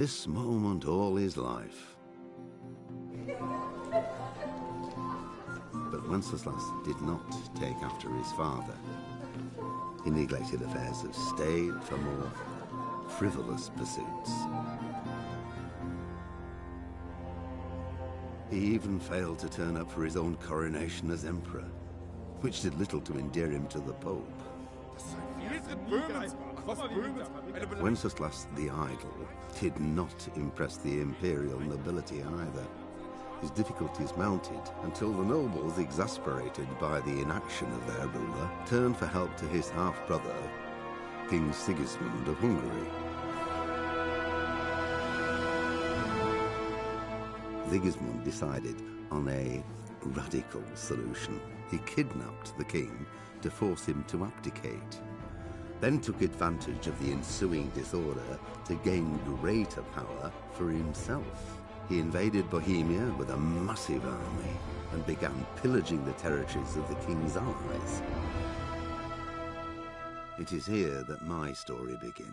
This moment all his life. But Wenceslas did not take after his father. He neglected affairs of state for more frivolous pursuits. He even failed to turn up for his own coronation as emperor, which did little to endear him to the Pope. Wenceslas the Idle did not impress the imperial nobility either. His difficulties mounted until the nobles, exasperated by the inaction of their ruler, turned for help to his half-brother, King Sigismund of Hungary. Sigismund decided on a radical solution. He kidnapped the king to force him to abdicate, then took advantage of the ensuing disorder to gain greater power for himself. He invaded Bohemia with a massive army and began pillaging the territories of the king's allies. It is here that my story begins.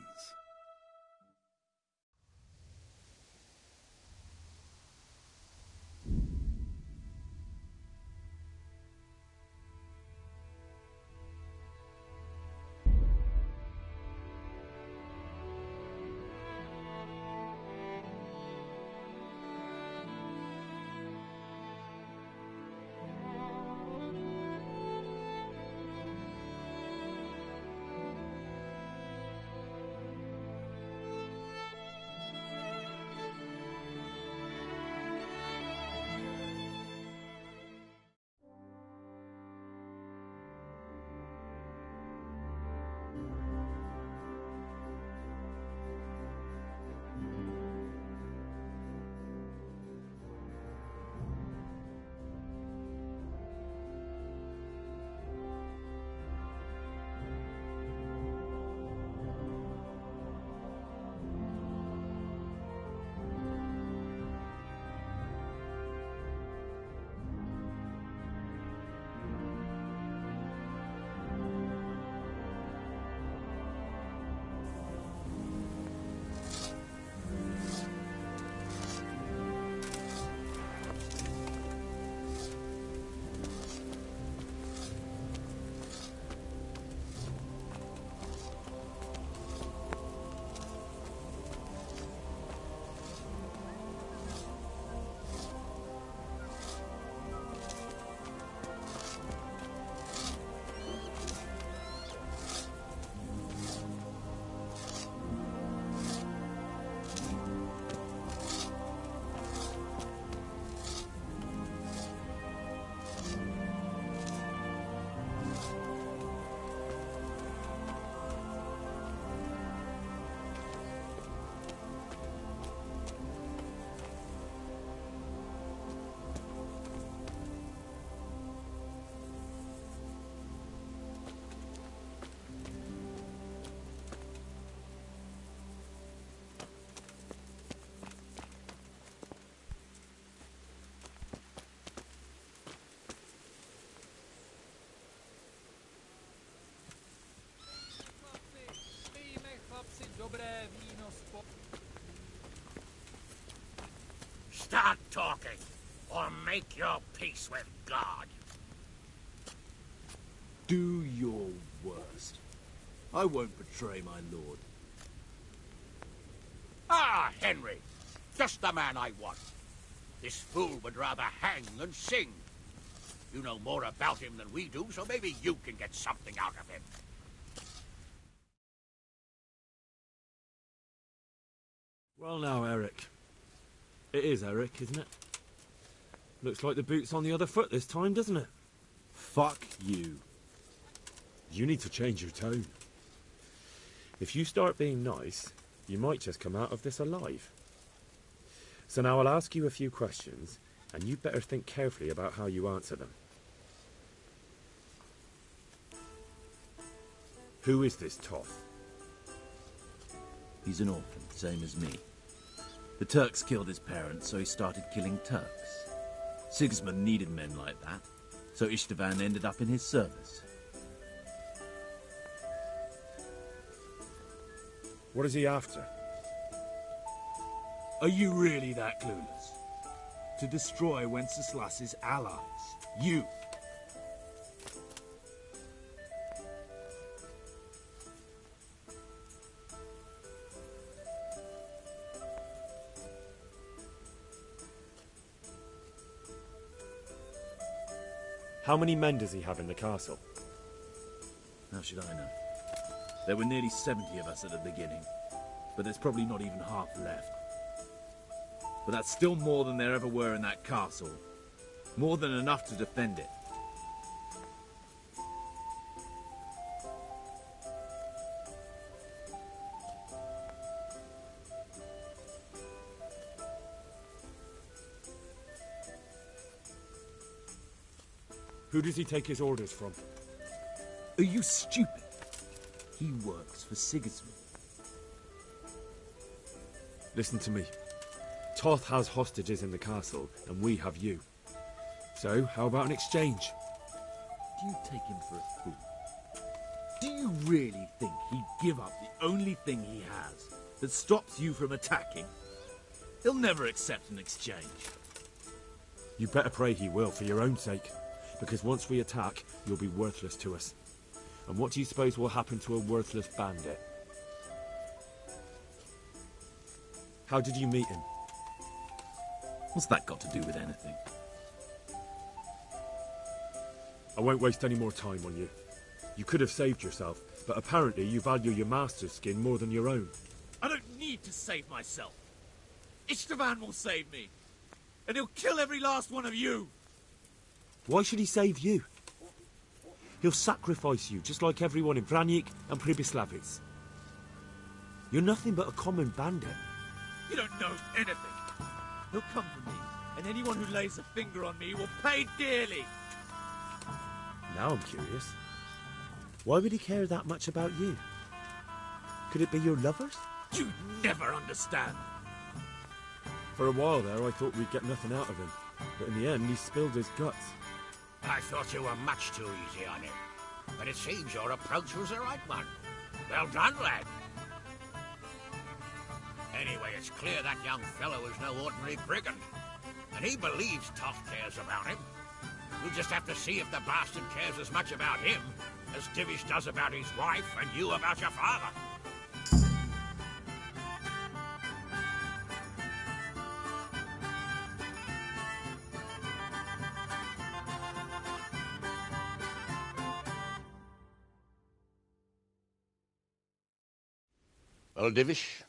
Start talking, or make your peace with God. Do your worst. I won't betray my lord. Ah, Henry! Just the man I want. This fool would rather hang than sing. You know more about him than we do, so maybe you can get something out of him. Well now, Eric. It is Eric, isn't it? Looks like the boot's on the other foot this time, doesn't it? Fuck you. You need to change your tone. If you start being nice, you might just come out of this alive. So now I'll ask you a few questions, and you better think carefully about how you answer them. Who is this Toth? He's an orphan, same as me. The Turks killed his parents, so he started killing Turks. Sigismund needed men like that, so Istvan ended up in his service. What is he after? Are you really that clueless? To destroy Wenceslas's allies. You. How many men does he have in the castle? How should I know? There were nearly 70 of us at the beginning, but there's probably not even half left. But that's still more than there ever were in that castle. More than enough to defend it. Who does he take his orders from? Are you stupid? He works for Sigismund. Listen to me. Toth has hostages in the castle, and we have you. So, how about an exchange? Do you take him for a fool? Do you really think he'd give up the only thing he has that stops you from attacking? He'll never accept an exchange. You better pray he will, for your own sake. Because once we attack, you'll be worthless to us. And what do you suppose will happen to a worthless bandit? How did you meet him? What's that got to do with anything? I won't waste any more time on you. You could have saved yourself, but apparently you value your master's skin more than your own. I don't need to save myself. Istvan will save me. And he'll kill every last one of you. Why should he save you? He'll sacrifice you, just like everyone in Vranic and Pribyslavitz. You're nothing but a common bandit. You don't know anything. He'll come for me, and anyone who lays a finger on me will pay dearly. Now I'm curious. Why would he care that much about you? Could it be your lovers? You'd never understand. For a while there, I thought we'd get nothing out of him. But in the end, he spilled his guts. I thought you were much too easy on him. But it seems your approach was the right one. Well done, lad. Anyway, it's clear that young fellow is no ordinary brigand. And he believes Toth cares about him. We'll just have to see if the bastard cares as much about him as Divish does about his wife and you about your father. Well, Divish,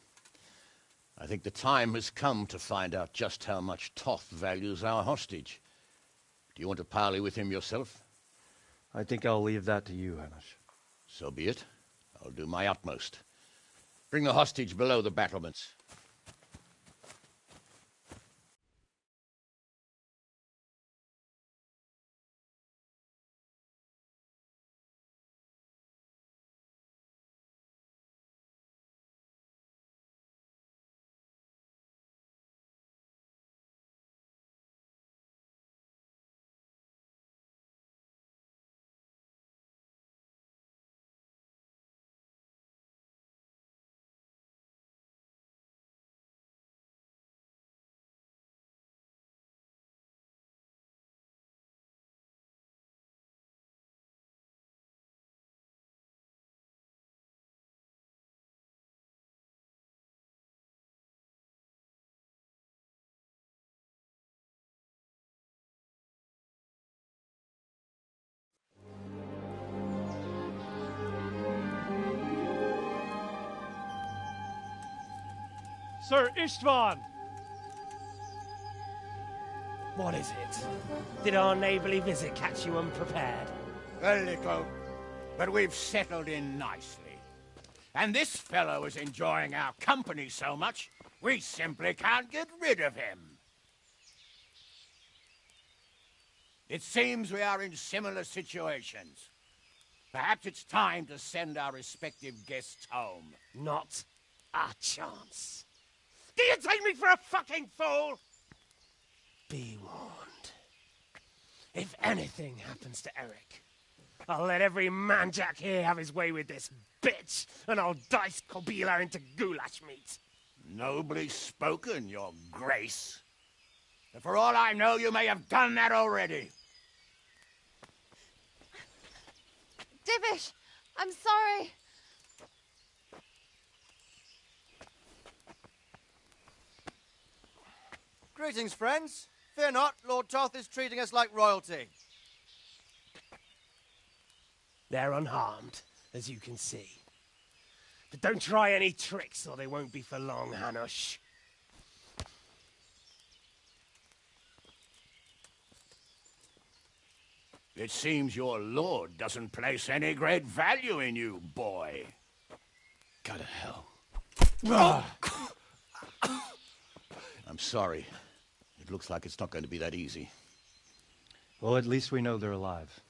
I think the time has come to find out just how much Toth values our hostage. Do you want to parley with him yourself? I think I'll leave that to you, Hamish. So be it. I'll do my utmost. Bring the hostage below the battlements. Sir Istvan! What is it? Did our neighbourly visit catch you unprepared? A little, but we've settled in nicely. And this fellow is enjoying our company so much, we simply can't get rid of him. It seems we are in similar situations. Perhaps it's time to send our respective guests home. Not a chance. Do you take me for a fucking fool? Be warned. If anything happens to Eric, I'll let every man-jack here have his way with this bitch, and I'll dice Kobila into goulash meat. Nobly spoken, your grace. And for all I know, you may have done that already. Divish, I'm sorry. Greetings, friends. Fear not, Lord Toth is treating us like royalty. They're unharmed, as you can see. But don't try any tricks, or they won't be for long, Hanush. It seems your lord doesn't place any great value in you, boy. Go to hell. I'm sorry. It looks like it's not going to be that easy. Well, at least we know they're alive.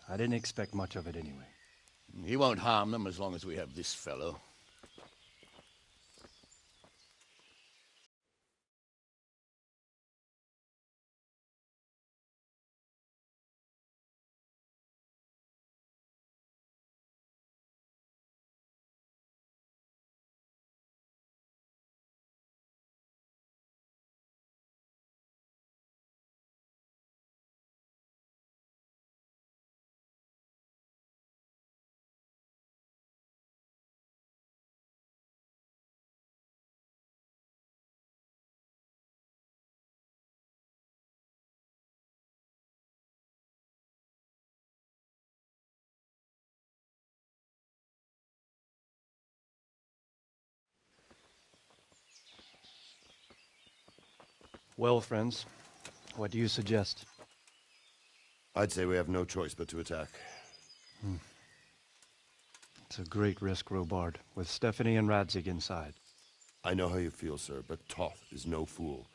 I didn't expect much of it anyway. He won't harm them as long as we have this fellow. Well, friends, what do you suggest? I'd say we have no choice but to attack. It's a great risk, Robard, with Stephanie and Radzig inside. I know how you feel, sir, but Toth is no fool.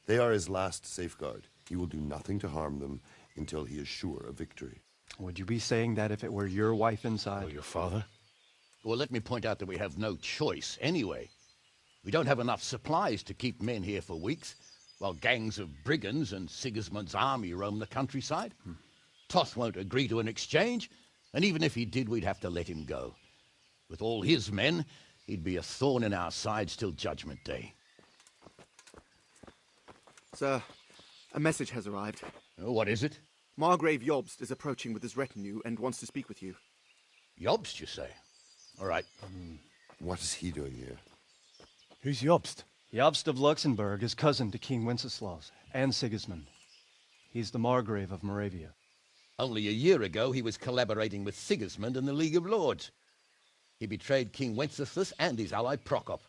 They are his last safeguard. He will do nothing to harm them until he is sure of victory. Would you be saying that if it were your wife inside? Or your father? Well, let me point out that we have no choice anyway. We don't have enough supplies to keep men here for weeks, while gangs of brigands and Sigismund's army roam the countryside. Toth won't agree to an exchange, and even if he did, we'd have to let him go. With all his men, he'd be a thorn in our sides till Judgment Day. Sir, a message has arrived. Oh, what is it? Margrave Jobst is approaching with his retinue and wants to speak with you. Jobst, you say? All right. What is he doing here? Who's Jobst? Jobst of Luxembourg is cousin to King Wenceslaus and Sigismund. He's the Margrave of Moravia. Only a year ago, he was collaborating with Sigismund and the League of Lords. He betrayed King Wenceslas and his ally Prokop.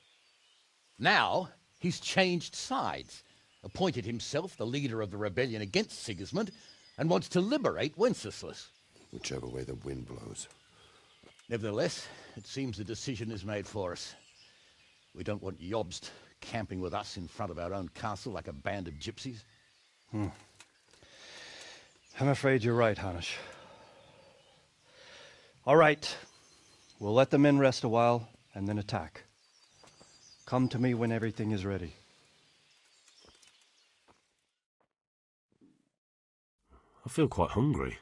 Now, he's changed sides, appointed himself the leader of the rebellion against Sigismund, and wants to liberate Wenceslas. Whichever way the wind blows. Nevertheless, it seems the decision is made for us. We don't want Jobst camping with us in front of our own castle like a band of gypsies. I'm afraid you're right, Hanush. All right. We'll let the men rest a while, and then attack. Come to me when everything is ready. I feel quite hungry.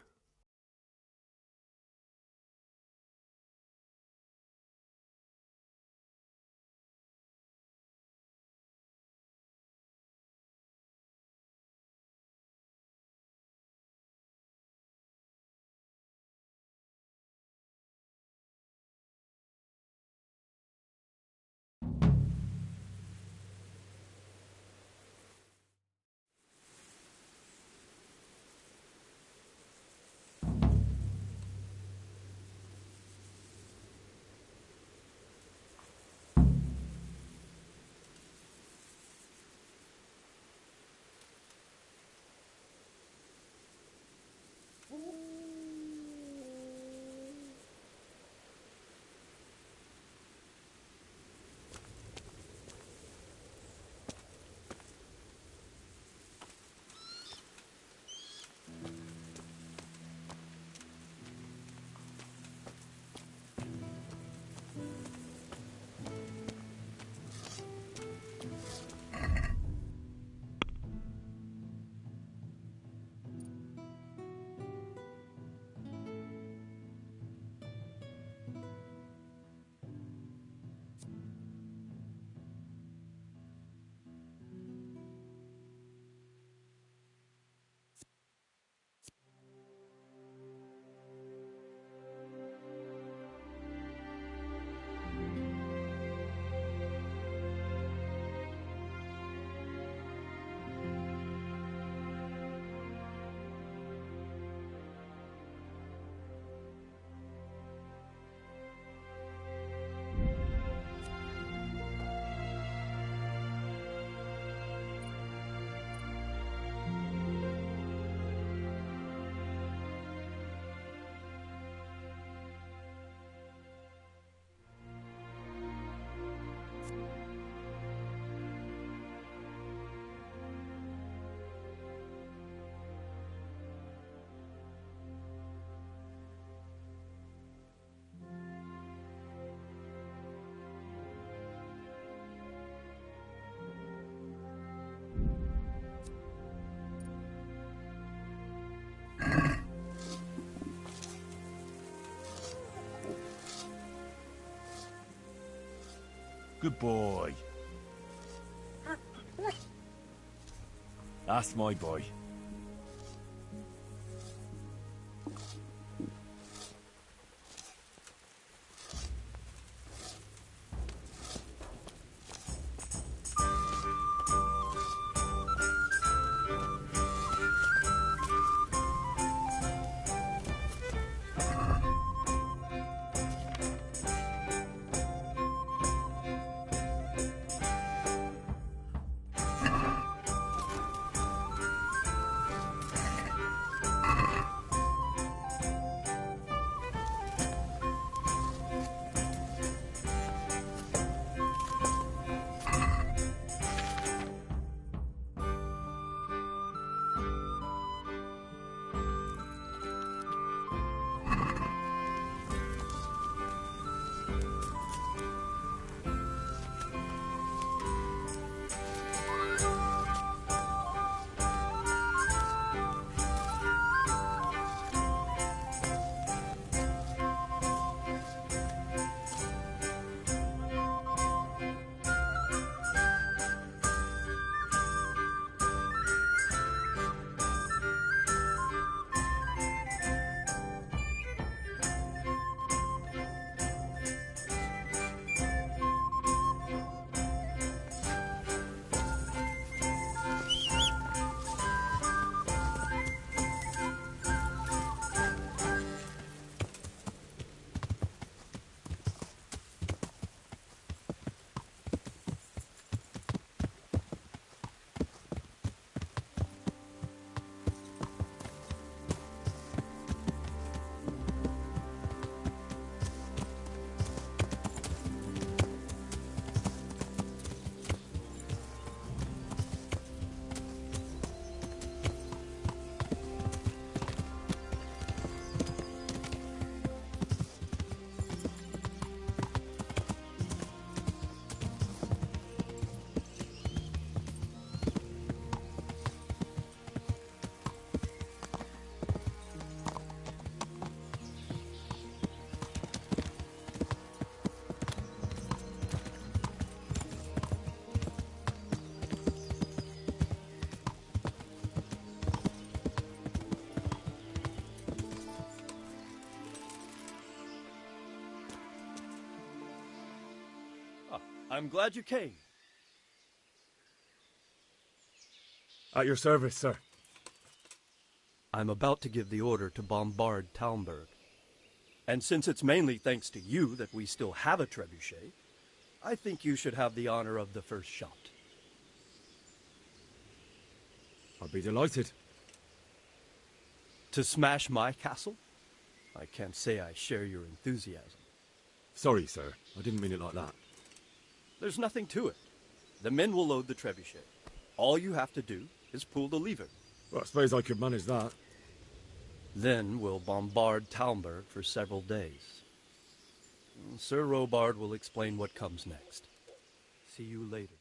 Good boy. That's my boy. I'm glad you came. At your service, sir. I'm about to give the order to bombard Talmberg. And since it's mainly thanks to you that we still have a trebuchet, I think you should have the honor of the first shot. I'll be delighted. To smash my castle? I can't say I share your enthusiasm. Sorry, sir. I didn't mean it like that. There's nothing to it. The men will load the trebuchet. All you have to do is pull the lever. Well, I suppose I could manage that. Then we'll bombard Talmberg for several days. Sir Robard will explain what comes next. See you later.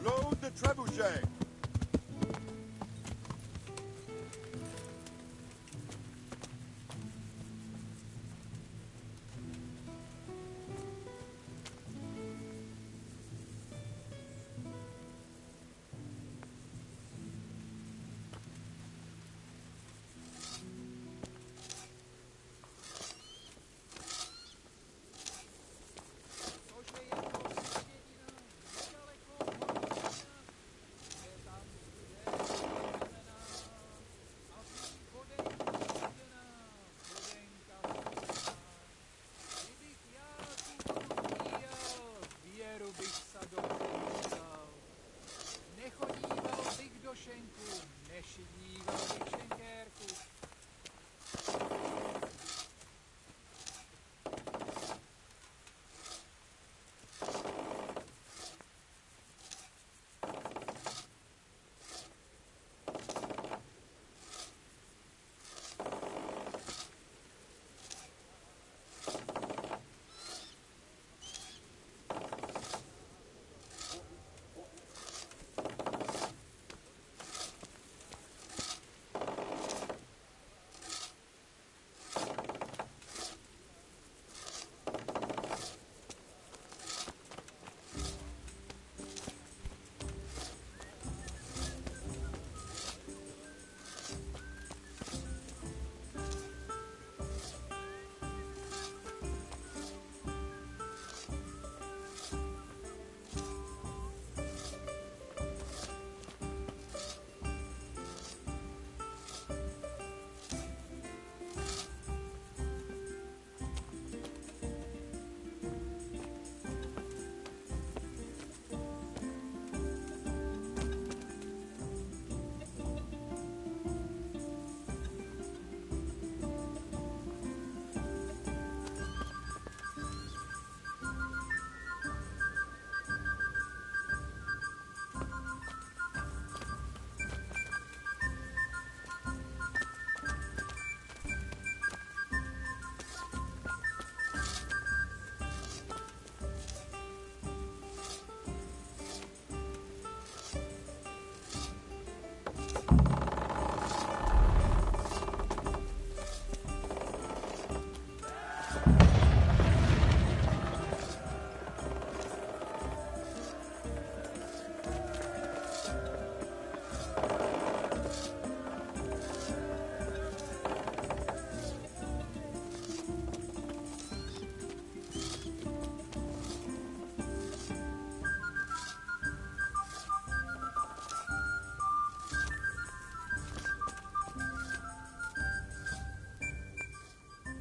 Load the trebuchet!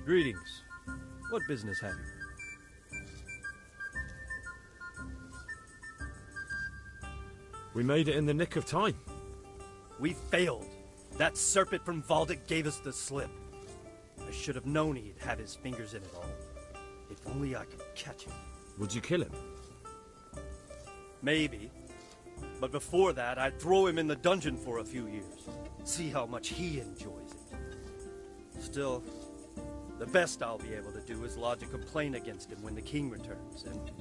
Greetings. What business have you? We made it in the nick of time. We failed. That serpent from Valdic gave us the slip. I should have known he'd have his fingers in it all. If only I could catch him. Would you kill him? Maybe. But before that, I'd throw him in the dungeon for a few years. See how much he enjoys it. Still, the best I'll be able to do is lodge a complaint against him when the king returns, and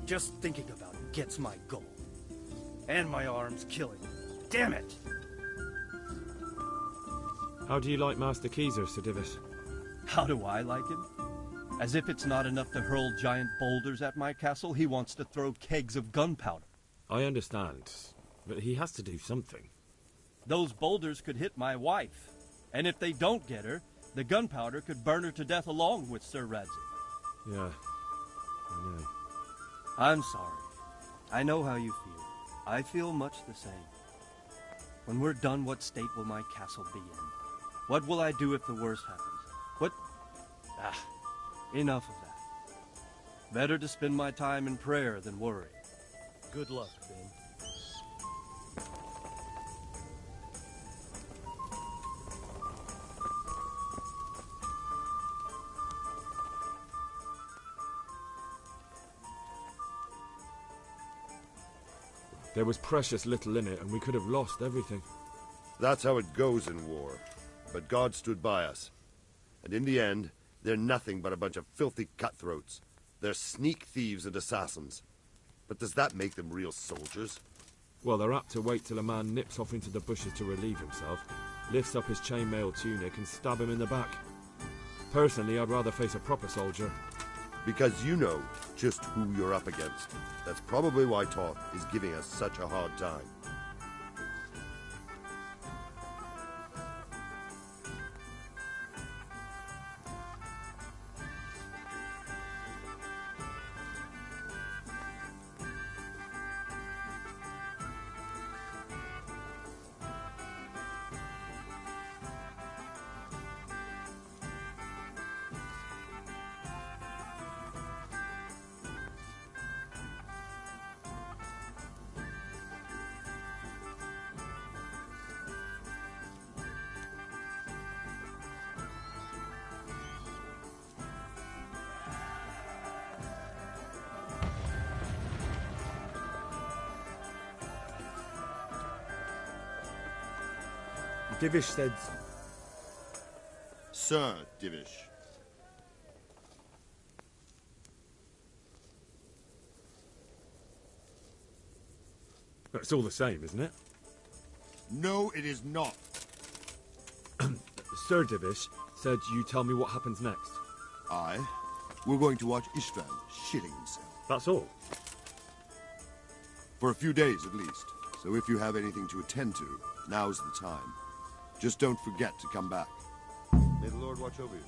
just thinking about it gets my goal. And my arm's killing me. Damn it! How do you like Master Keezer, Sir Divish? How do I like him? As if it's not enough to hurl giant boulders at my castle, he wants to throw kegs of gunpowder. I understand, but he has to do something. Those boulders could hit my wife, and if they don't get her, the gunpowder could burn her to death along with Sir Radzig. Yeah, I know. I'm sorry. I know how you feel. I feel much the same. When we're done, what state will my castle be in? What will I do if the worst happens? What? Enough of that. Better to spend my time in prayer than worry. Good luck, Ben. There was precious little in it, and we could have lost everything. That's how it goes in war. But God stood by us. And in the end, they're nothing but a bunch of filthy cutthroats. They're sneak thieves and assassins. But does that make them real soldiers? Well, they're apt to wait till a man nips off into the bushes to relieve himself, lifts up his chainmail tunic and stab him in the back. Personally, I'd rather face a proper soldier. Because you know just who you're up against. That's probably why Toth is giving us such a hard time. Divish said... Sir Divish. It's all the same, isn't it? No, it is not. Sir Divish said you tell me what happens next. We're going to watch Istvan shitting himself. That's all? For a few days, at least. So if you have anything to attend to, now's the time. Just don't forget to come back. May the Lord watch over you.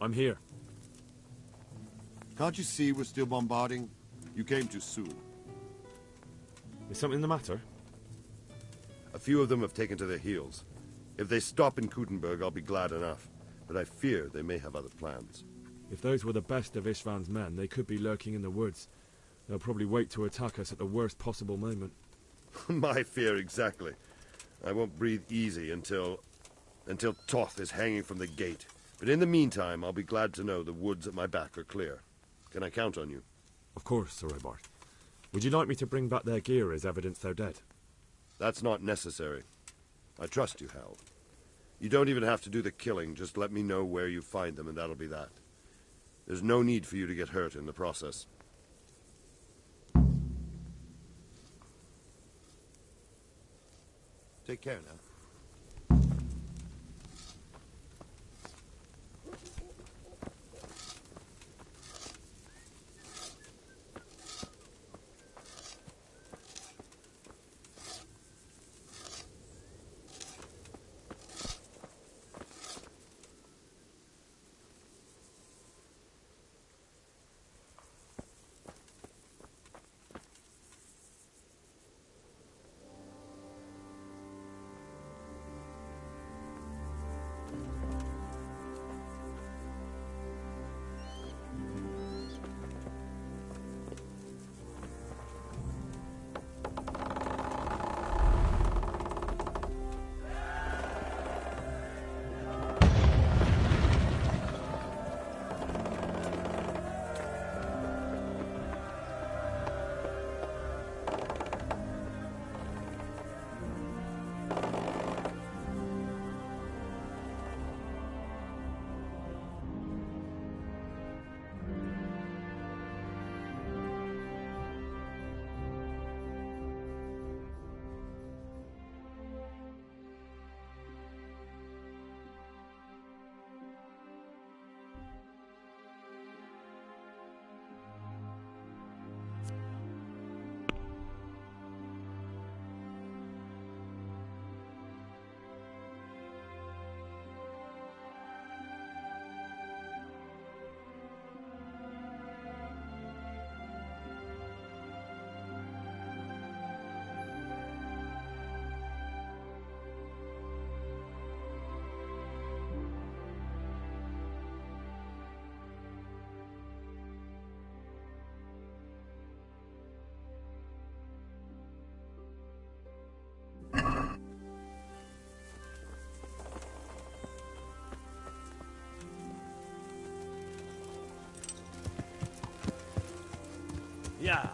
I'm here. Can't you see we're still bombarding? You came too soon. Is something the matter? A few of them have taken to their heels. If they stop in Kutenberg, I'll be glad enough. But I fear they may have other plans. If those were the best of Istvan's men, they could be lurking in the woods. They'll probably wait to attack us at the worst possible moment. My fear exactly. I won't breathe easy until Toth is hanging from the gate. But in the meantime, I'll be glad to know the woods at my back are clear. Can I count on you? Of course, Sir Robart. Would you like me to bring back their gear as evidence they're dead? That's not necessary. I trust you, Hal. You don't even have to do the killing. Just let me know where you find them, and that'll be that. There's no need for you to get hurt in the process. Take care now. Yeah.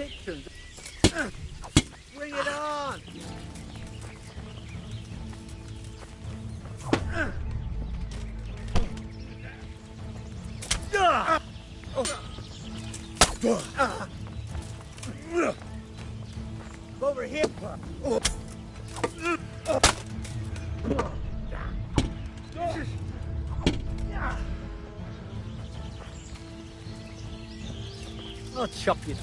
pictures. Bring it on! Over here! I'll chop you.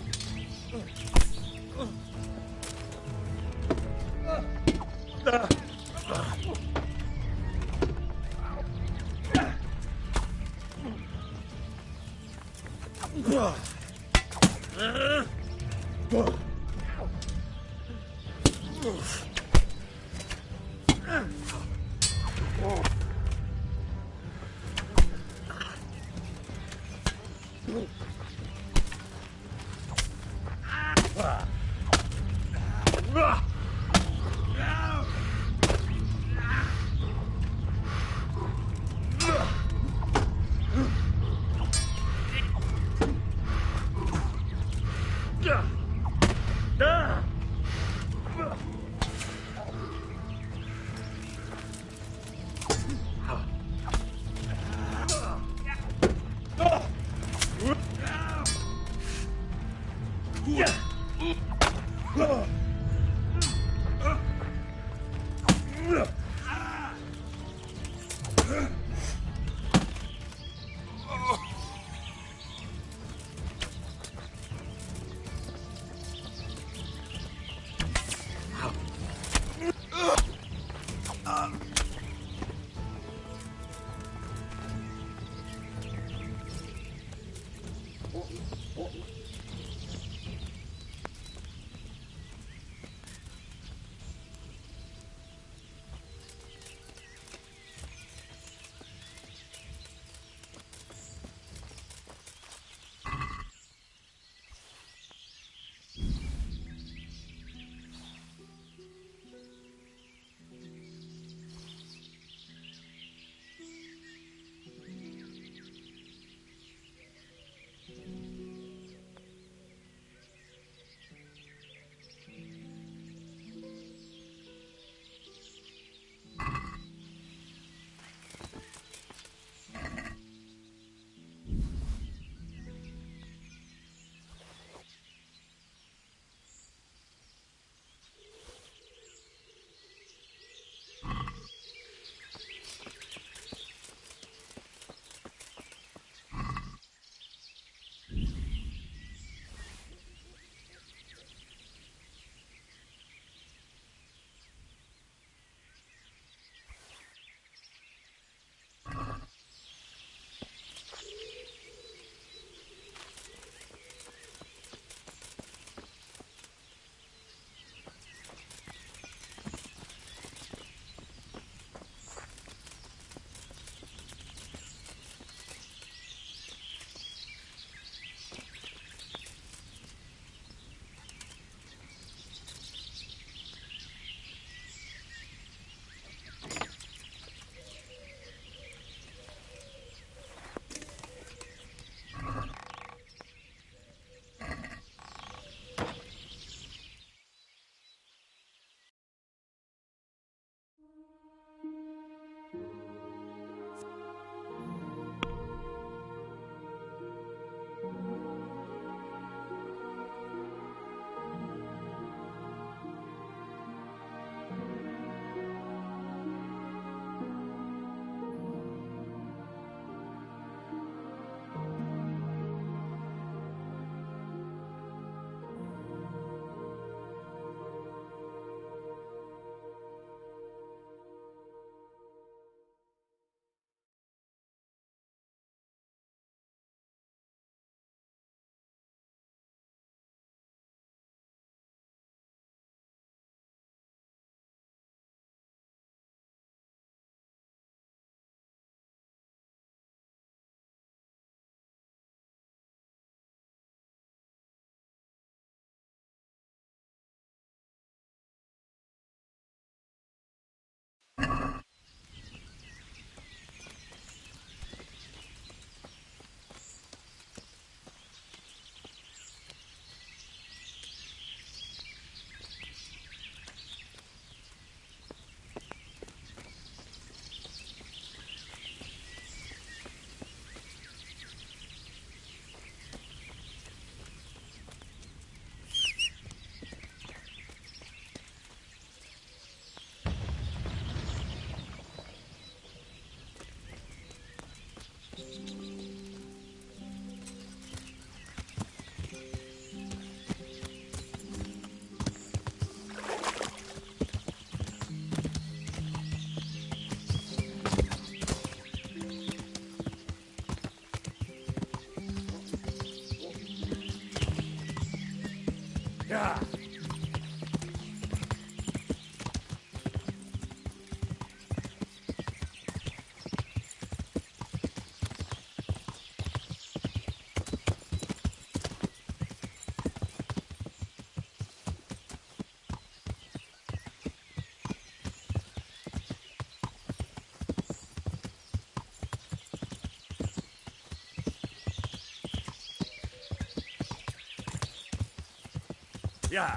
Yeah.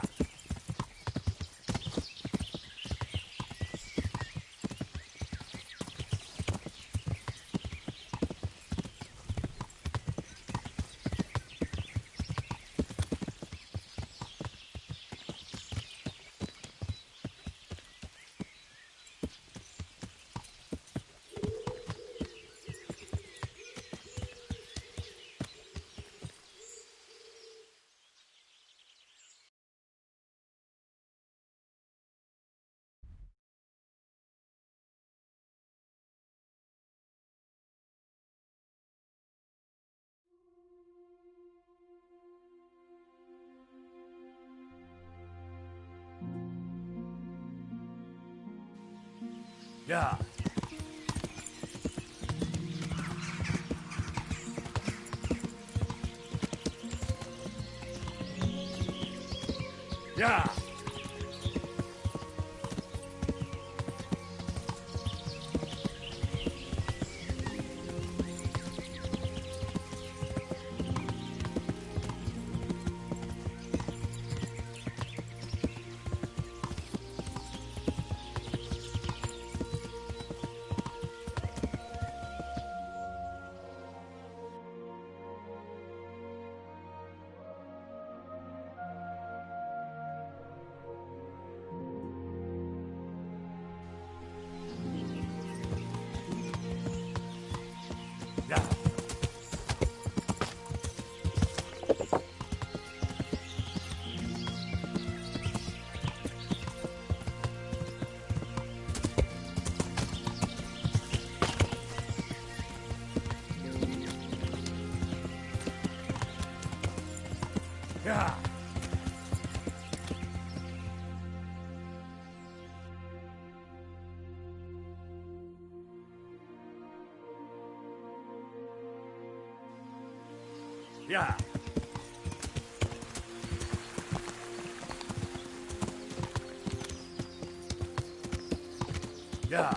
Yeah. Yeah. Yeah. Yeah. Yeah. Yeah.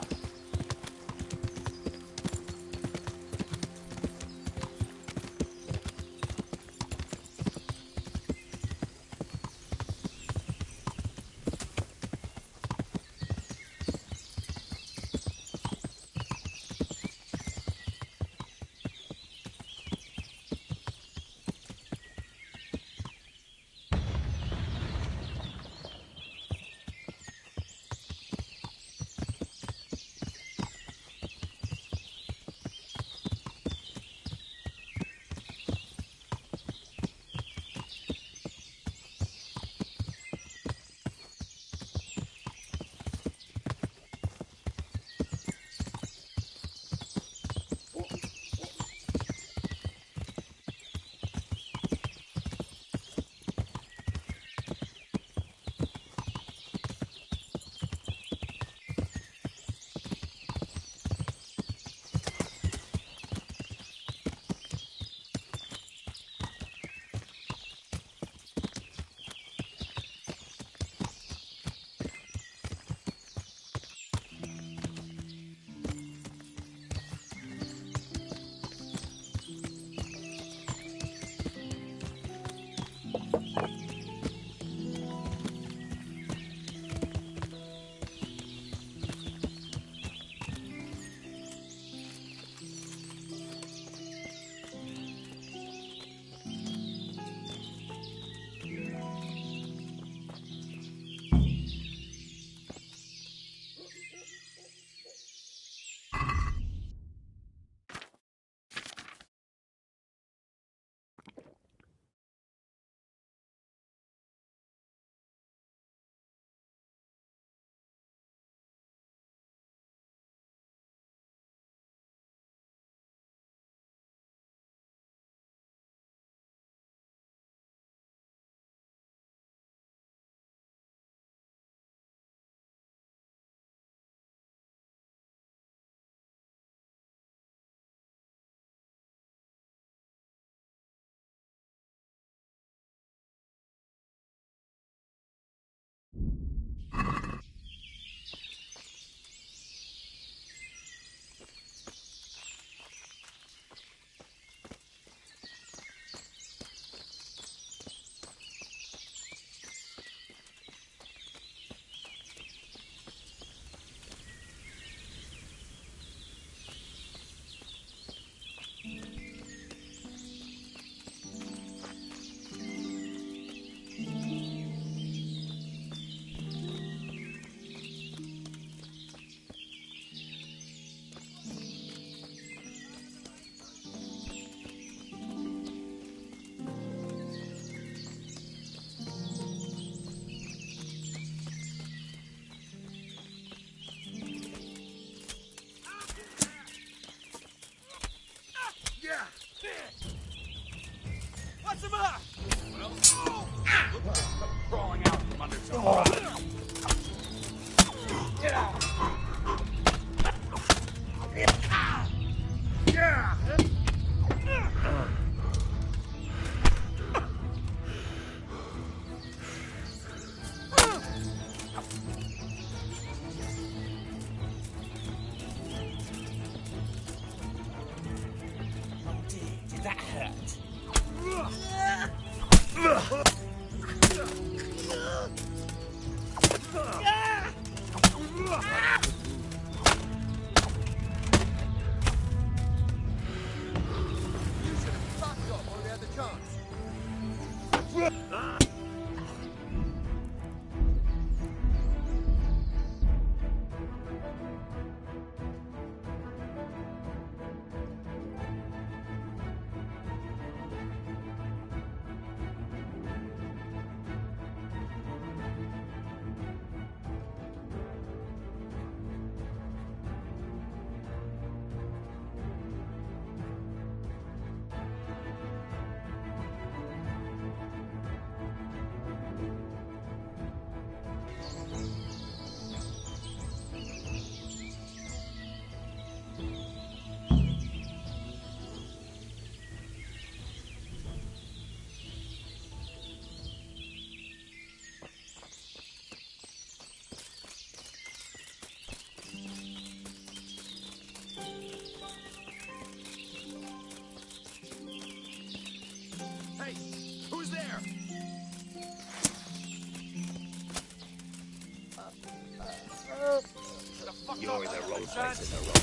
You're in the wrong place at the wrong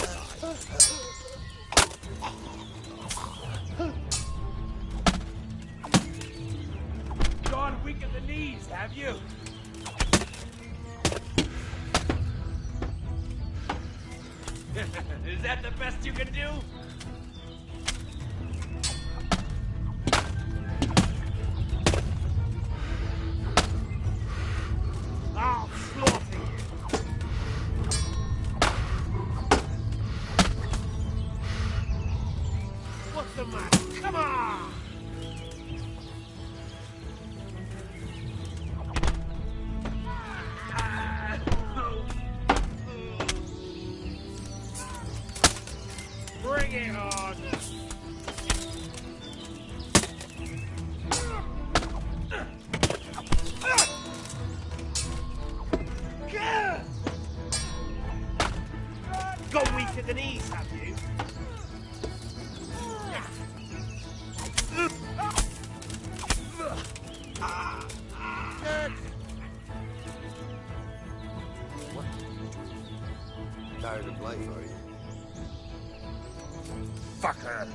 time. Gone weak at the knees, have you? Is that the best you can do? I'll slaughter you. What's the matter? Come on! Bring it on! Got weak at the knees, have you? What? Tired of life, are you? Fucker!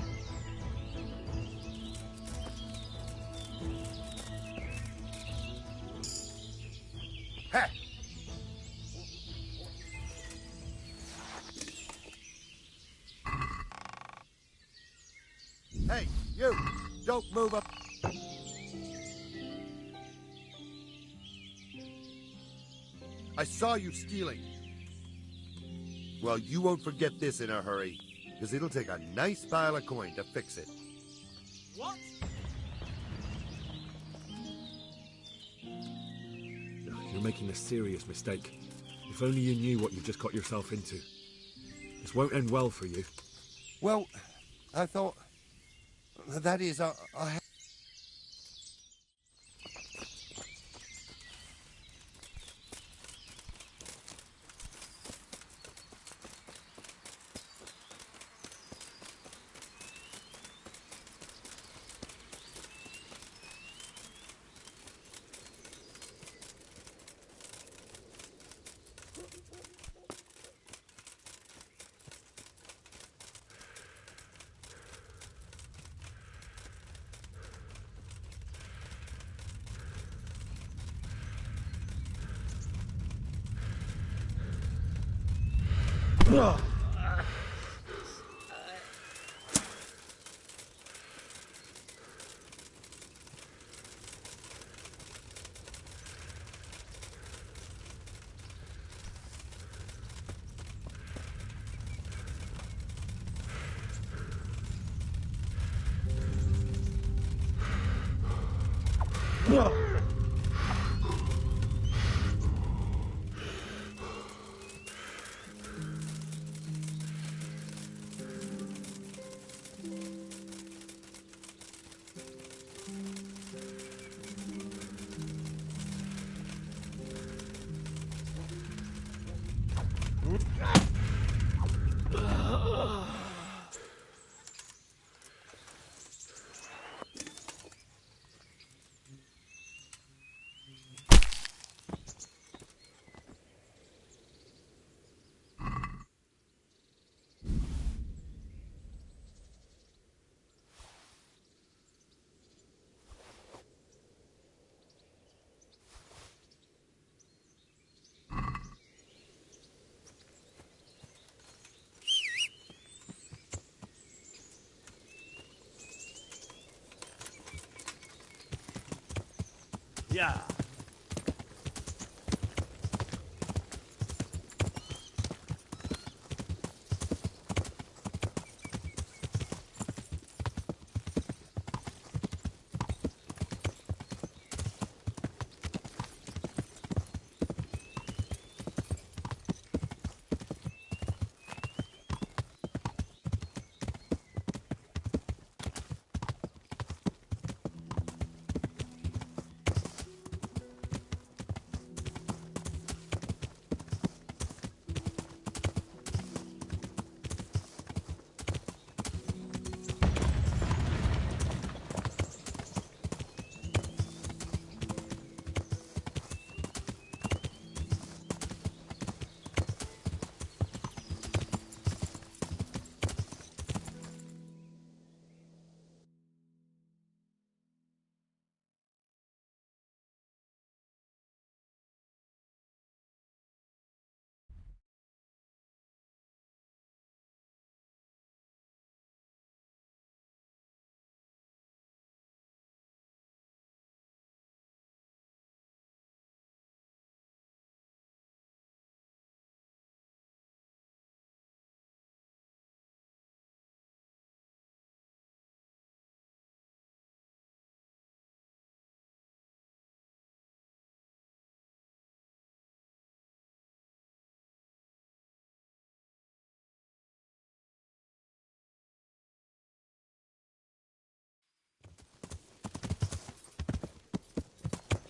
Hey! Hey, you! Don't move up! I saw you stealing. Well, you won't forget this in a hurry, because it'll take a nice pile of coin to fix it. What? You're making a serious mistake. If only you knew what you've just got yourself into. This won't end well for you. Well, I thought... That is, I... Yeah.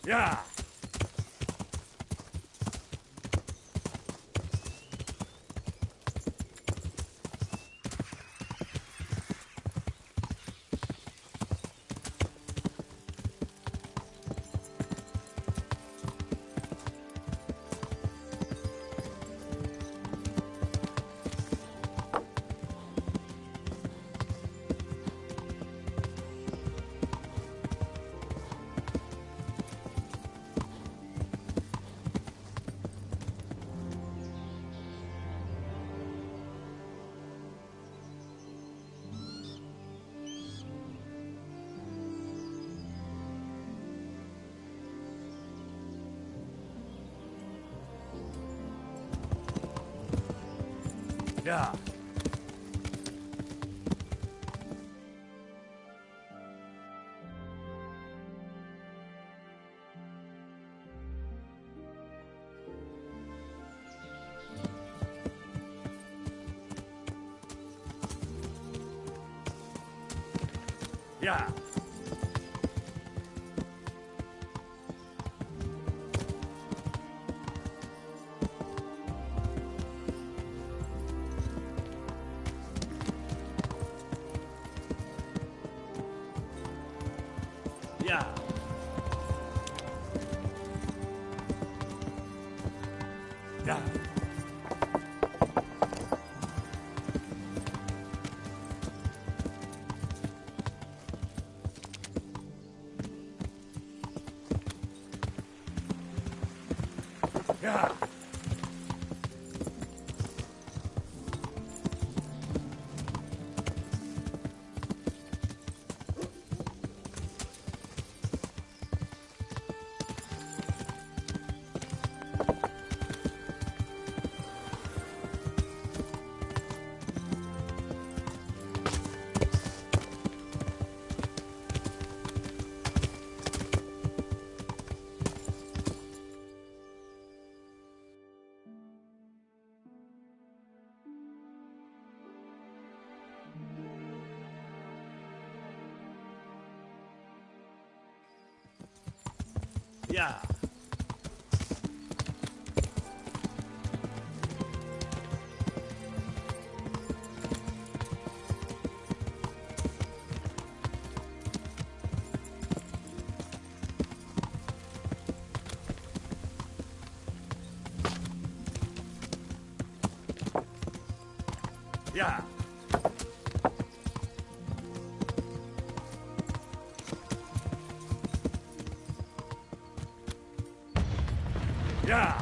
Yeah. Yeah. Yeah. Yeah. Yeah. Yeah. Yeah. Yeah. Yeah.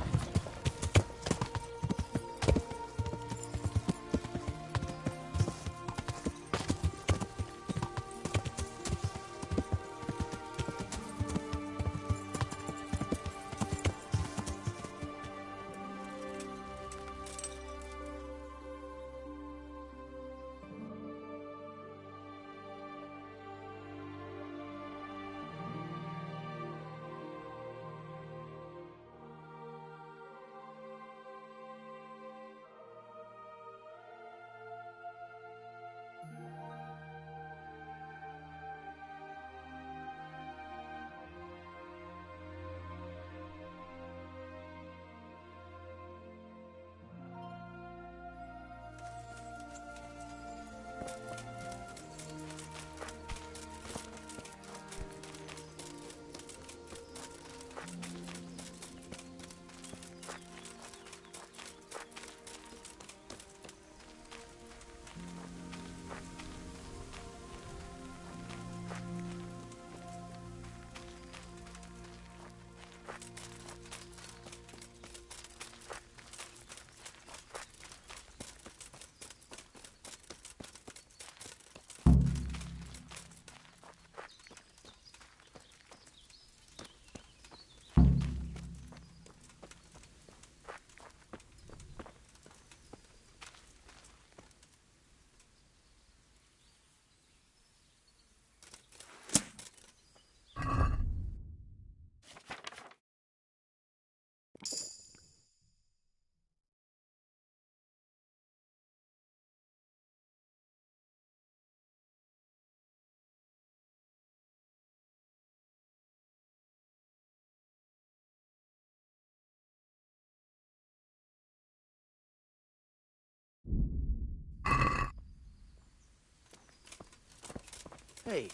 Hey.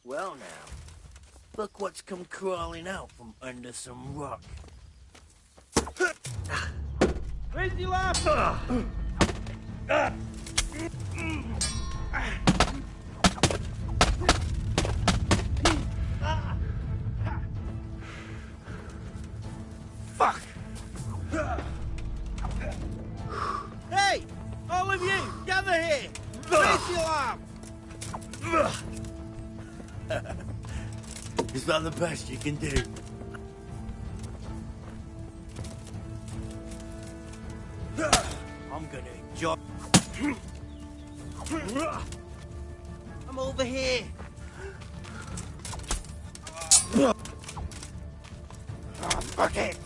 Well now, look what's come crawling out from under some rock. Crazy laugh! Fuck! Hey! All of you, gather here! Raise your arm! Is that the best you can do? I'm gonna enjoy... I'm over here! Oh, fuck it!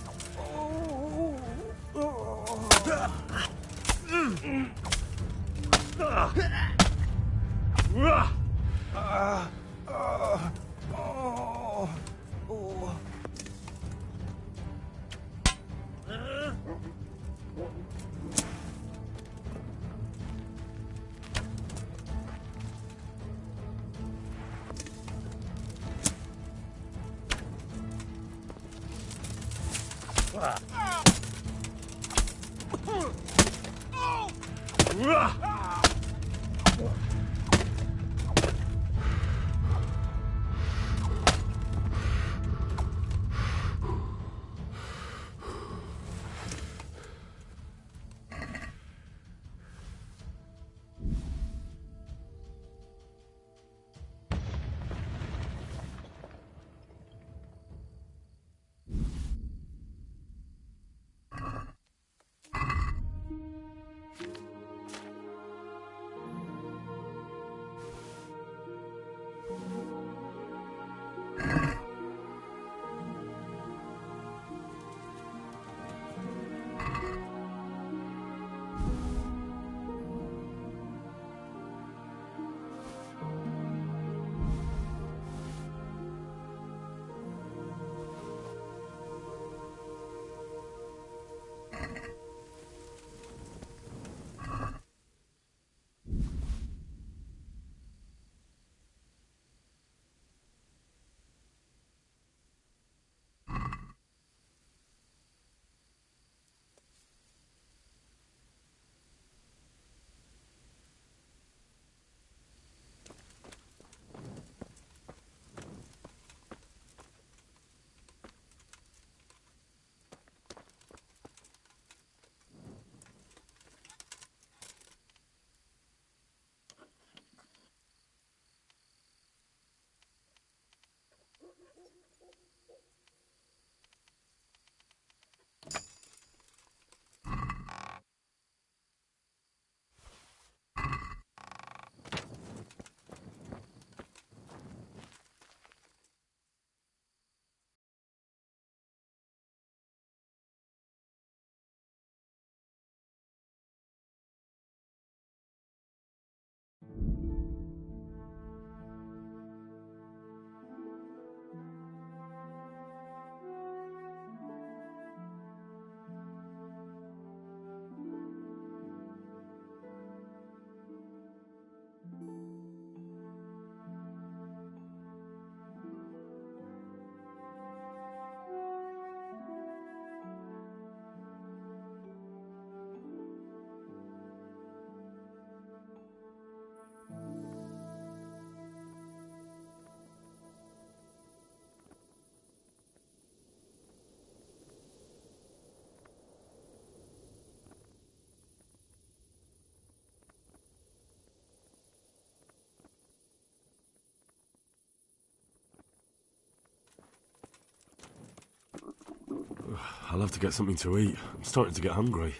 I'll have to get something to eat. I'm starting to get hungry.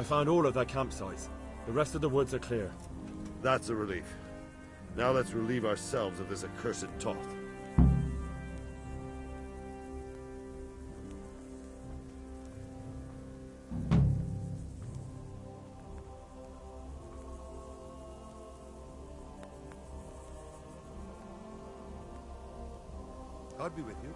I found all of their campsites. The rest of the woods are clear. That's a relief. Now let's relieve ourselves of this accursed Toth. God be with you.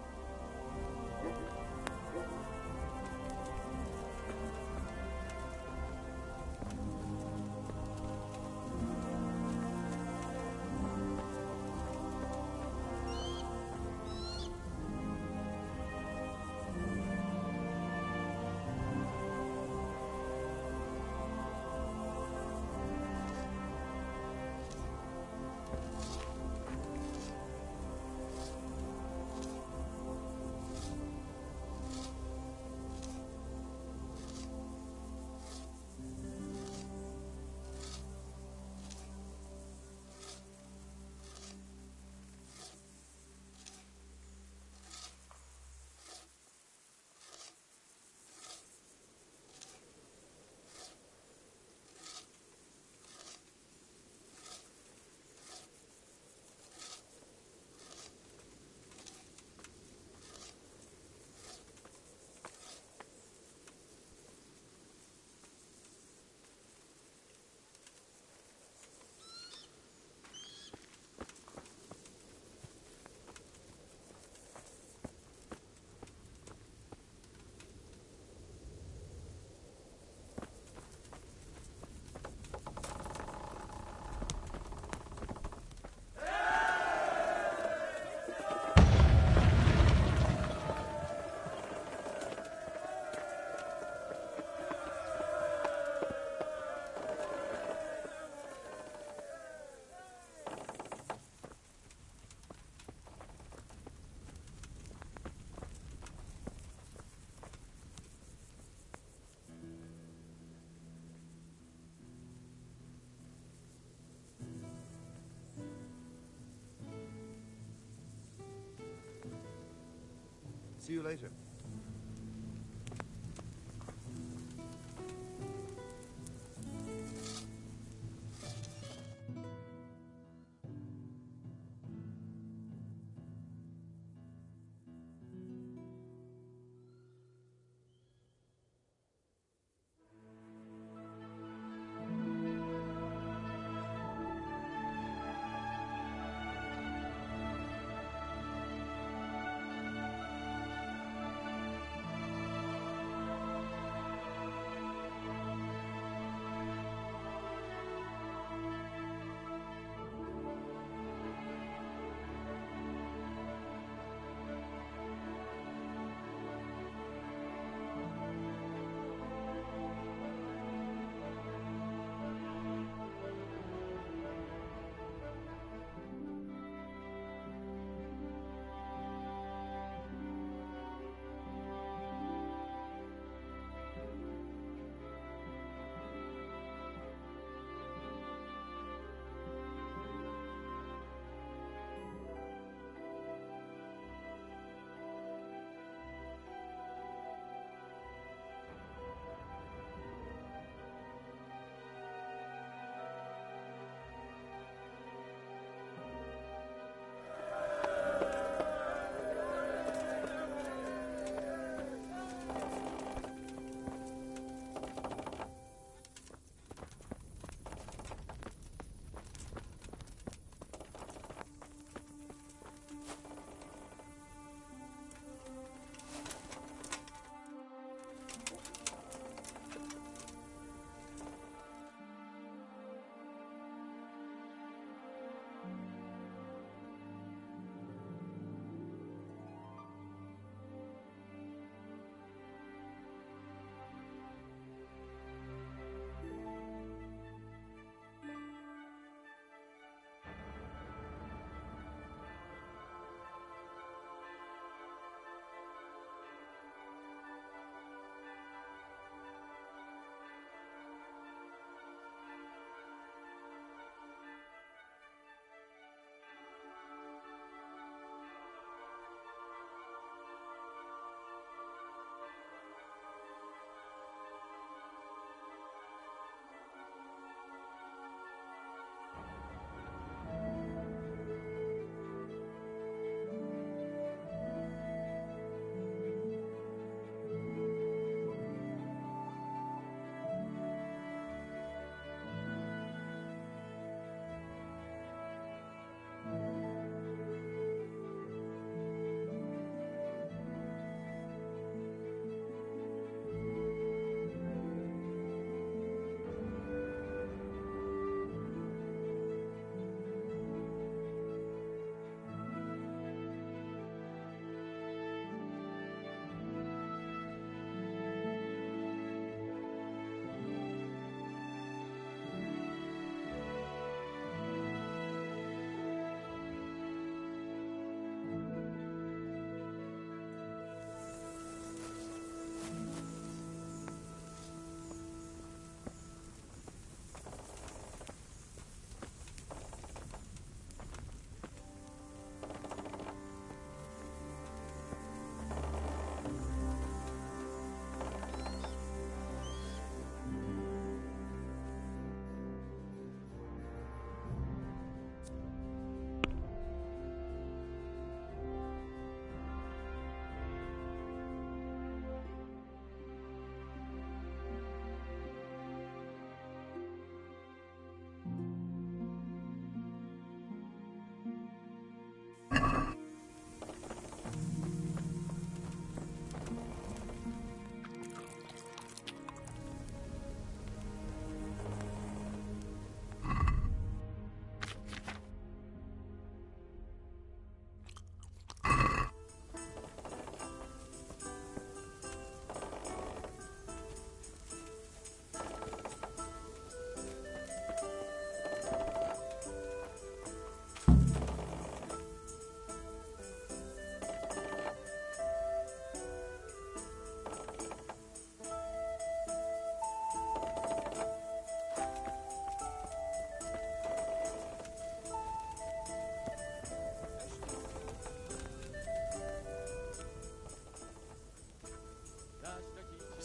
See you later.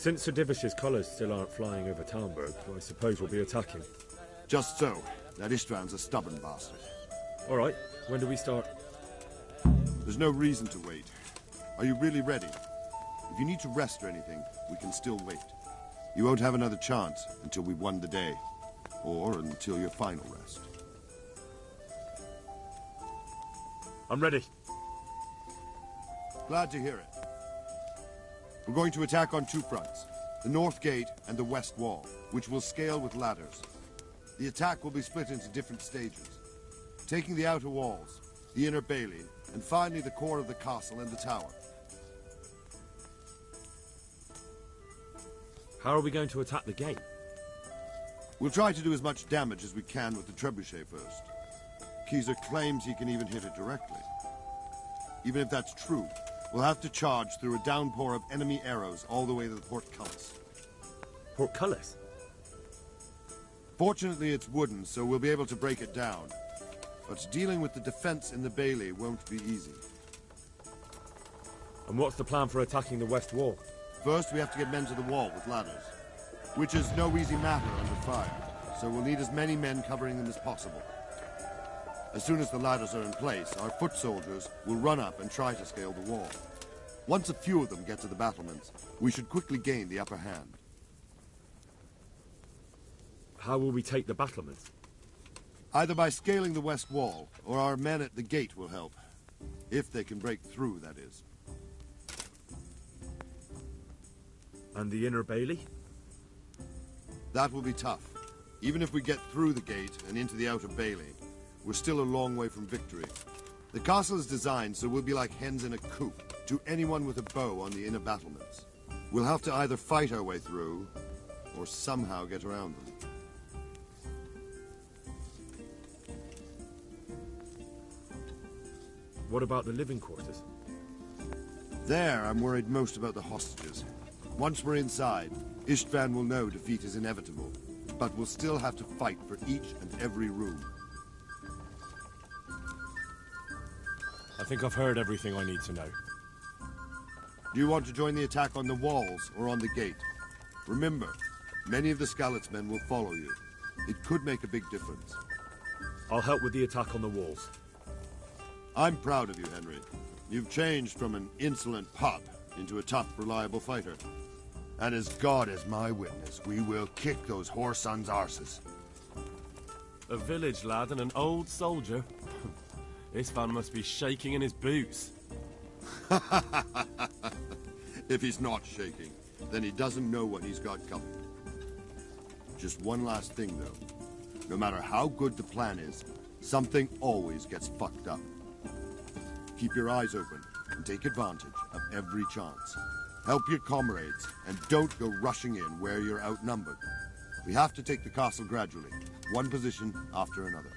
Since Sir Divish's colours still aren't flying over Talmberg, I suppose we'll be attacking. Just so. That István's a stubborn bastard. All right, when do we start? There's no reason to wait. Are you really ready? If you need to rest or anything, we can still wait. You won't have another chance until we've won the day. Or until your final rest. I'm ready. Glad to hear it. We're going to attack on 2 fronts. The North Gate and the West Wall, which will scale with ladders. The attack will be split into different stages. Taking the outer walls, the inner bailey, and finally the core of the castle and the tower. How are we going to attack the gate? We'll try to do as much damage as we can with the trebuchet first. Keyser claims he can even hit it directly. Even if that's true, we'll have to charge through a downpour of enemy arrows all the way to the portcullis. Portcullis? Fortunately, it's wooden, so we'll be able to break it down. But dealing with the defense in the bailey won't be easy. And what's the plan for attacking the West Wall? First, we have to get men to the wall with ladders, which is no easy matter under fire, so we'll need as many men covering them as possible. As soon as the ladders are in place, our foot soldiers will run up and try to scale the wall. Once a few of them get to the battlements, we should quickly gain the upper hand. How will we take the battlements? Either by scaling the west wall, or our men at the gate will help. If they can break through, that is. And the inner bailey? That will be tough. Even if we get through the gate and into the outer bailey, we're still a long way from victory. The castle is designed so we'll be like hens in a coop to anyone with a bow on the inner battlements. We'll have to either fight our way through, or somehow get around them. What about the living quarters? There, I'm worried most about the hostages. Once we're inside, István will know defeat is inevitable, but we'll still have to fight for each and every room. I think I've heard everything I need to know. Do you want to join the attack on the walls or on the gate? Remember, many of the Skalitz men will follow you. It could make a big difference. I'll help with the attack on the walls. I'm proud of you, Henry. You've changed from an insolent pup into a tough, reliable fighter. And as God is my witness, we will kick those whore sons' arses. A village lad and an old soldier. István must be shaking in his boots. If he's not shaking, then he doesn't know what he's got coming. Just one last thing, though. No matter how good the plan is, something always gets fucked up. Keep your eyes open and take advantage of every chance. Help your comrades, and don't go rushing in where you're outnumbered. We have to take the castle gradually, one position after another.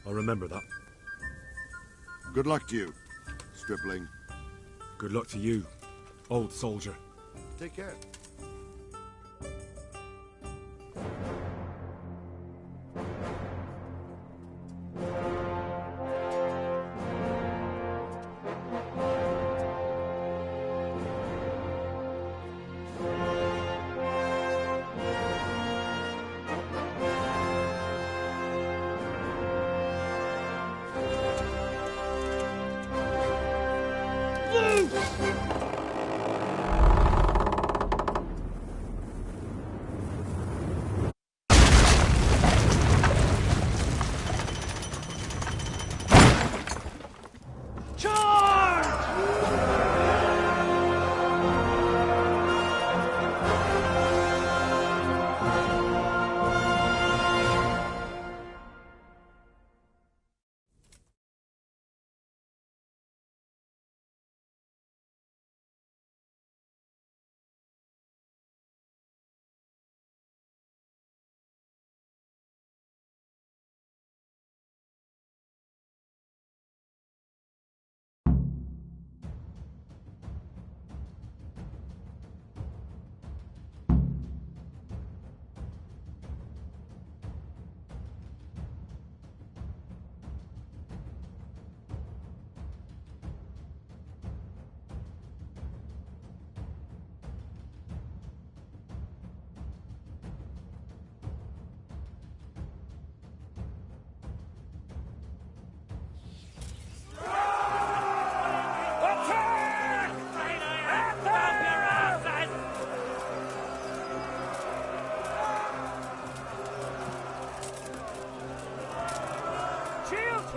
I'll remember that. Good luck to you, stripling. Good luck to you, old soldier. Take care.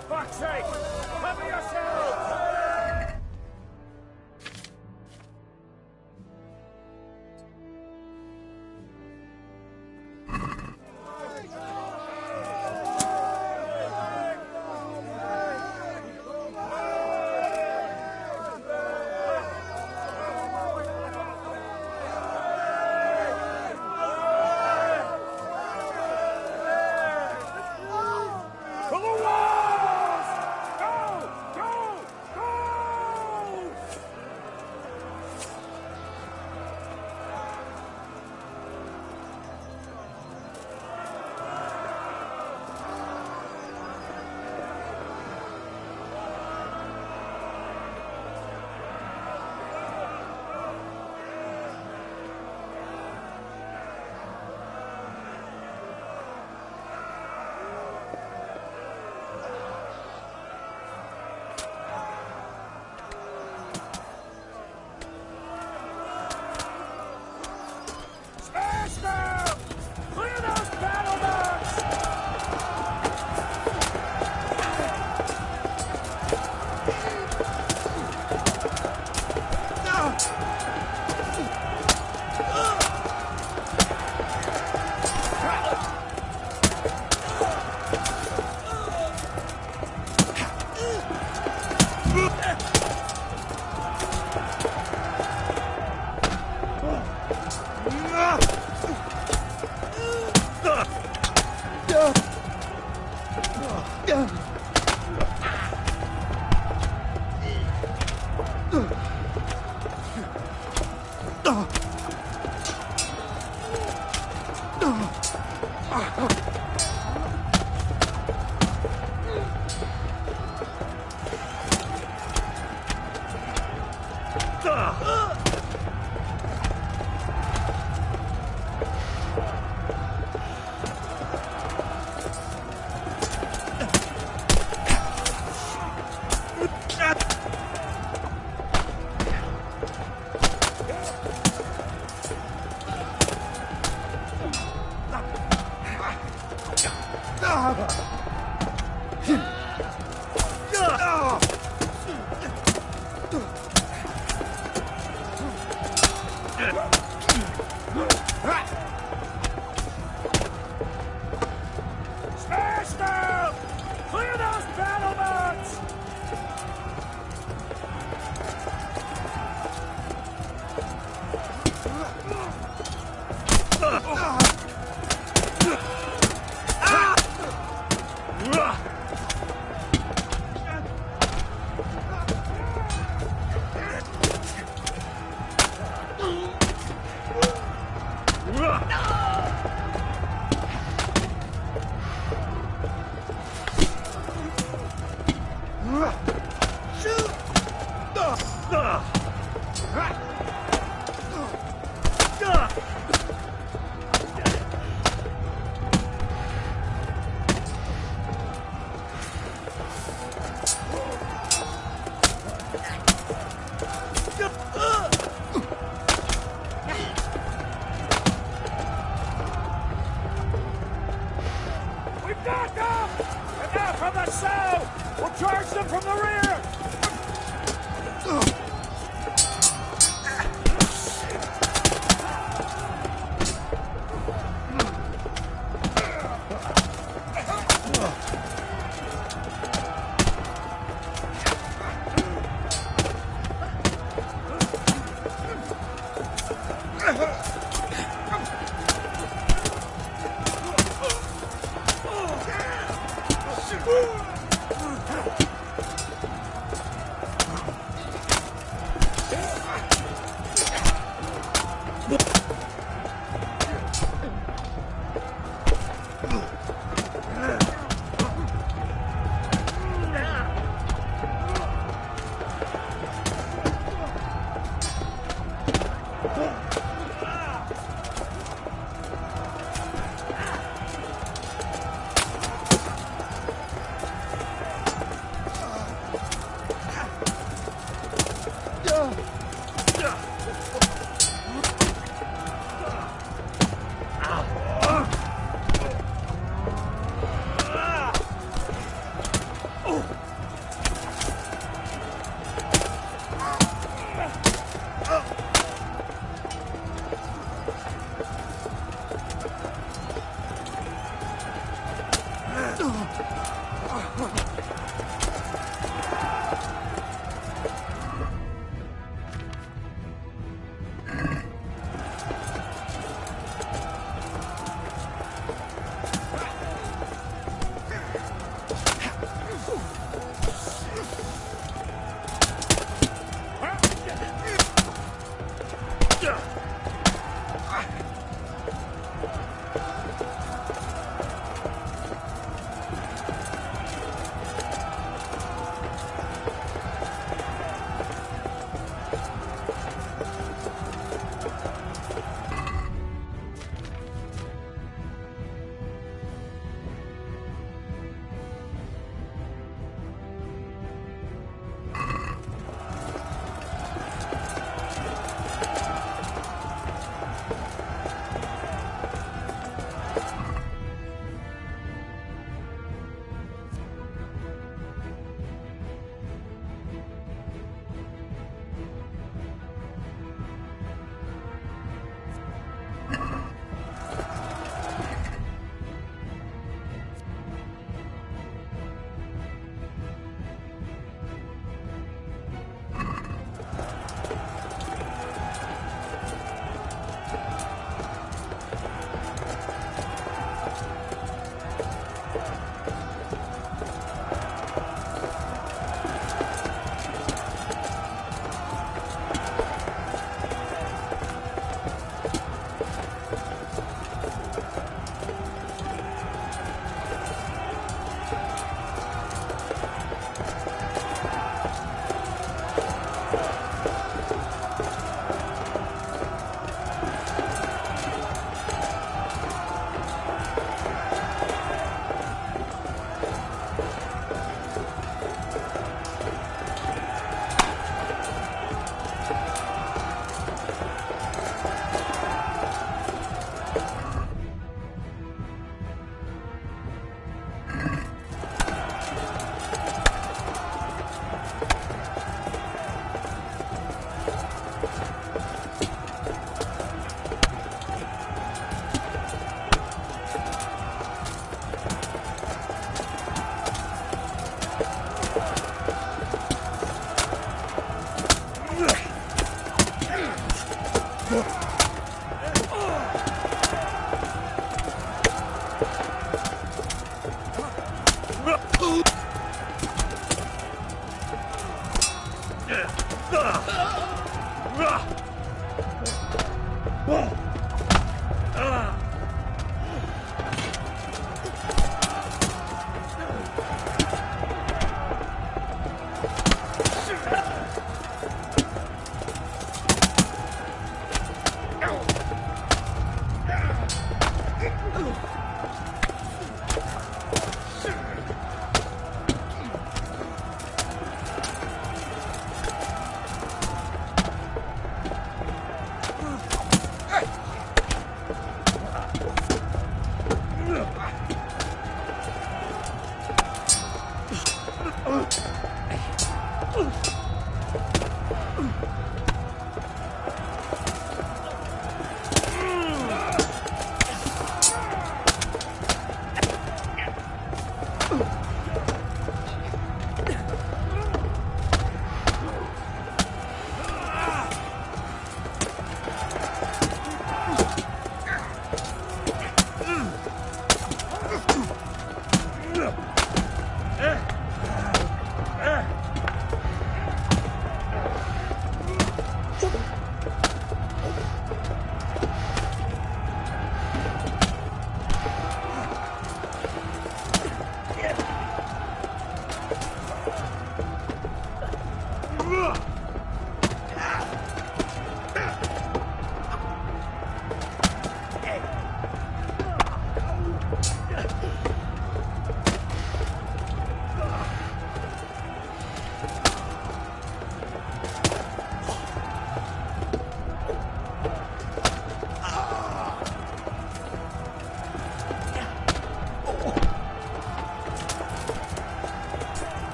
for fuck's sake! Cover yourselves!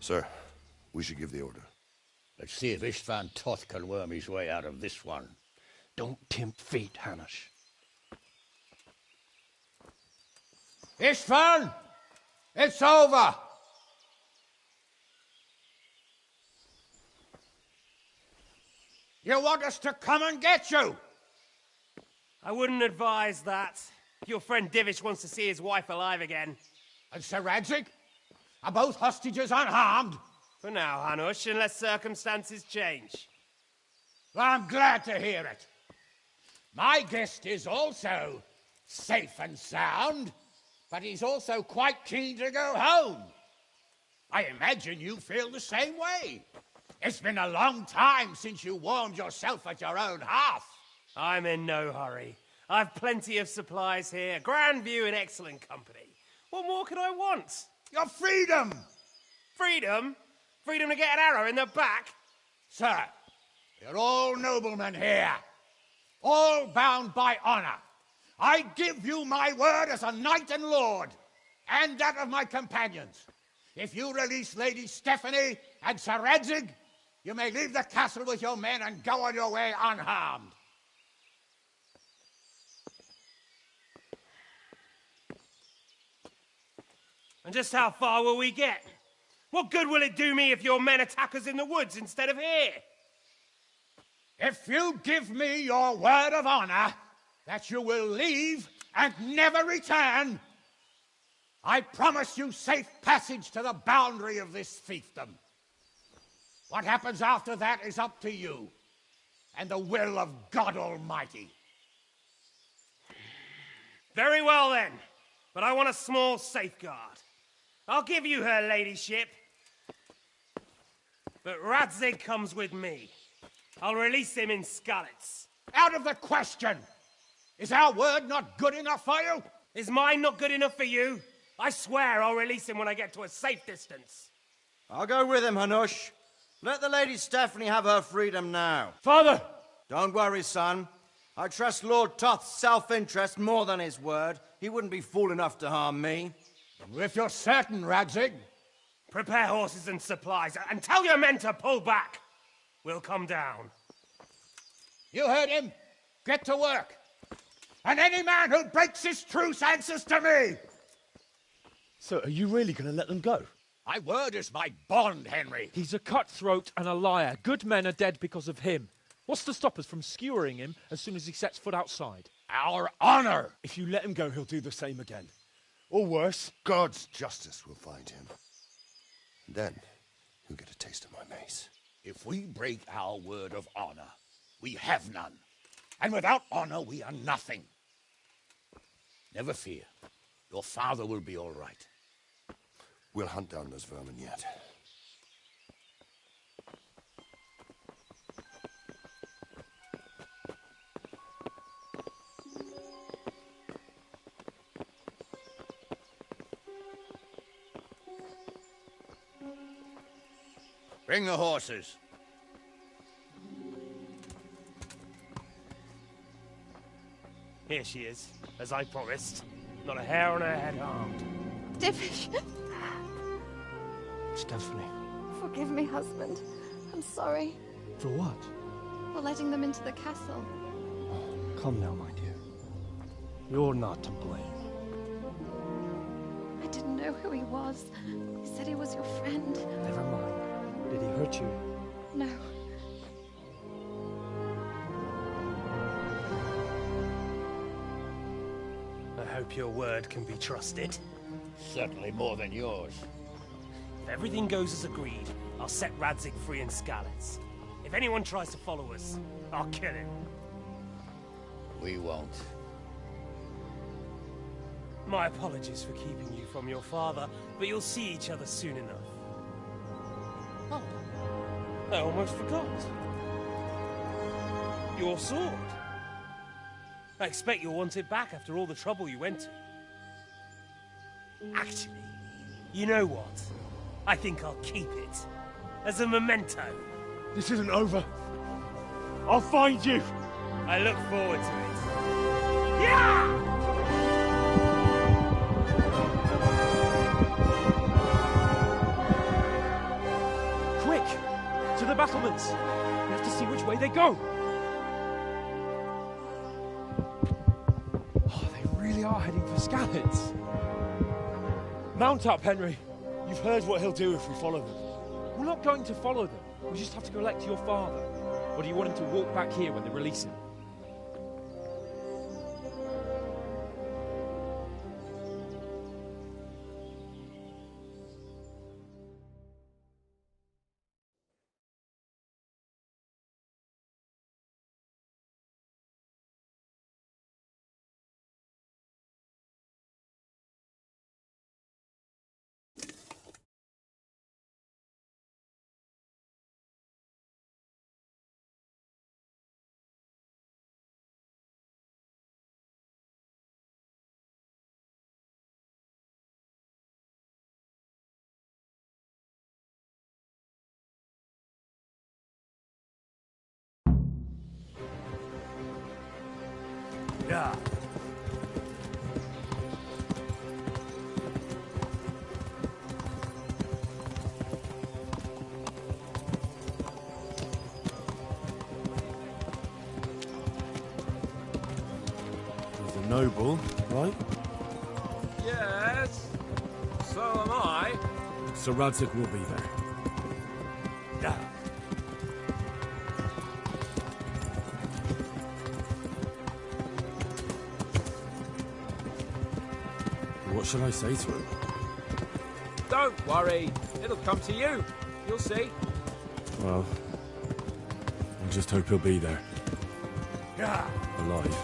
Sir, we should give the order. Let's see if Istvan Toth can worm his way out of this one. Don't tempt fate, Hanush. Istvan! It's over! You want us to come and get you? I wouldn't advise that. Your friend Divish wants to see his wife alive again. And Sir Radzig? Are both hostages unharmed? For now, Hanush, unless circumstances change. Well, I'm glad to hear it. My guest is also safe and sound, but he's also quite keen to go home. I imagine you feel the same way. It's been a long time since you warmed yourself at your own hearth. I'm in no hurry. I've plenty of supplies here, grand view and excellent company. What more could I want? Your freedom! Freedom? Freedom to get an arrow in the back? Sir, you're all noblemen here, all bound by honor. I give you my word as a knight and lord, and that of my companions. If you release Lady Stephanie and Sir Radzig, you may leave the castle with your men and go on your way unharmed. And just how far will we get? What good will it do me if your men attack us in the woods instead of here? If you give me your word of honor that you will leave and never return, I promise you safe passage to the boundary of this fiefdom. What happens after that is up to you and the will of God Almighty. Very well then, but I want a small safeguard. I'll give you her ladyship, but Radzig comes with me. I'll release him in Skalitz. Out of the question! Is our word not good enough for you? Is mine not good enough for you? I swear I'll release him when I get to a safe distance. I'll go with him, Hanush. Let the Lady Stephanie have her freedom now. Father! Don't worry, son. I trust Lord Toth's self-interest more than his word. He wouldn't be fool enough to harm me. If you're certain, Radzig. Prepare horses and supplies, and tell your men to pull back. We'll come down. You heard him. Get to work. And any man who breaks this truce answers to me. So, are you really going to let them go? My word is my bond, Henry. He's a cutthroat and a liar. Good men are dead because of him. What's to stop us from skewering him as soon as he sets foot outside? Our honor! If you let him go, he'll do the same again. Or worse. God's justice will find him. And then, he'll get a taste of my mace. If we break our word of honor, we have none. And without honor, we are nothing. Never fear. Your father will be all right. We'll hunt down those vermin yet. Bring the horses. Here she is, as I promised. Not a hair on her head harmed. Divish! Stephanie. Forgive me, husband. I'm sorry. For what? For letting them into the castle. Come now, my dear. You're not to blame. I didn't know who he was. He said he was your friend. Never mind. Did he hurt you? No. I hope your word can be trusted. Certainly more than yours. If everything goes as agreed, I'll set Radzig free in Skalitz. If anyone tries to follow us, I'll kill him. We won't. My apologies for keeping you from your father, but you'll see each other soon enough. Oh, I almost forgot. Your sword. I expect you'll want it back after all the trouble you went to. Actually, you know what? I think I'll keep it. As a memento. This isn't over. I'll find you! I look forward to it. Yeah! Quick! To the battlements! We have to see which way they go! Oh, they really are heading for Skalitz. Mount up, Henry. You've heard what he'll do if we follow them. We're not going to follow them. We just have to go elect your father. Or do you want him to walk back here when they release him? Yeah. He's a noble, right? Yes. So am I. Sir Radzig will be there. Yeah. What shall I say to him? Don't worry. It'll come to you. You'll see. Well, I just hope he'll be there. Yeah. Alive.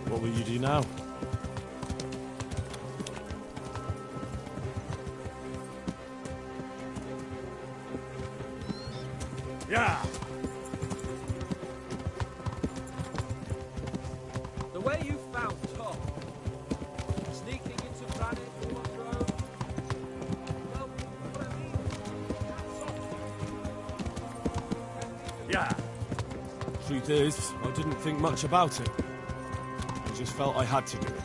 What will you do now? Yeah. The way you found Tom, sneaking into planet wardrobe. Well, what I mean, Yeah. Truth is, I didn't think much about it. I just felt I had to do it.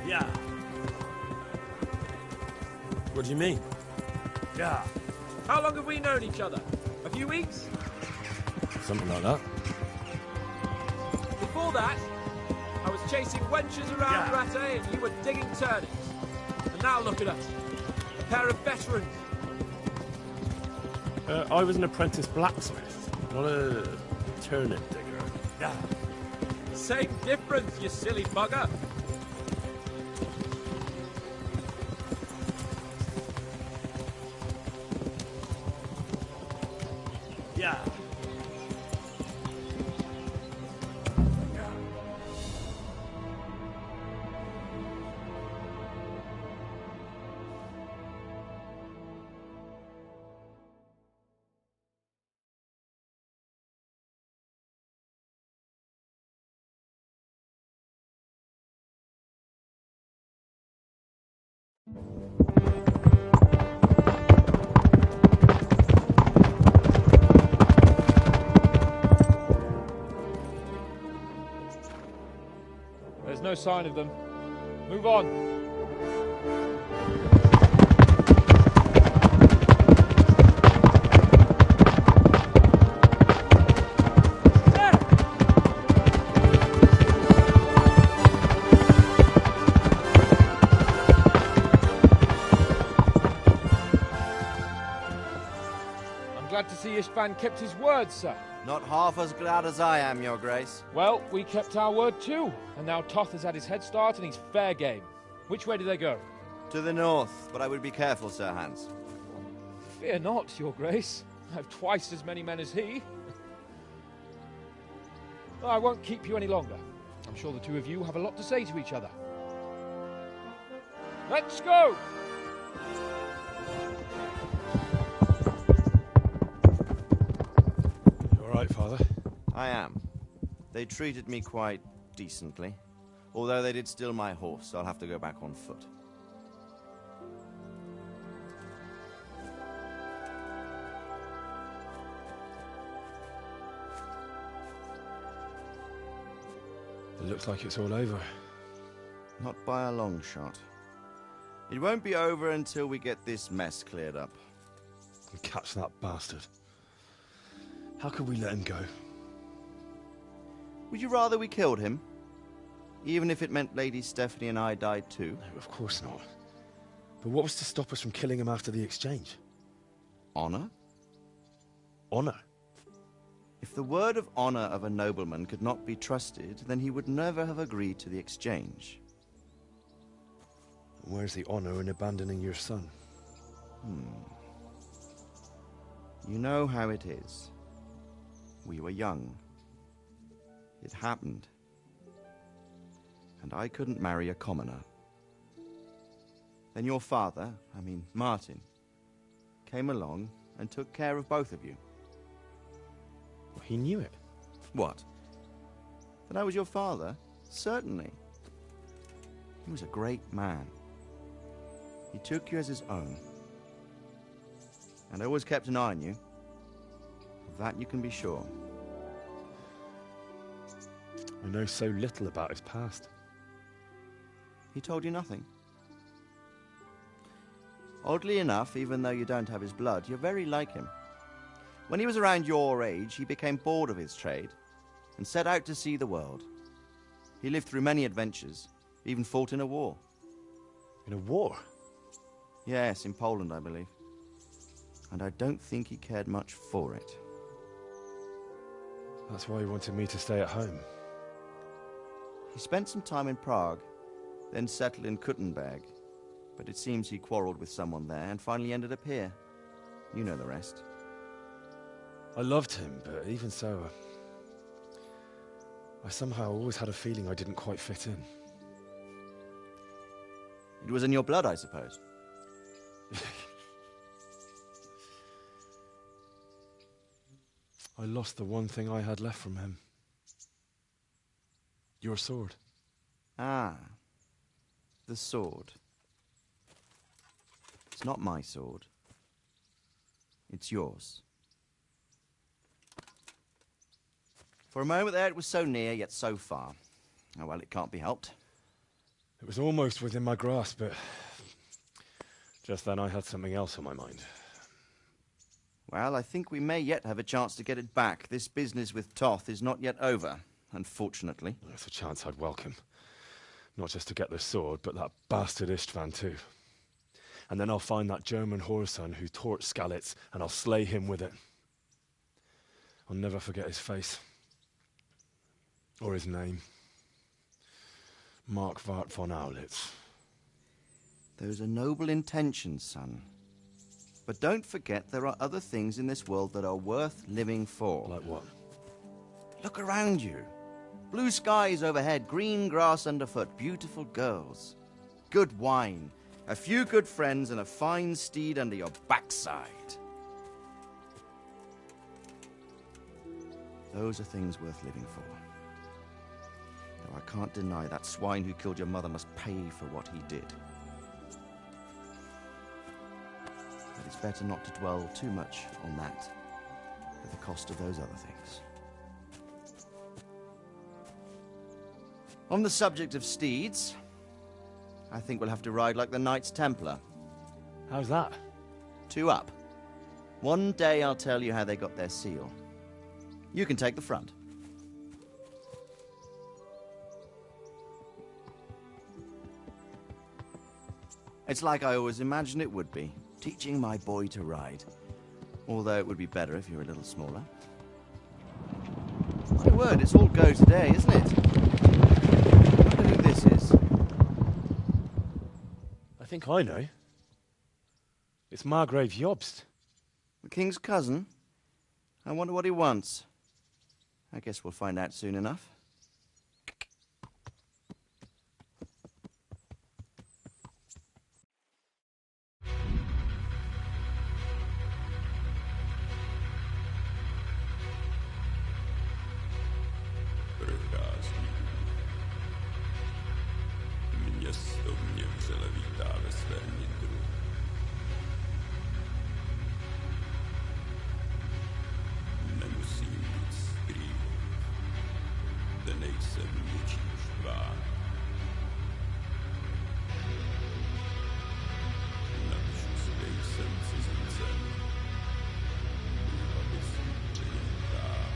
Yeah. What do you mean? Yeah. How long have we known each other? A few weeks? Something like that. Before that, I was chasing wenches around Rattay and you were digging turnips. And now look at us. A pair of veterans. I was an apprentice blacksmith, not a turnip digger. Yeah. Same difference, you silly bugger. Yeah. There's no sign of them. Move on. I'm glad to see Istvan kept his word, sir. Not half as glad as I am, Your Grace. Well, we kept our word too, and now Toth has had his head start and he's fair game. Which way do they go? To the north, but I would be careful, Sir Hans. Fear not, Your Grace. I've twice as many men as he. I won't keep you any longer. I'm sure the two of you have a lot to say to each other. Let's go! Right, Father? I am. They treated me quite decently. Although they did steal my horse, so I'll have to go back on foot. It looks like it's all over. Not by a long shot. It won't be over until we get this mess cleared up. And catch that bastard. How could we let him go? Would you rather we killed him? Even if it meant Lady Stephanie and I died too? No, of course not. But what was to stop us from killing him after the exchange? Honor? Honor? If the word of honor of a nobleman could not be trusted, then he would never have agreed to the exchange. Where's the honor in abandoning your son? You know how it is. We were young. It happened. And I couldn't marry a commoner. Then your father, Martin, came along and took care of both of you. Well, he knew it. What? That I was your father? Certainly. He was a great man. He took you as his own. And always kept an eye on you. Of that you can be sure. I know so little about his past. He told you nothing? Oddly enough, even though you don't have his blood, you're very like him. When he was around your age, he became bored of his trade and set out to see the world. He lived through many adventures, even fought in a war. In a war? Yes, in Poland, I believe. And I don't think he cared much for it. That's why he wanted me to stay at home. He spent some time in Prague, then settled in Kuttenberg. But it seems he quarreled with someone there and finally ended up here. You know the rest. I loved him, but even so, I somehow always had a feeling I didn't quite fit in. It was in your blood, I suppose. I lost the one thing I had left from him. Your sword. Ah. The sword. It's not my sword. It's yours. For a moment there, it was so near, yet so far. Oh, well, it can't be helped. It was almost within my grasp, but just then I had something else on my mind. Well, I think we may yet have a chance to get it back. This business with Toth is not yet over, unfortunately. That's a chance I'd welcome. Not just to get the sword, but that bastard Istvan too. And then I'll find that German whoreson who torched Skalitz, and I'll slay him with it. I'll never forget his face. Or his name. Mark Vart von Aulitz. Those are noble intentions, son. But don't forget there are other things in this world that are worth living for. Like what? Look around you. Blue skies overhead, green grass underfoot, beautiful girls. Good wine, a few good friends, and a fine steed under your backside. Those are things worth living for. Though I can't deny that swine who killed your mother must pay for what he did. But it's better not to dwell too much on that at the cost of those other things. On the subject of steeds, I think we'll have to ride like the Knights Templar. How's that? 2 up. One day I'll tell you how they got their seal. You can take the front. It's like I always imagined it would be, teaching my boy to ride. Although it would be better if you were a little smaller. My word, it's all go today, isn't it? I wonder who this is. I think I know. It's Margrave Jobst. The king's cousin? I wonder what he wants. I guess we'll find out soon enough. Město mě vřele vítá ve svém nitru. Nemusím nic skrývat, zde nejsem ničím štván. Napíšu si, nejsem cizincem, aby si přijentá.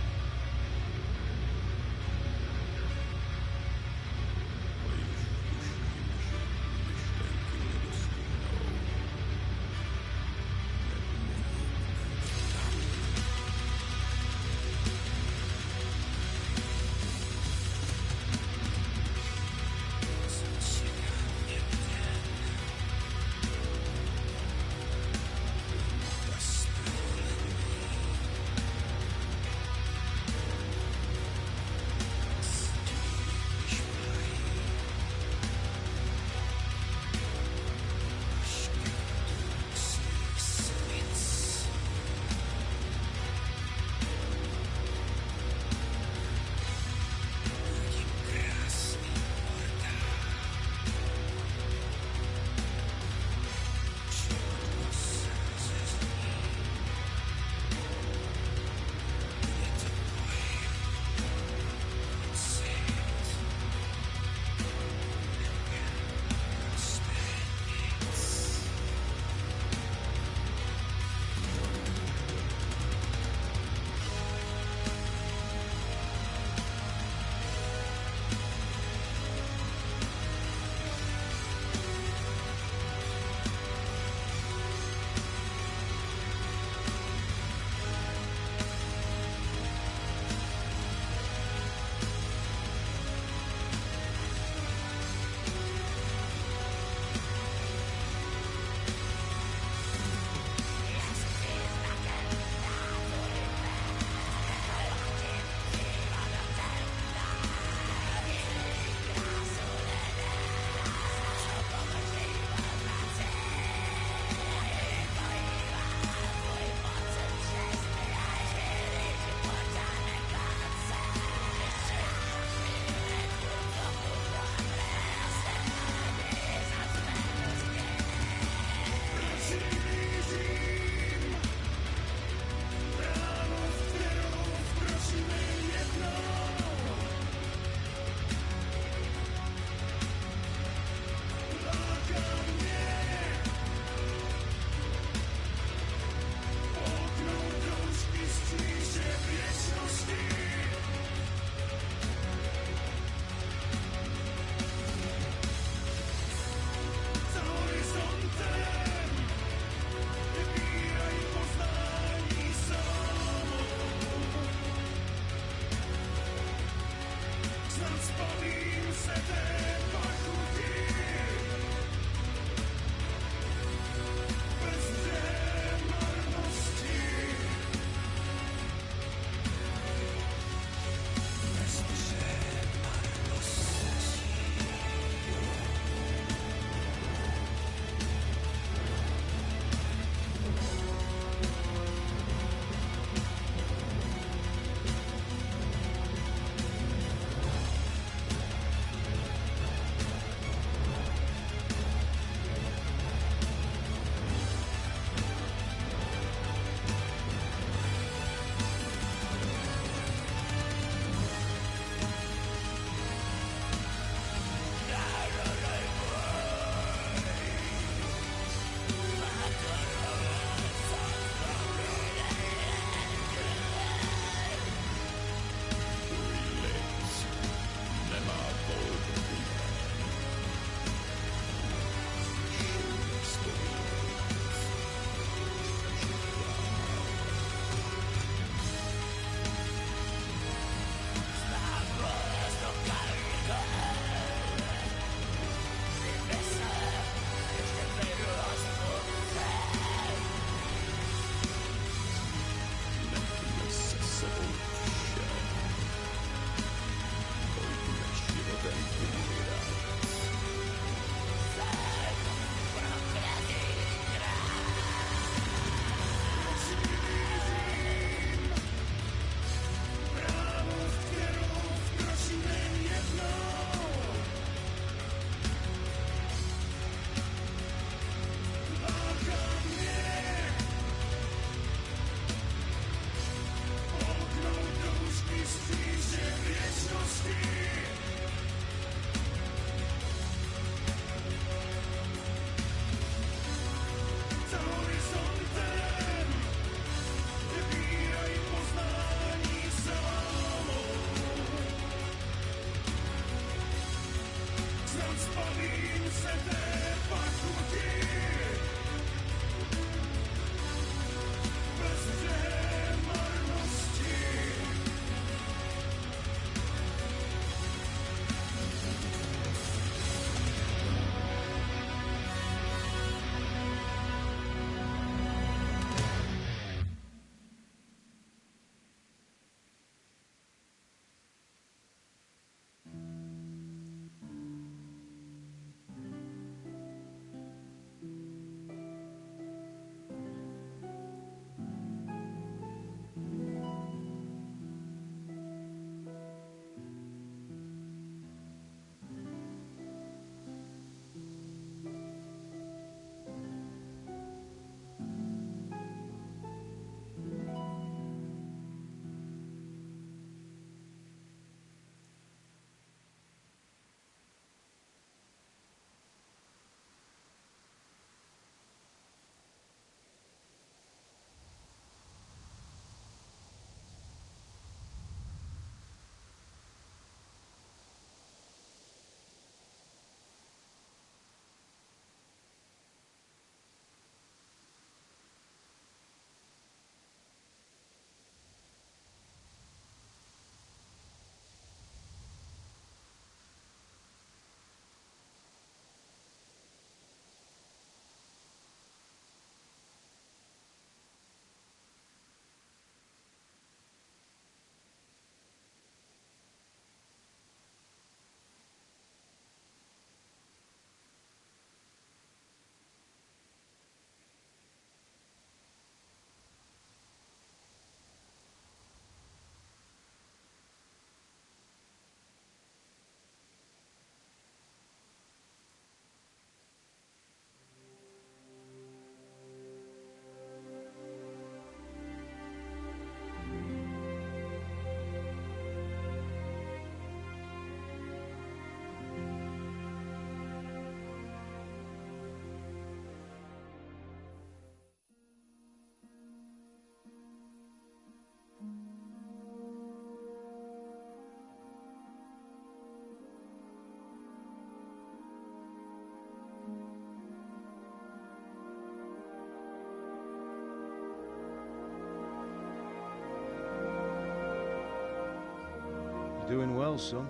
You're doing well, son.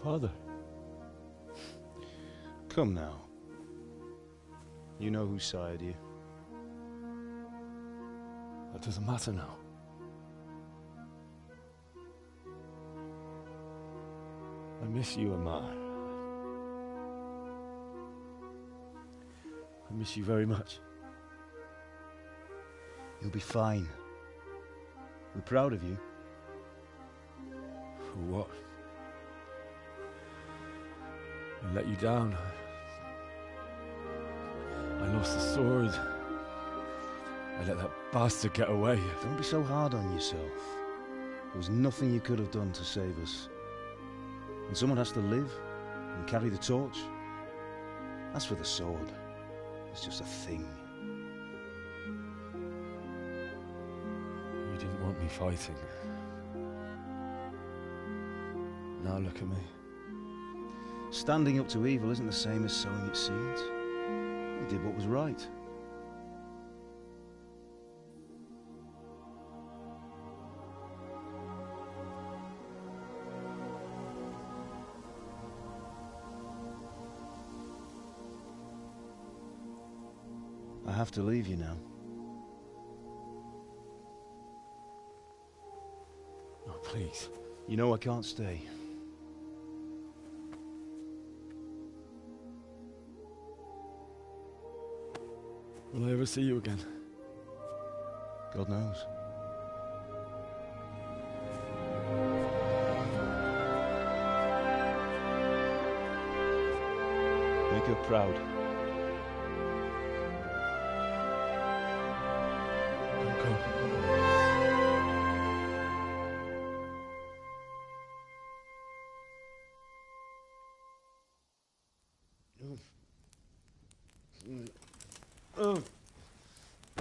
Father. Come now. You know who sired you. That doesn't matter now. I miss you, Amar. I miss you very much. You'll be fine. We're proud of you. For what? I let you down. I lost the sword. I let that bastard get away. Don't be so hard on yourself. There was nothing you could have done to save us. And someone has to live and carry the torch. As for the sword, it's just a thing. You didn't want me fighting. Now look at me. Standing up to evil isn't the same as sowing its seeds. You did what was right. I have to leave you now. Oh, please. You know I can't stay. Will I ever see you again? God knows. Make her proud.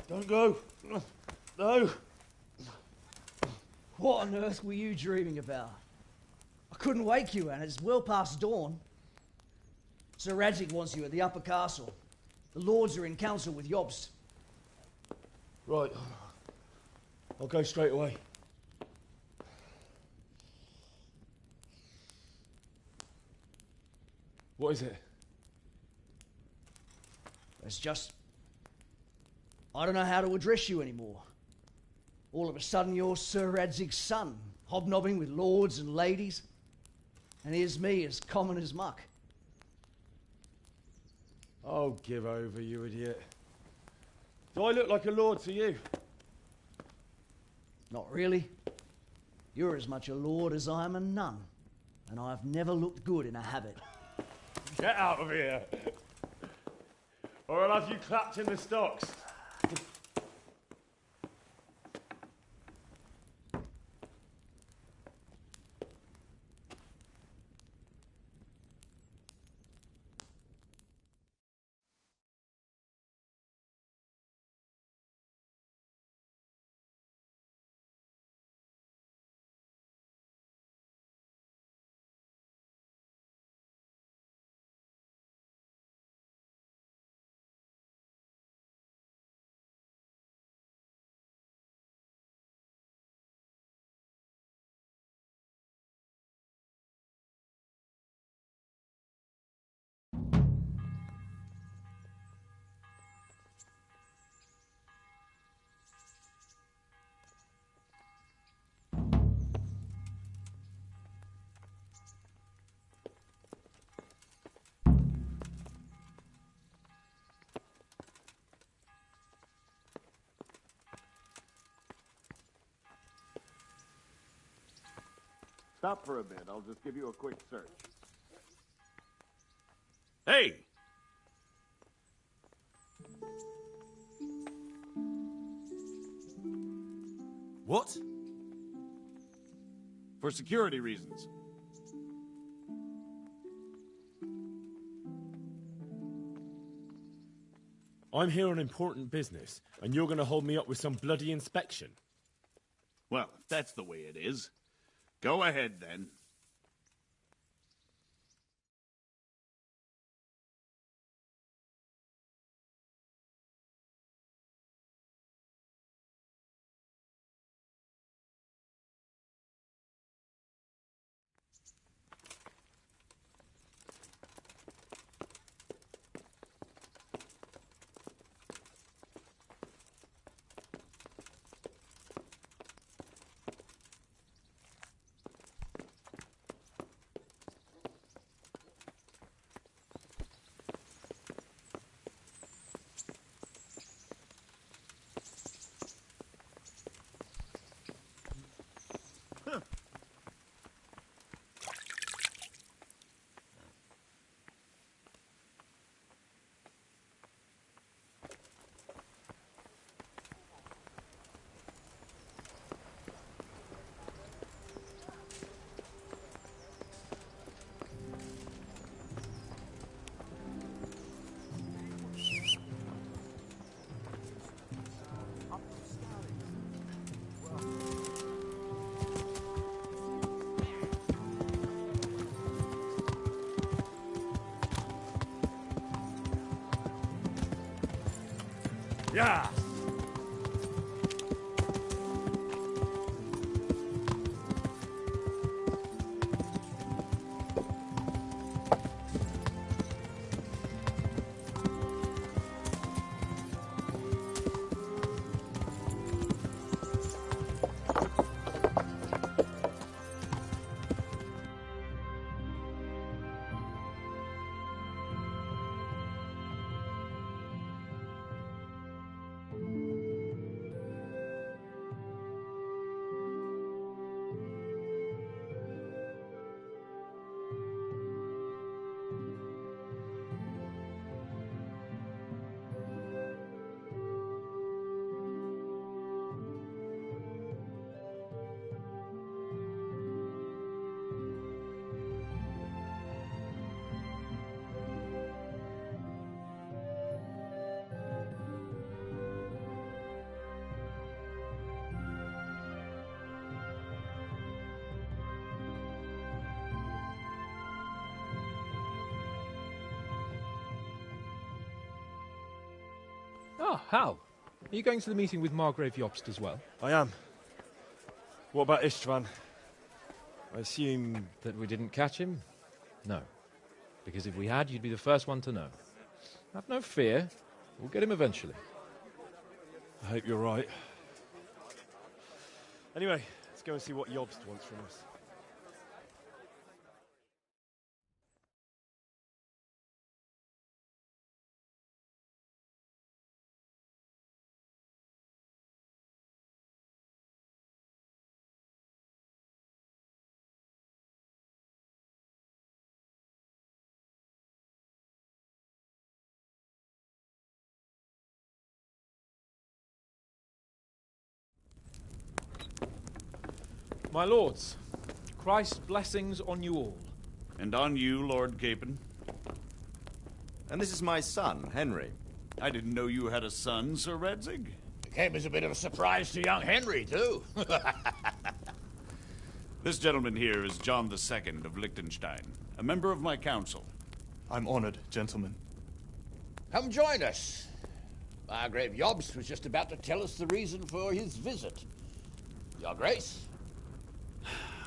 Don't go. No. What on earth were you dreaming about? I couldn't wake you, and it's well past dawn. Sir Radzig wants you at the upper castle. The lords are in council with Jobst. Right. I'll go straight away. What is it? It's just... I don't know how to address you anymore. All of a sudden you're Sir Radzig's son, hobnobbing with lords and ladies. And here's me, as common as muck. Oh, give over, you idiot. Do I look like a lord to you? Not really. You're as much a lord as I am a nun. And I've never looked good in a habit. Get out of here! Or I'll have you clapped in the stocks. Stop for a bit. I'll just give you a quick search. Hey! What? For security reasons. I'm here on important business, and you're going to hold me up with some bloody inspection. Well, if that's the way it is, go ahead then. Yeah. Ah, Hal. Are you going to the meeting with Margrave Jobst as well? I am. What about Istvan? I assume... That we didn't catch him? No. Because if we had, you'd be the first one to know. Have no fear. We'll get him eventually. I hope you're right. Anyway, let's go and see what Jobst wants from us. My lords, Christ's blessings on you all. And on you, Lord Capon. And this is my son, Henry. I didn't know you had a son, Sir Redzig. It came as a bit of a surprise to young Henry, too. This gentleman here is John II of Liechtenstein, a member of my council. I'm honored, gentlemen. Come join us. Margrave Jobst was just about to tell us the reason for his visit. Your Grace?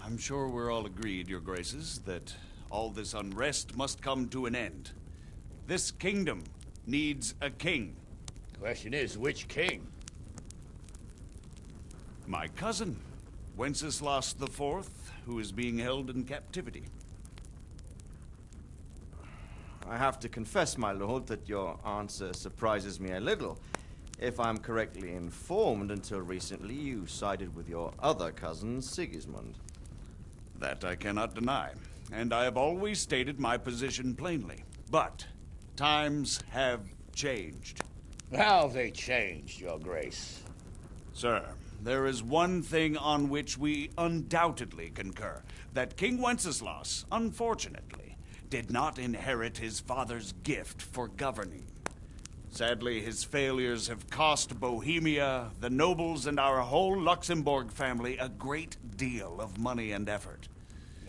I'm sure we're all agreed, Your Graces, that all this unrest must come to an end. This kingdom needs a king. The question is, which king? My cousin, Wenceslas IV, who is being held in captivity. I have to confess, my lord, that your answer surprises me a little. If I'm correctly informed, until recently you sided with your other cousin, Sigismund. That I cannot deny, and I have always stated my position plainly. But times have changed. How have they changed, Your Grace? Sir, there is one thing on which we undoubtedly concur. That King Wenceslas, unfortunately, did not inherit his father's gift for governing. Sadly, his failures have cost Bohemia, the nobles, and our whole Luxembourg family a great deal of money and effort.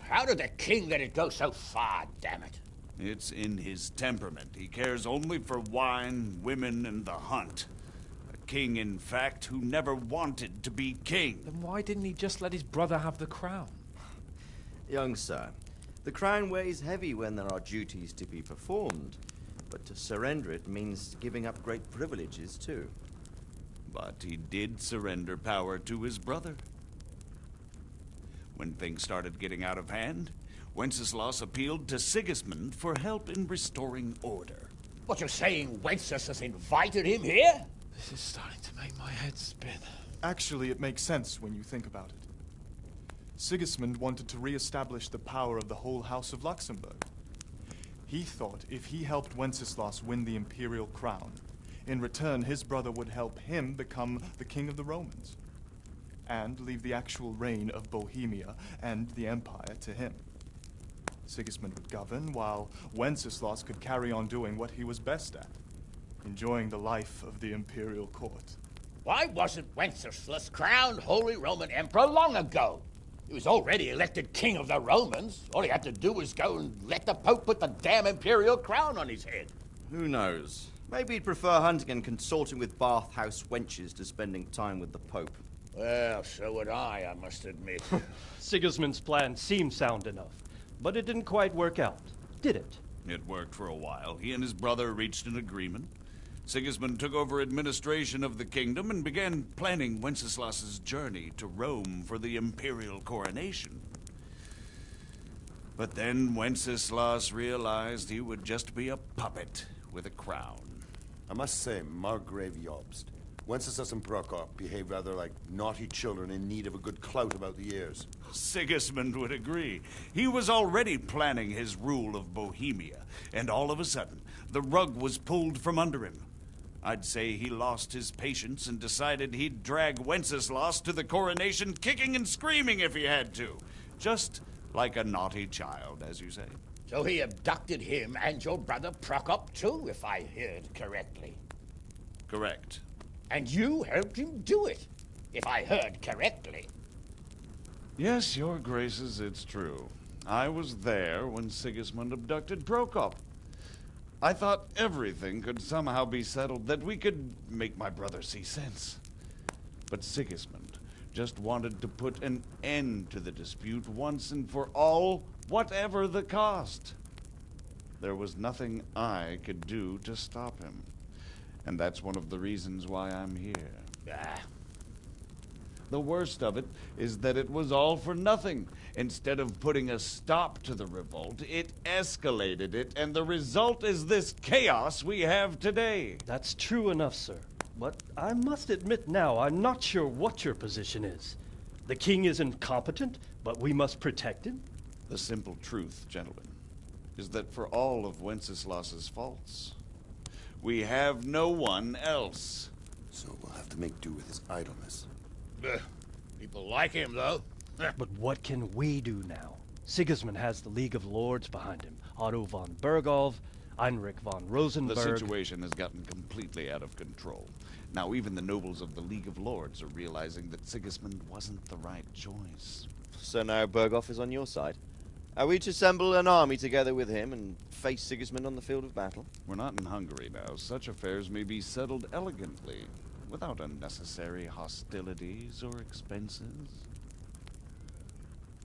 How did the king let it go so far, damn it? It's in his temperament. He cares only for wine, women, and the hunt. A king, in fact, who never wanted to be king. Then why didn't he just let his brother have the crown? Young sir, the crown weighs heavy when there are duties to be performed, but to surrender it means giving up great privileges, too. But he did surrender power to his brother. When things started getting out of hand, Wenceslas appealed to Sigismund for help in restoring order. What, you're saying Wenceslas has invited him here? This is starting to make my head spin. Actually, it makes sense when you think about it. Sigismund wanted to re-establish the power of the whole House of Luxembourg. He thought if he helped Wenceslas win the imperial crown, in return his brother would help him become the king of the Romans, and leave the actual reign of Bohemia and the empire to him. Sigismund would govern, while Wenceslas could carry on doing what he was best at, enjoying the life of the imperial court. Why wasn't Wenceslas crowned Holy Roman Emperor long ago? He was already elected king of the Romans. All he had to do was go and let the Pope put the damn imperial crown on his head. Who knows? Maybe he'd prefer hunting and consorting with bathhouse wenches to spending time with the Pope. Well, so would I must admit. Sigismund's plan seemed sound enough, but it didn't quite work out, did it? It worked for a while. He and his brother reached an agreement. Sigismund took over administration of the kingdom and began planning Wenceslas's journey to Rome for the imperial coronation. But then Wenceslas realized he would just be a puppet with a crown. I must say, Margrave Jobst, Wenceslas and Prokop behave rather like naughty children in need of a good clout about the ears. Sigismund would agree. He was already planning his rule of Bohemia, and all of a sudden, the rug was pulled from under him. I'd say he lost his patience and decided he'd drag Wenceslas to the coronation kicking and screaming if he had to. Just like a naughty child, as you say. So he abducted him and your brother Prokop too, if I heard correctly. Correct. And you helped him do it, if I heard correctly. Yes, your graces, it's true. I was there when Sigismund abducted Prokop. I thought everything could somehow be settled, that we could make my brother see sense. But Sigismund just wanted to put an end to the dispute once and for all, whatever the cost. There was nothing I could do to stop him. And that's one of the reasons why I'm here. The worst of it is that it was all for nothing. Instead of putting a stop to the revolt, it escalated it, and the result is this chaos we have today. That's true enough, sir. But I must admit now, I'm not sure what your position is. The king is incompetent, but we must protect him? The simple truth, gentlemen, is that for all of Wenceslas's faults, we have no one else. So we'll have to make do with his idleness. People like him, though. But what can we do now? Sigismund has the League of Lords behind him. Otto von Berghof, Heinrich von Rosenberg. The situation has gotten completely out of control. Now even the nobles of the League of Lords are realizing that Sigismund wasn't the right choice. So now Berghof is on your side? Are we to assemble an army together with him and face Sigismund on the field of battle? We're not in Hungary now. Such affairs may be settled elegantly, without unnecessary hostilities or expenses.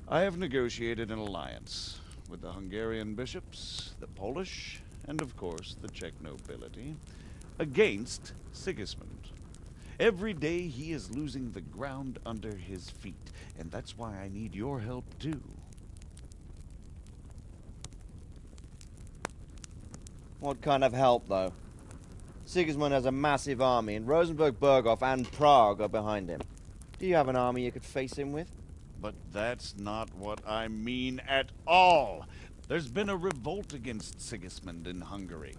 I have negotiated an alliance with the Hungarian bishops, the Polish, and of course the Czech nobility, against Sigismund. Every day he is losing the ground under his feet, and that's why I need your help too. What kind of help, though? Sigismund has a massive army, and Rosenberg, Berghof, and Prague are behind him. Do you have an army you could face him with? But that's not what I mean at all. There's been a revolt against Sigismund in Hungary,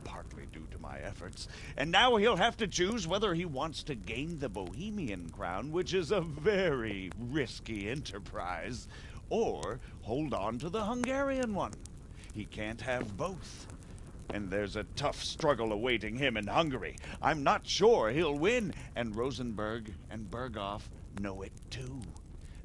partly due to my efforts, and now he'll have to choose whether he wants to gain the Bohemian crown, which is a very risky enterprise, or hold on to the Hungarian one. He can't have both. And there's a tough struggle awaiting him in Hungary. I'm not sure he'll win, and Rosenberg and Berghof know it too.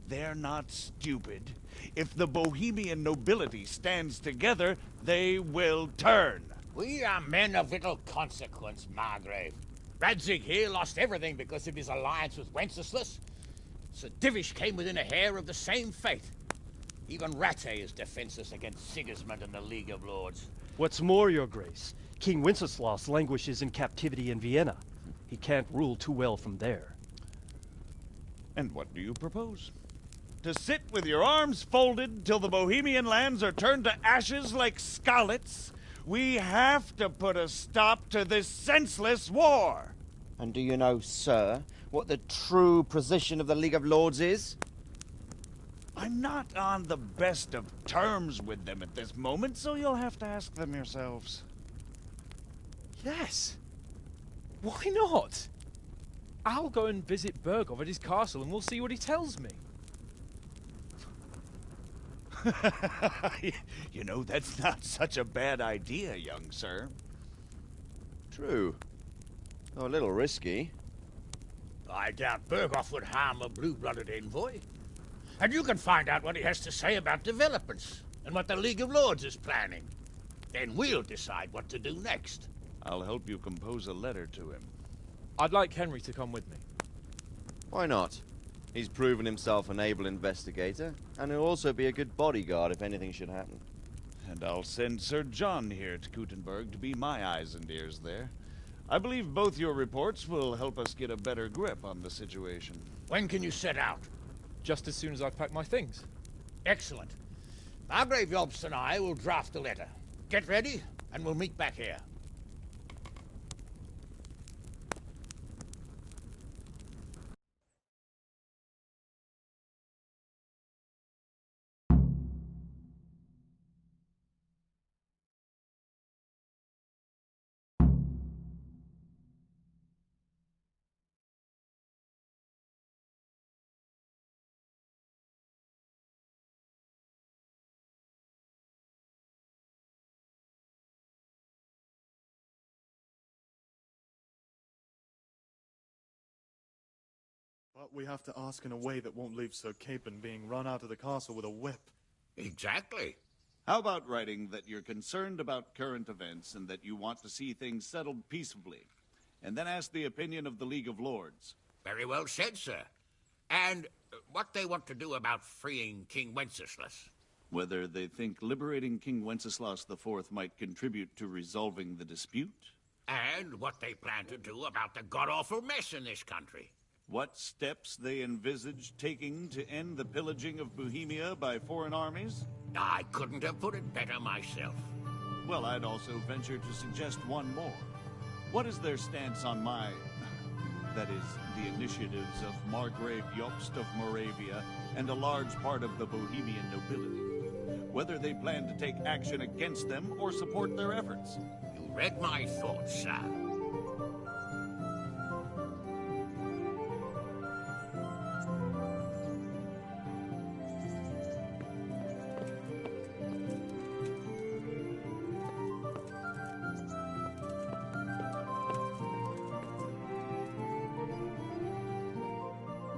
They're not stupid. If the Bohemian nobility stands together, they will turn. We are men of little consequence, Margrave. Radzig here lost everything because of his alliance with Wenceslas. Sir Divish came within a hair of the same fate. Even Rattay is defenseless against Sigismund and the League of Lords. What's more, your grace, King Wenceslas languishes in captivity in Vienna. He can't rule too well from there. And what do you propose? To sit with your arms folded till the Bohemian lands are turned to ashes like scarlets? We have to put a stop to this senseless war. And do you know, sir, what the true position of the League of Lords is? I'm not on the best of terms with them at this moment, so you'll have to ask them yourselves. Yes. Why not? I'll go and visit Berghof at his castle and we'll see what he tells me. You know, that's not such a bad idea, young sir. True. Though a little risky. I doubt Berghof would harm a blue-blooded envoy. And you can find out what he has to say about developments and what the League of Lords is planning. Then we'll decide what to do next. I'll help you compose a letter to him. I'd like Henry to come with me. Why not? He's proven himself an able investigator, and he'll also be a good bodyguard if anything should happen. And I'll send Sir John here to Kuttenberg to be my eyes and ears there. I believe both your reports will help us get a better grip on the situation. When can you set out? Just as soon as I've packed my things. Excellent. Margrave Jobst and I will draft the letter. Get ready, and we'll meet back here. But we have to ask in a way that won't leave Sir Capon being run out of the castle with a whip. Exactly. How about writing that you're concerned about current events and that you want to see things settled peaceably, and then ask the opinion of the League of Lords? Very well said, sir. And what they want to do about freeing King Wenceslas. Whether they think liberating King Wenceslas IV might contribute to resolving the dispute? And what they plan to do about the god-awful mess in this country. What steps they envisage taking to end the pillaging of Bohemia by foreign armies? I couldn't have put it better myself. Well, I'd also venture to suggest one more. What is their stance on that is, the initiatives of Margrave Jobst of Moravia and a large part of the Bohemian nobility? Whether they plan to take action against them or support their efforts? You read my thoughts, sir.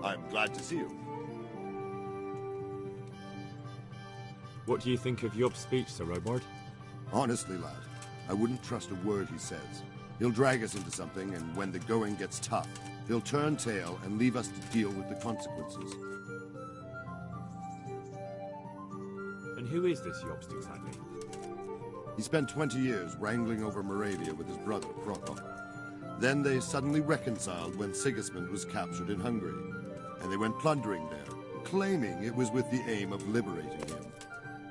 I'm glad to see you. What do you think of Job's speech, Sir Robard? Honestly, lad, I wouldn't trust a word he says. He'll drag us into something, and when the going gets tough, he'll turn tail and leave us to deal with the consequences. And who is this Jobst exactly? He spent 20 years wrangling over Moravia with his brother, Prokop. Then they suddenly reconciled when Sigismund was captured in Hungary, and they went plundering there, claiming it was with the aim of liberating him.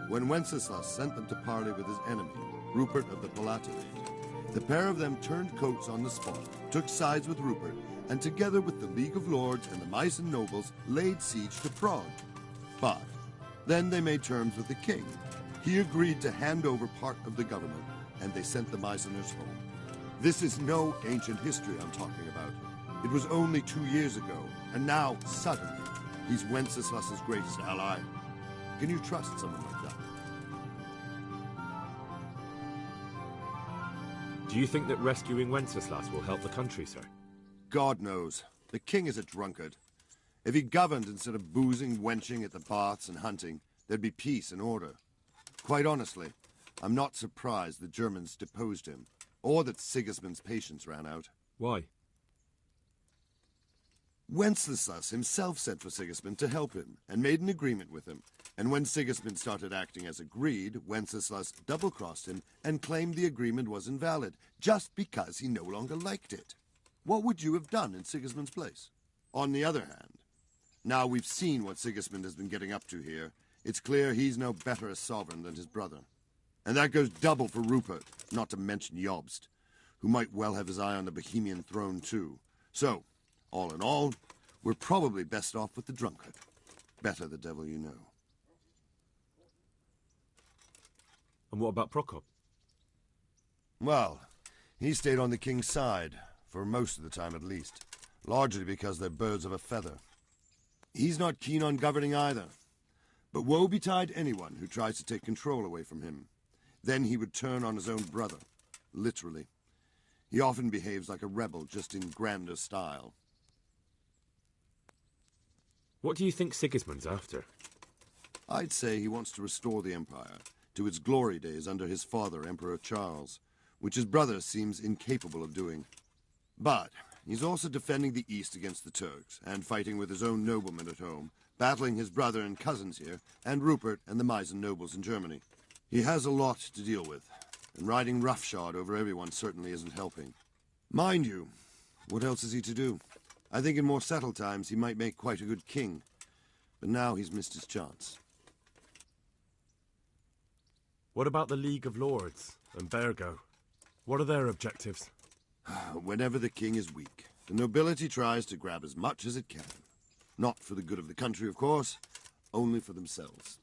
When Wenceslas sent them to parley with his enemy, Rupert of the Palatinate, the pair of them turned coats on the spot, took sides with Rupert, and together with the League of Lords and the Meissen nobles, laid siege to Prague. But then they made terms with the king. He agreed to hand over part of the government, and they sent the Meisseners home. This is no ancient history I'm talking about. It was only 2 years ago, and now, suddenly, he's Wenceslas's greatest ally. Can you trust someone like that? Do you think that rescuing Wenceslas will help the country, sir? God knows. The king is a drunkard. If he governed instead of boozing, wenching at the baths and hunting, there'd be peace and order. Quite honestly, I'm not surprised the Germans deposed him, or that Sigismund's patience ran out. Why? Wenceslas himself sent for Sigismund to help him, and made an agreement with him. And when Sigismund started acting as agreed, Wenceslas double-crossed him and claimed the agreement was invalid, just because he no longer liked it. What would you have done in Sigismund's place? On the other hand, now we've seen what Sigismund has been getting up to here, it's clear he's no better a sovereign than his brother. And that goes double for Rupert, not to mention Jobst, who might well have his eye on the Bohemian throne too. So, all in all, we're probably best off with the drunkard. Better the devil you know. And what about Prokop? Well, he stayed on the king's side, for most of the time at least, largely because they're birds of a feather. He's not keen on governing either, but woe betide anyone who tries to take control away from him. Then he would turn on his own brother, literally. He often behaves like a rebel, just in grander style. What do you think Sigismund's after? I'd say he wants to restore the empire to its glory days under his father, Emperor Charles, which his brother seems incapable of doing. But he's also defending the East against the Turks, and fighting with his own noblemen at home, battling his brother and cousins here, and Rupert and the Meissen nobles in Germany. He has a lot to deal with, and riding roughshod over everyone certainly isn't helping. Mind you, what else is he to do? I think in more settled times he might make quite a good king, but now he's missed his chance. What about the League of Lords and Bergo? What are their objectives? Whenever the king is weak, the nobility tries to grab as much as it can. Not for the good of the country, of course, only for themselves.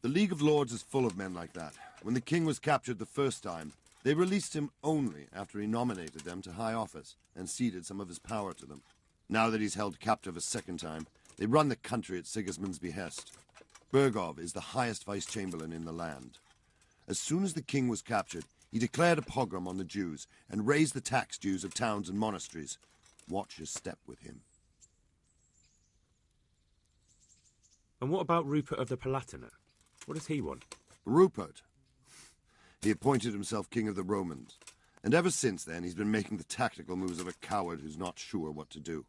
The League of Lords is full of men like that. When the king was captured the first time, they released him only after he nominated them to high office and ceded some of his power to them. Now that he's held captive a second time, they run the country at Sigismund's behest. Bergov is the highest vice-chamberlain in the land. As soon as the king was captured, he declared a pogrom on the Jews and raised the tax dues of towns and monasteries. Watch your step with him. And what about Rupert of the Palatinate? What does he want? Rupert? He appointed himself king of the Romans, and ever since then he's been making the tactical moves of a coward who's not sure what to do.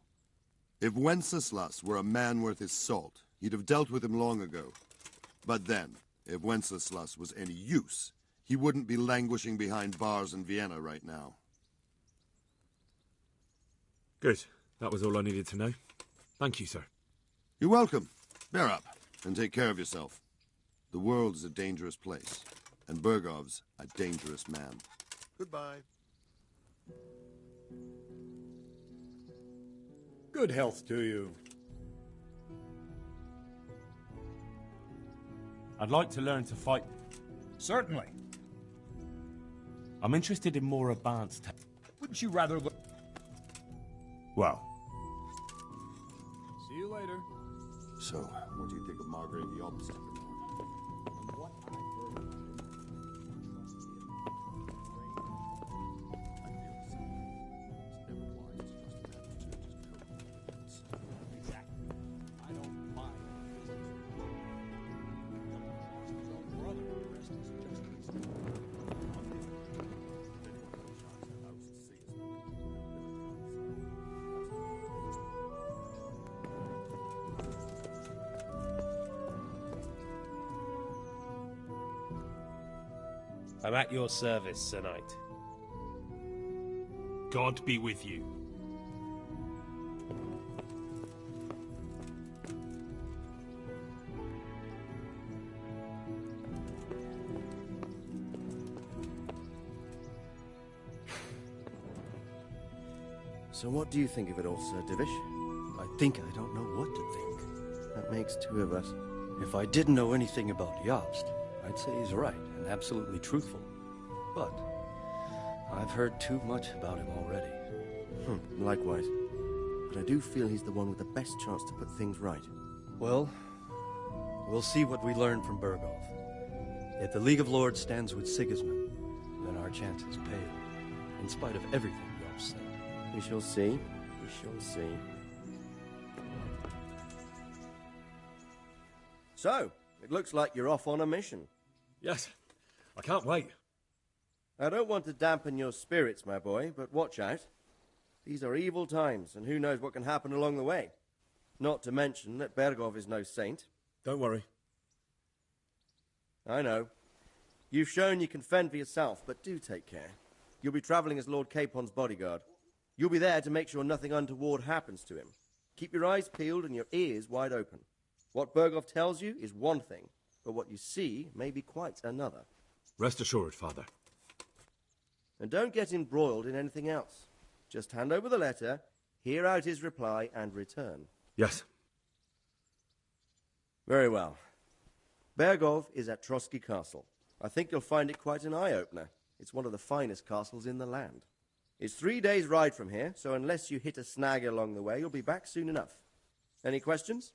If Wenceslas were a man worth his salt, he'd have dealt with him long ago. But then, if Wenceslas was any use, he wouldn't be languishing behind bars in Vienna right now. Good. That was all I needed to know. Thank you, sir. You're welcome. Bear up, and take care of yourself. The world is a dangerous place, and Bergov's a dangerous man. Goodbye. Good health to you. I'd like to learn to fight. Certainly. I'm interested in more advanced... Wouldn't you rather look... Well. See you later. So, what do you think of Margrave the Obstinate? I'm at your service, Sir Knight. God be with you. So what do you think of it all, Sir Divish? I think I don't know what to think. That makes two of us. If I didn't know anything about Jobst, I'd say he's right and absolutely truthful. But I've heard too much about him already. Likewise. But I do feel he's the one with the best chance to put things right. Well, we'll see what we learn from Bergov. If the League of Lords stands with Sigismund, then our chances pale, in spite of everything Jobst said. We shall see. We shall see. So, it looks like you're off on a mission. Yes. I can't wait. I don't want to dampen your spirits, my boy, but watch out. These are evil times, and who knows what can happen along the way. Not to mention that Bergov is no saint. Don't worry. I know. You've shown you can fend for yourself, but do take care. You'll be travelling as Lord Capon's bodyguard. You'll be there to make sure nothing untoward happens to him. Keep your eyes peeled and your ears wide open. What Bergov tells you is one thing, but what you see may be quite another. Rest assured, Father. And don't get embroiled in anything else. Just hand over the letter, hear out his reply, and return. Yes. Very well. Bergov is at Trotsky Castle. I think you'll find it quite an eye-opener. It's one of the finest castles in the land. It's 3 days' ride from here, so unless you hit a snag along the way, you'll be back soon enough. Any questions?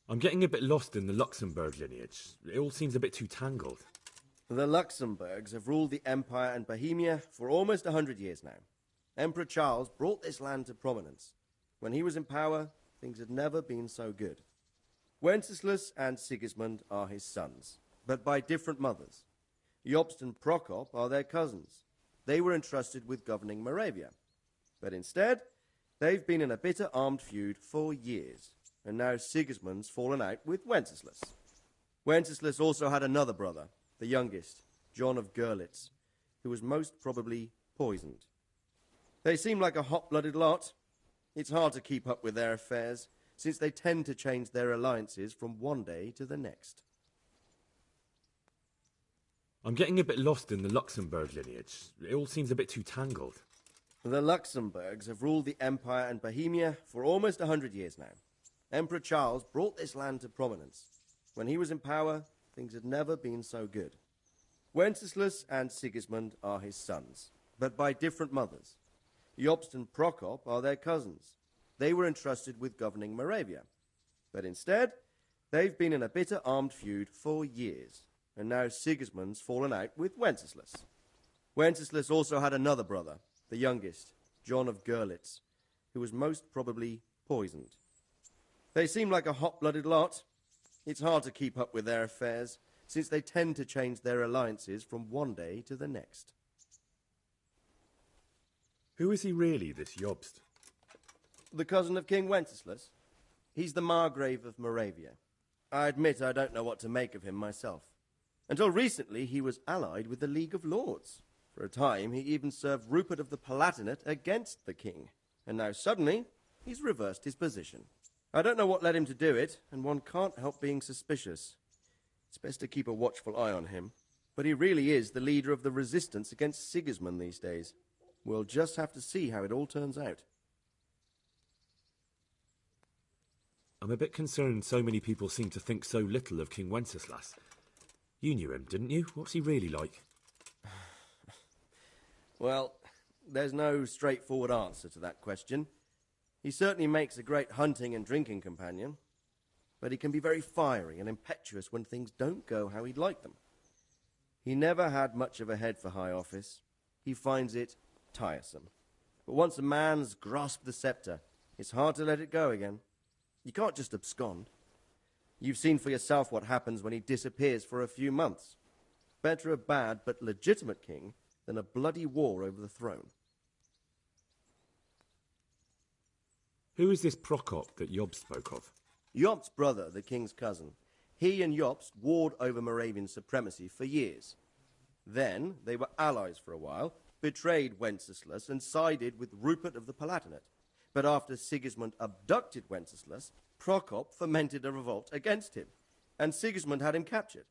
I'm getting a bit lost in the Luxembourg lineage. It all seems a bit too tangled. The Luxembourgs have ruled the Empire and Bohemia for almost 100 years now. Emperor Charles brought this land to prominence. When he was in power, things had never been so good. Wenceslas and Sigismund are his sons, but by different mothers. Jobst and Prokop are their cousins. They were entrusted with governing Moravia. But instead, they've been in a bitter armed feud for years, and now Sigismund's fallen out with Wenceslas. Wenceslas also had another brother, the youngest, John of Görlitz, who was most probably poisoned. They seem like a hot-blooded lot. It's hard to keep up with their affairs, since they tend to change their alliances from one day to the next. I'm getting a bit lost in the Luxembourg lineage. It all seems a bit too tangled. The Luxembourgs have ruled the Empire and Bohemia for almost 100 years now. Emperor Charles brought this land to prominence. When he was in power, things had never been so good. Wenceslas and Sigismund are his sons, but by different mothers. Jobst and Prokop are their cousins. They were entrusted with governing Moravia. But instead, they've been in a bitter armed feud for years, and now Sigismund's fallen out with Wenceslas. Wenceslas also had another brother, the youngest, John of Görlitz, who was most probably poisoned. They seem like a hot-blooded lot. It's hard to keep up with their affairs, since they tend to change their alliances from one day to the next. Who is he really, this Jobst? The cousin of King Wenceslas. He's the Margrave of Moravia. I admit I don't know what to make of him myself. Until recently, he was allied with the League of Lords. For a time, he even served Rupert of the Palatinate against the king. And now suddenly, he's reversed his position. I don't know what led him to do it, and one can't help being suspicious. It's best to keep a watchful eye on him. But he really is the leader of the resistance against Sigismund these days. We'll just have to see how it all turns out. I'm a bit concerned so many people seem to think so little of King Wenceslas. You knew him, didn't you? What's he really like? Well, there's no straightforward answer to that question. He certainly makes a great hunting and drinking companion, but he can be very fiery and impetuous when things don't go how he'd like them. He never had much of a head for high office. He finds it tiresome. But once a man's grasped the scepter, it's hard to let it go again. You can't just abscond. You've seen for yourself what happens when he disappears for a few months. Better a bad but legitimate king than a bloody war over the throne. Who is this Prokop that Jobst spoke of? Jobst's brother, the king's cousin. He and Jobst warred over Moravian supremacy for years. Then they were allies for a while, betrayed Wenceslas and sided with Rupert of the Palatinate. But after Sigismund abducted Wenceslas, Prokop fomented a revolt against him, and Sigismund had him captured.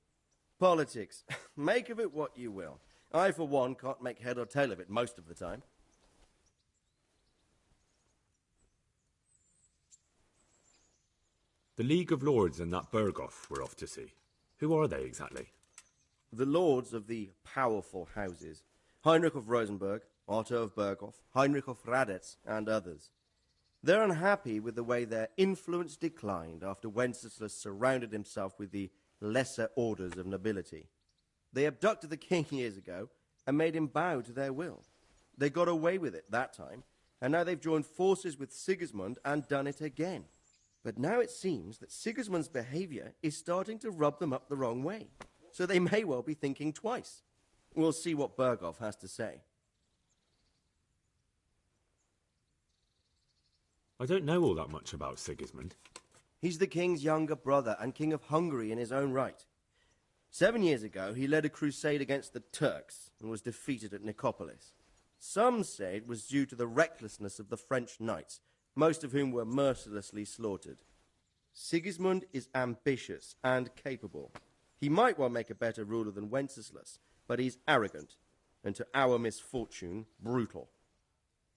Politics. Make of it what you will. I, for one, can't make head or tail of it most of the time. The League of Lords and that Berghoff we're off to see. Who are they exactly? The lords of the powerful houses. Heinrich of Rosenberg, Otto of Berghoff, Heinrich of Radetz, and others. They're unhappy with the way their influence declined after Wenceslas surrounded himself with the lesser orders of nobility. They abducted the king years ago and made him bow to their will. They got away with it that time, and now they've joined forces with Sigismund and done it again. But now it seems that Sigismund's behavior is starting to rub them up the wrong way, so they may well be thinking twice. We'll see what Berghoff has to say. I don't know all that much about Sigismund. He's the king's younger brother and king of Hungary in his own right. 7 years ago, he led a crusade against the Turks and was defeated at Nicopolis. Some say it was due to the recklessness of the French knights, most of whom were mercilessly slaughtered. Sigismund is ambitious and capable. He might well make a better ruler than Wenceslas, but he's arrogant, and to our misfortune, brutal.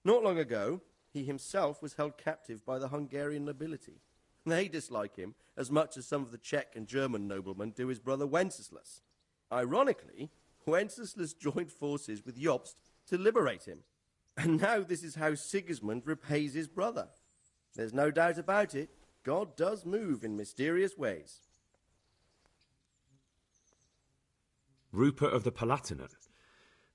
Not long ago, he himself was held captive by the Hungarian nobility. They dislike him as much as some of the Czech and German noblemen do his brother Wenceslas. Ironically, Wenceslas joined forces with Jobst to liberate him. And now this is how Sigismund repays his brother. There's no doubt about it, God does move in mysterious ways. Rupert of the Palatinate.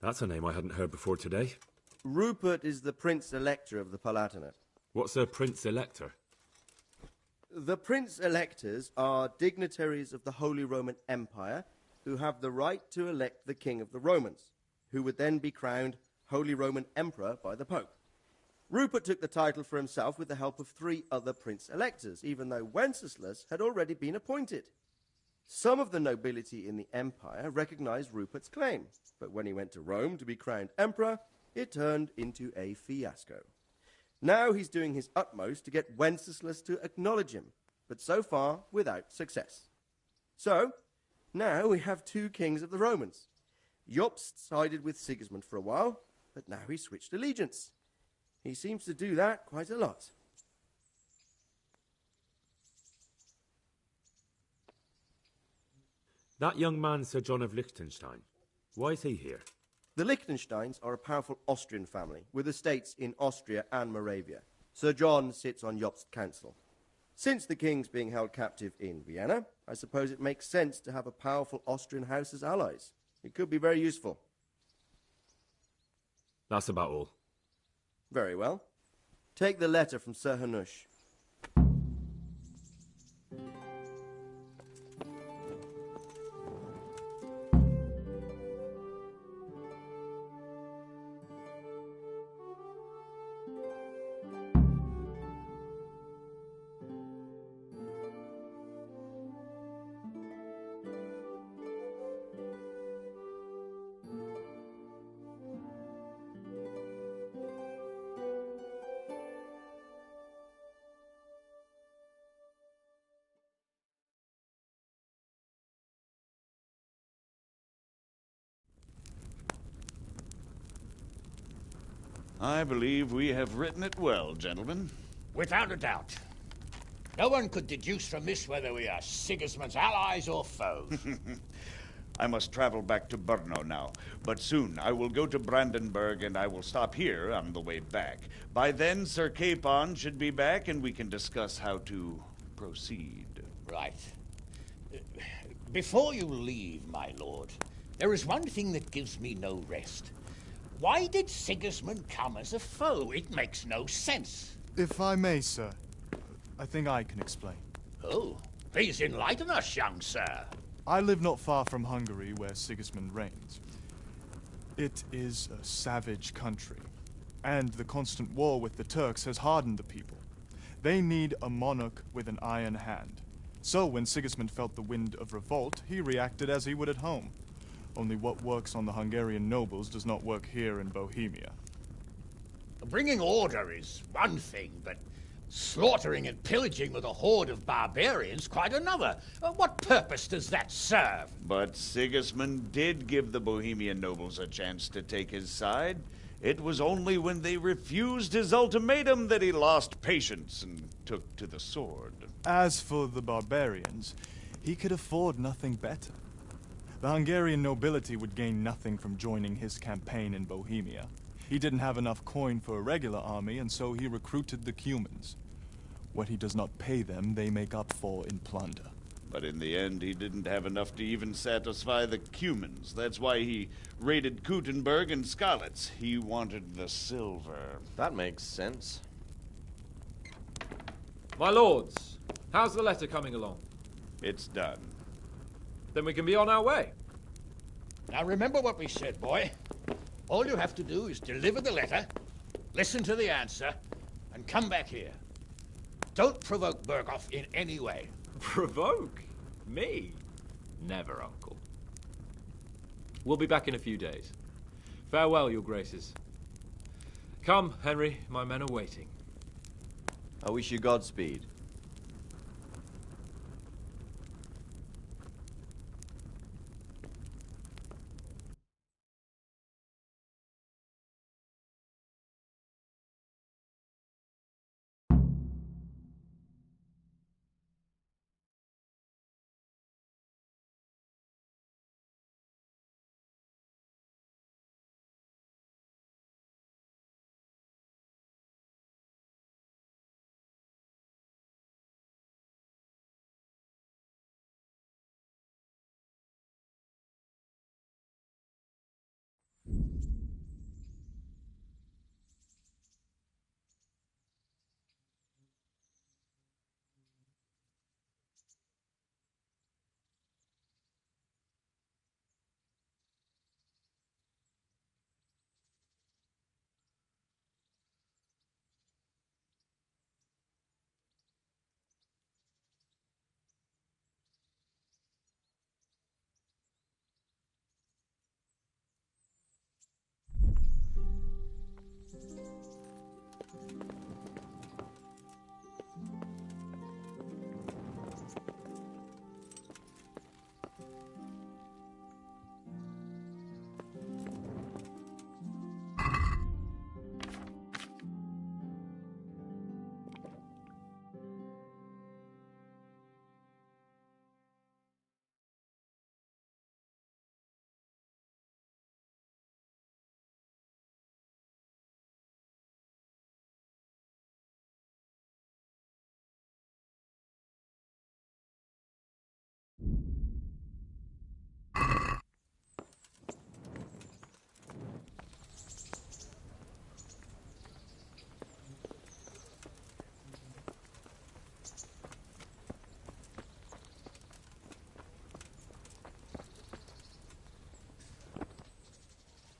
That's a name I hadn't heard before today. Rupert is the Prince-Elector of the Palatinate. What's a Prince-Elector? The Prince-Electors are dignitaries of the Holy Roman Empire who have the right to elect the King of the Romans, who would then be crowned Holy Roman Emperor by the Pope. Rupert took the title for himself with the help of 3 other Prince-Electors, even though Wenceslas had already been appointed. Some of the nobility in the empire recognized Rupert's claim, but when he went to Rome to be crowned emperor, it turned into a fiasco. Now he's doing his utmost to get Wenceslas to acknowledge him, but so far without success. So, now we have 2 kings of the Romans. Jobst sided with Sigismund for a while, but now he's switched allegiance. He seems to do that quite a lot. That young man, Sir John of Liechtenstein. Why is he here? The Liechtensteins are a powerful Austrian family with estates in Austria and Moravia. Sir John sits on Jobst's council. Since the king's being held captive in Vienna, I suppose it makes sense to have a powerful Austrian house as allies. It could be very useful. That's about all. Very well. Take the letter from Sir Hanush. I believe we have written it well, gentlemen. Without a doubt. No one could deduce from this whether we are Sigismund's allies or foes. I must travel back to Brno now, but soon I will go to Brandenburg and I will stop here on the way back. By then, Sir Capon should be back and we can discuss how to proceed. Right. Before you leave, my lord, there is one thing that gives me no rest. Why did Sigismund come as a foe? It makes no sense. If I may, sir, I think I can explain. Oh, please enlighten us, young sir. I live not far from Hungary, where Sigismund reigns. It is a savage country, and the constant war with the Turks has hardened the people. They need a monarch with an iron hand. So when Sigismund felt the wind of revolt, he reacted as he would at home. Only what works on the Hungarian nobles does not work here in Bohemia. Bringing order is one thing, but slaughtering and pillaging with a horde of barbarians quite another. What purpose does that serve? But Sigismund did give the Bohemian nobles a chance to take his side. It was only when they refused his ultimatum that he lost patience and took to the sword. As for the barbarians, he could afford nothing better. The Hungarian nobility would gain nothing from joining his campaign in Bohemia. He didn't have enough coin for a regular army, and so he recruited the Cumans. What he does not pay them, they make up for in plunder. But in the end, he didn't have enough to even satisfy the Cumans. That's why he raided Kuttenberg and Skalitz. He wanted the silver. That makes sense. My lords, how's the letter coming along? It's done. Then we can be on our way. Now remember what we said, boy. All you have to do is deliver the letter, listen to the answer, and come back here. Don't provoke Berghoff in any way. Provoke? Me? Never, Uncle. We'll be back in a few days. Farewell, your graces. Come, Henry, my men are waiting. I wish you Godspeed.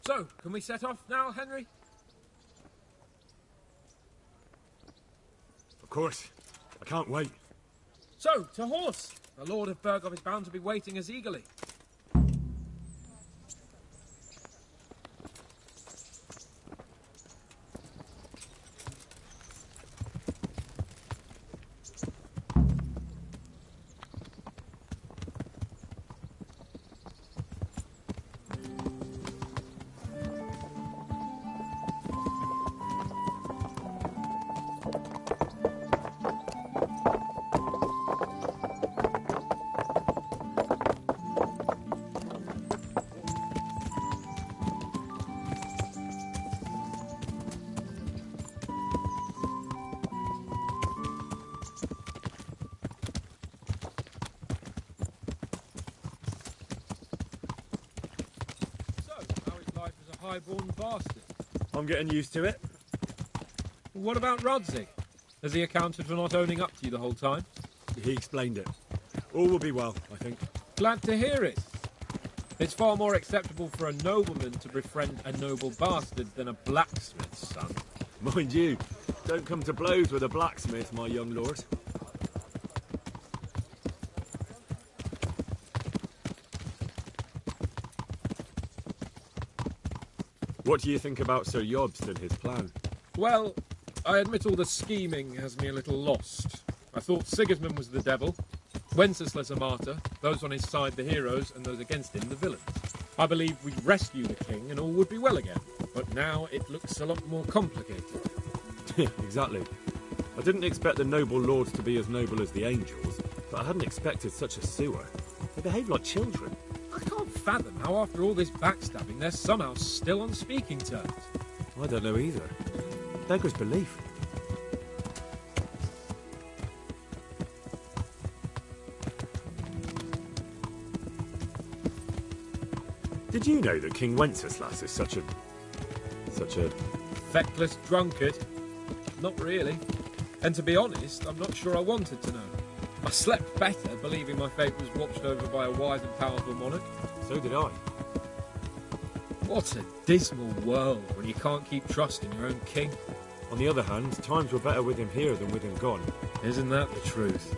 So, can we set off now, Henry? Of course. I can't wait. So, to horse! The Lord of Berghoff is bound to be waiting us eagerly. High-born bastard. I'm getting used to it. What about Rodsey? Has he accounted for not owning up to you the whole time? He explained it. All will be well, I think. Glad to hear it. It's far more acceptable for a nobleman to befriend a noble bastard than a blacksmith's son. Mind you, don't come to blows with a blacksmith, my young lord. What do you think about Sir Jobst and his plan? Well, I admit all the scheming has me a little lost. I thought Sigismund was the devil, Wenceslas a martyr, those on his side the heroes, and those against him the villains. I believed we'd rescue the king and all would be well again, but now it looks a lot more complicated. Yeah, exactly. I didn't expect the noble lords to be as noble as the angels, but I hadn't expected such a sewer. They behave like children. I can't fathom how after all this backstabbing they're somehow still on speaking terms. I don't know either. Beggars belief. Did you know that King Wenceslas is such a... Feckless drunkard? Not really. And to be honest, I'm not sure I wanted to know. I slept better believing my fate was watched over by a wise and powerful monarch. So did I. What a dismal world when you can't keep trust in your own king. On the other hand, times were better with him here than with him gone. Isn't that the truth?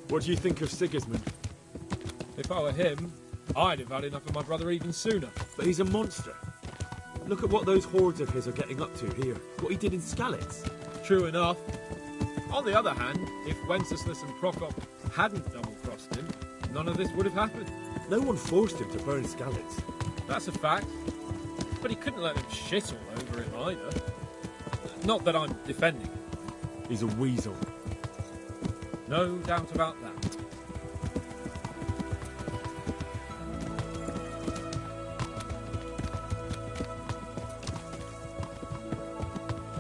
What do you think of Sigismund? If I were him, I'd have had enough of my brother even sooner. But he's a monster. Look at what those hordes of his are getting up to here. What he did in Skalitz. True enough. On the other hand, if Wenceslas and Prokop hadn't double-crossed him, none of this would have happened. No one forced him to burn Skalitz. That's a fact. But he couldn't let them shit all over him either. Not that I'm defending him. He's a weasel. No doubt about that.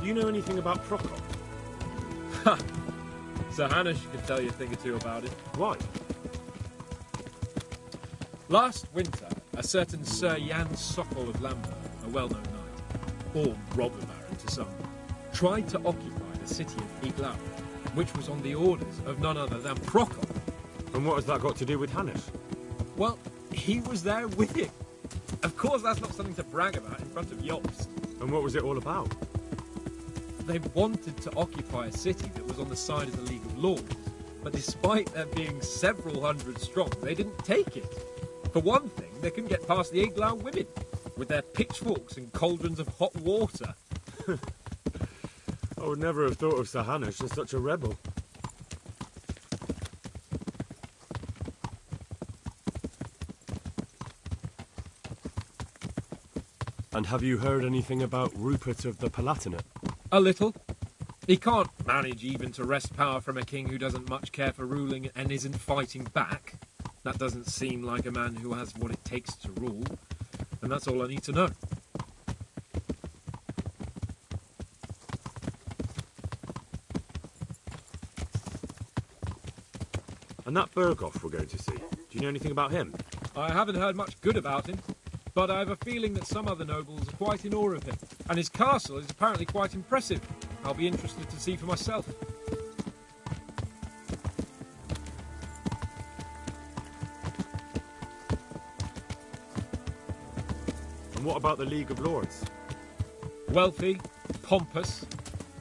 Do you know anything about Prokop? Ha! Sir Hanush could tell you a thing or two about it. Why? Last winter, a certain Sir Jan Sokol of Lambert, a well-known knight, or robber baron to some, tried to occupy the city of Iglau, which was on the orders of none other than Prokop. And what has that got to do with Hanush? Well, he was there with him. Of course that's not something to brag about in front of Jobst. And what was it all about? They wanted to occupy a city that was on the side of the League of Lords, but despite there being several hundred strong, they didn't take it. For one thing, they couldn't get past the Iglau women, with their pitchforks and cauldrons of hot water. I would never have thought of Sir Hanush as such a rebel. And have you heard anything about Rupert of the Palatinate? A little. He can't manage even to wrest power from a king who doesn't much care for ruling and isn't fighting back. That doesn't seem like a man who has what it takes to rule. And that's all I need to know. And that Berghoff we're going to see, do you know anything about him? I haven't heard much good about him, but I have a feeling that some other nobles are quite in awe of him. And his castle is apparently quite impressive. I'll be interested to see for myself. And what about the League of Lords? Wealthy, pompous.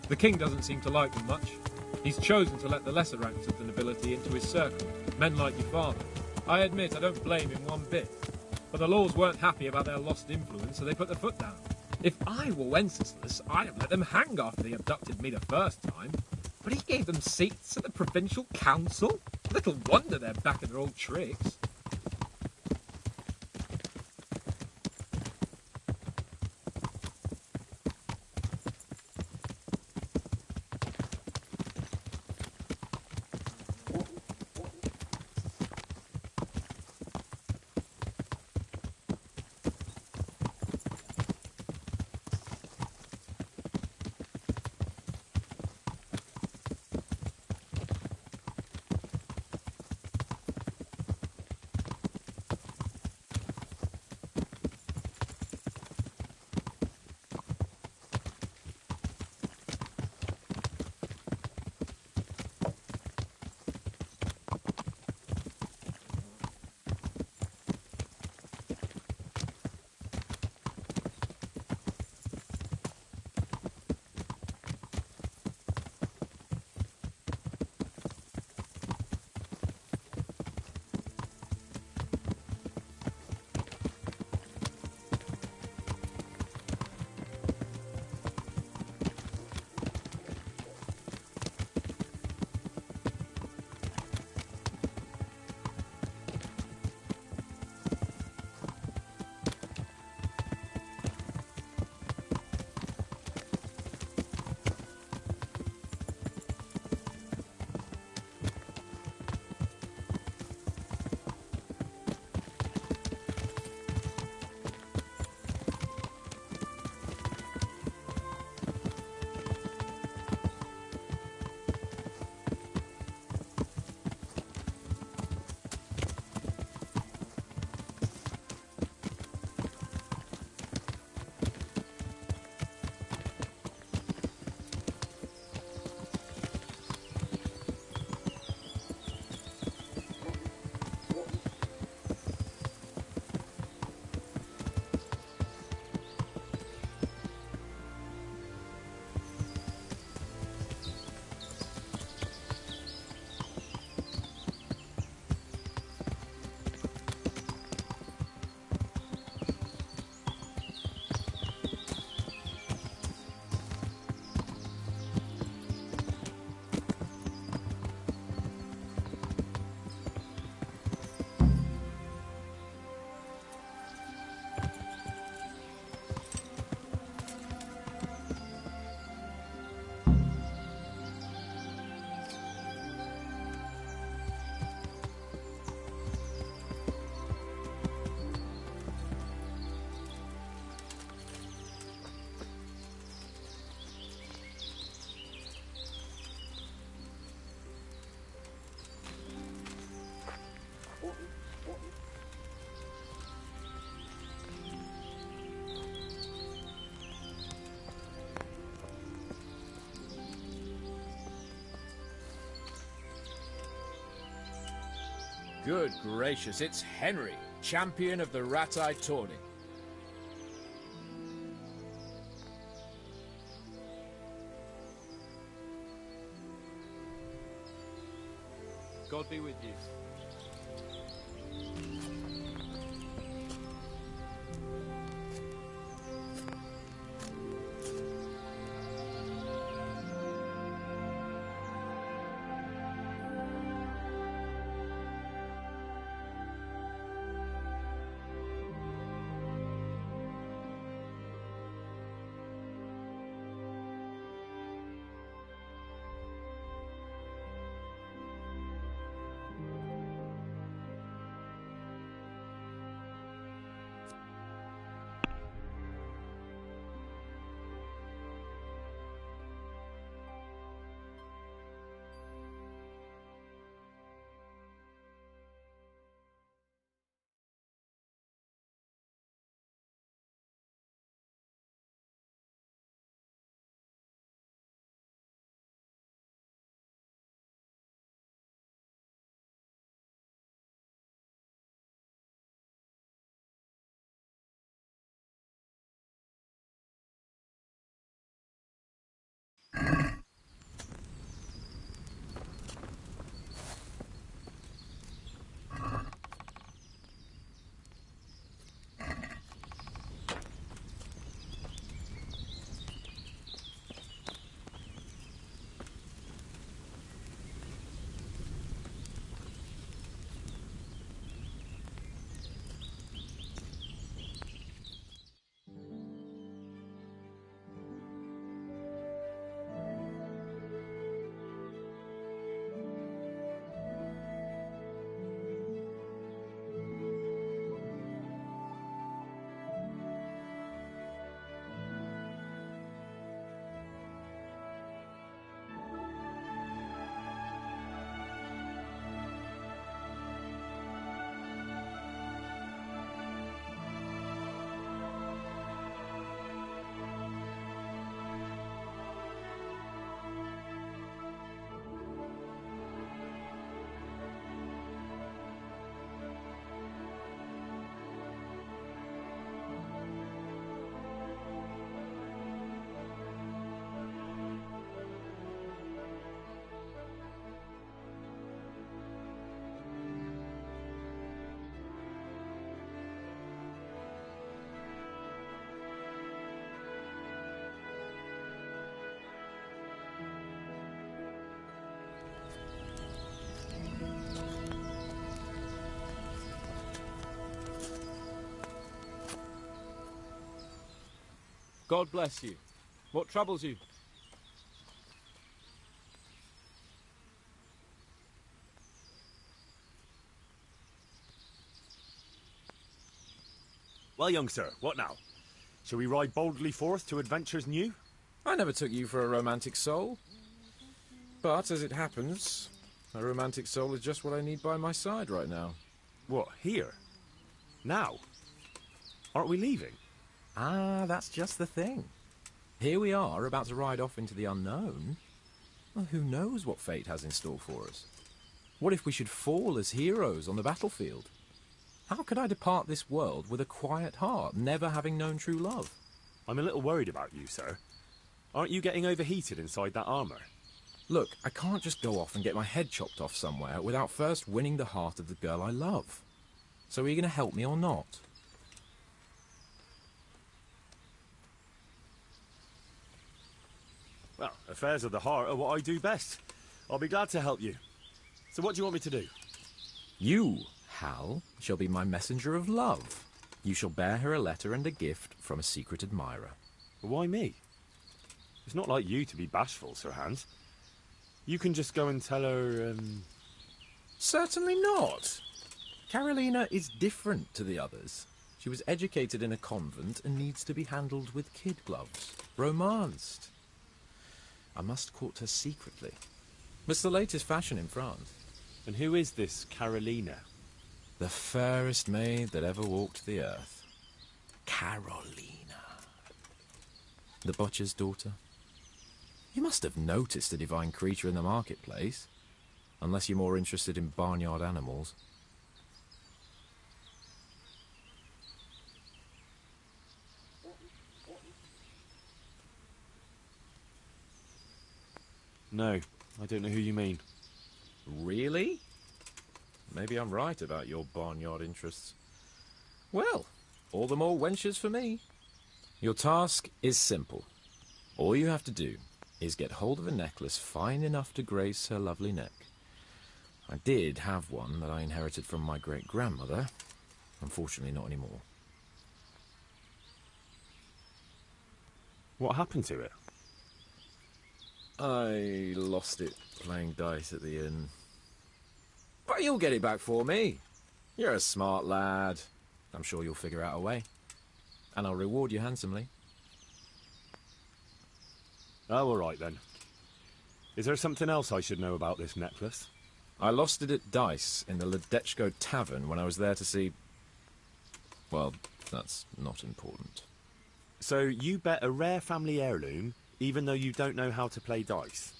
The king doesn't seem to like them much. He's chosen to let the lesser ranks of the nobility into his circle, men like your father. I admit I don't blame him one bit. But the Lords weren't happy about their lost influence, so they put their foot down. If I were Wenceslas, I'd have let them hang after they abducted me the first time. But he gave them seats at the provincial council? Little wonder they're back in their old tricks. Good gracious, it's Henry, champion of the Rat-Eye Tourney. God be with you. God bless you. What troubles you? Well, young sir, what now? Shall we ride boldly forth to adventures new? I never took you for a romantic soul. But, as it happens, a romantic soul is just what I need by my side right now. What, here? Now? Aren't we leaving? Ah, that's just the thing. Here we are, about to ride off into the unknown. Well, who knows what fate has in store for us? What if we should fall as heroes on the battlefield? How could I depart this world with a quiet heart, never having known true love? I'm a little worried about you, sir. Aren't you getting overheated inside that armour? Look, I can't just go off and get my head chopped off somewhere without first winning the heart of the girl I love. So are you going to help me or not? Well, affairs of the heart are what I do best. I'll be glad to help you. So what do you want me to do? You, Hal, shall be my messenger of love. You shall bear her a letter and a gift from a secret admirer. Why me? It's not like you to be bashful, Sir Hans. You can just go and tell her, Certainly not. Carolina is different to the others. She was educated in a convent and needs to be handled with kid gloves. Romanced. I must court her secretly. It's the latest fashion in France. And who is this Carolina? The fairest maid that ever walked the earth. Carolina. The butcher's daughter. You must have noticed a divine creature in the marketplace. Unless you're more interested in barnyard animals. No, I don't know who you mean. Really? Maybe I'm right about your barnyard interests. Well, all the more wenches for me. Your task is simple. All you have to do is get hold of a necklace fine enough to grace her lovely neck. I did have one that I inherited from my great-grandmother. Unfortunately, not anymore. What happened to it? I lost it playing dice at the inn. But you'll get it back for me. You're a smart lad. I'm sure you'll figure out a way. And I'll reward you handsomely. Oh, all right then. Is there something else I should know about this necklace? I lost it at dice in the Ledechko Tavern when I was there to see... Well, that's not important. So you bet a rare family heirloom, even though you don't know how to play dice?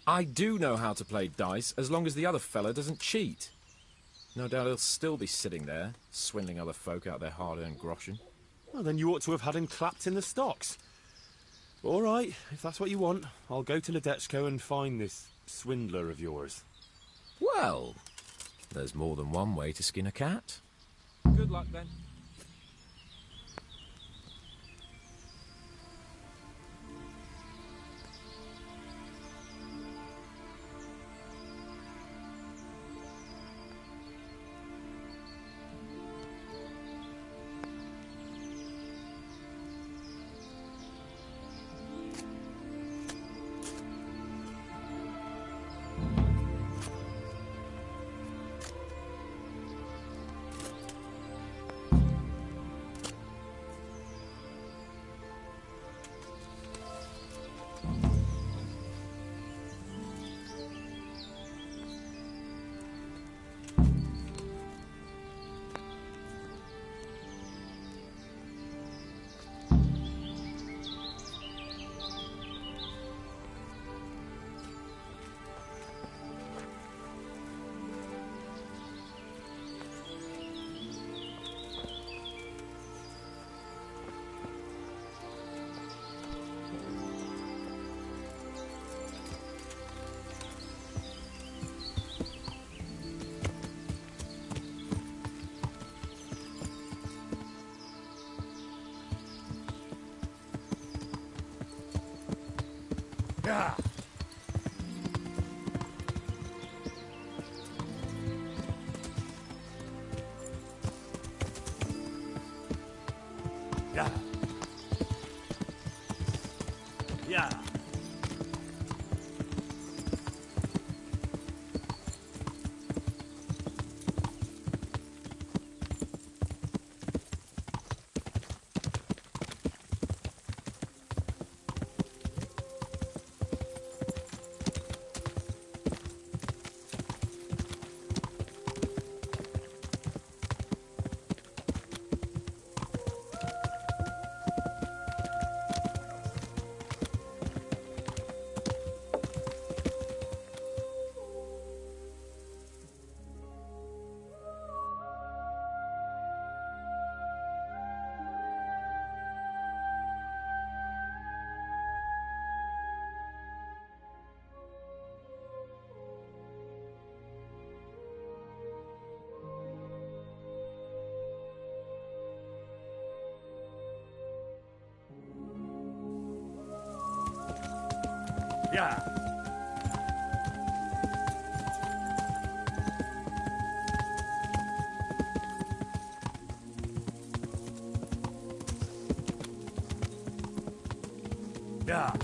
I do know how to play dice, as long as the other fella doesn't cheat. No doubt he'll still be sitting there, swindling other folk out their hard-earned groschen. Well, then you ought to have had him clapped in the stocks. All right, if that's what you want, I'll go to Ledechko and find this swindler of yours. Well, there's more than one way to skin a cat. Good luck, then. Yeah. Yeah. Yeah. Yeah. Yeah.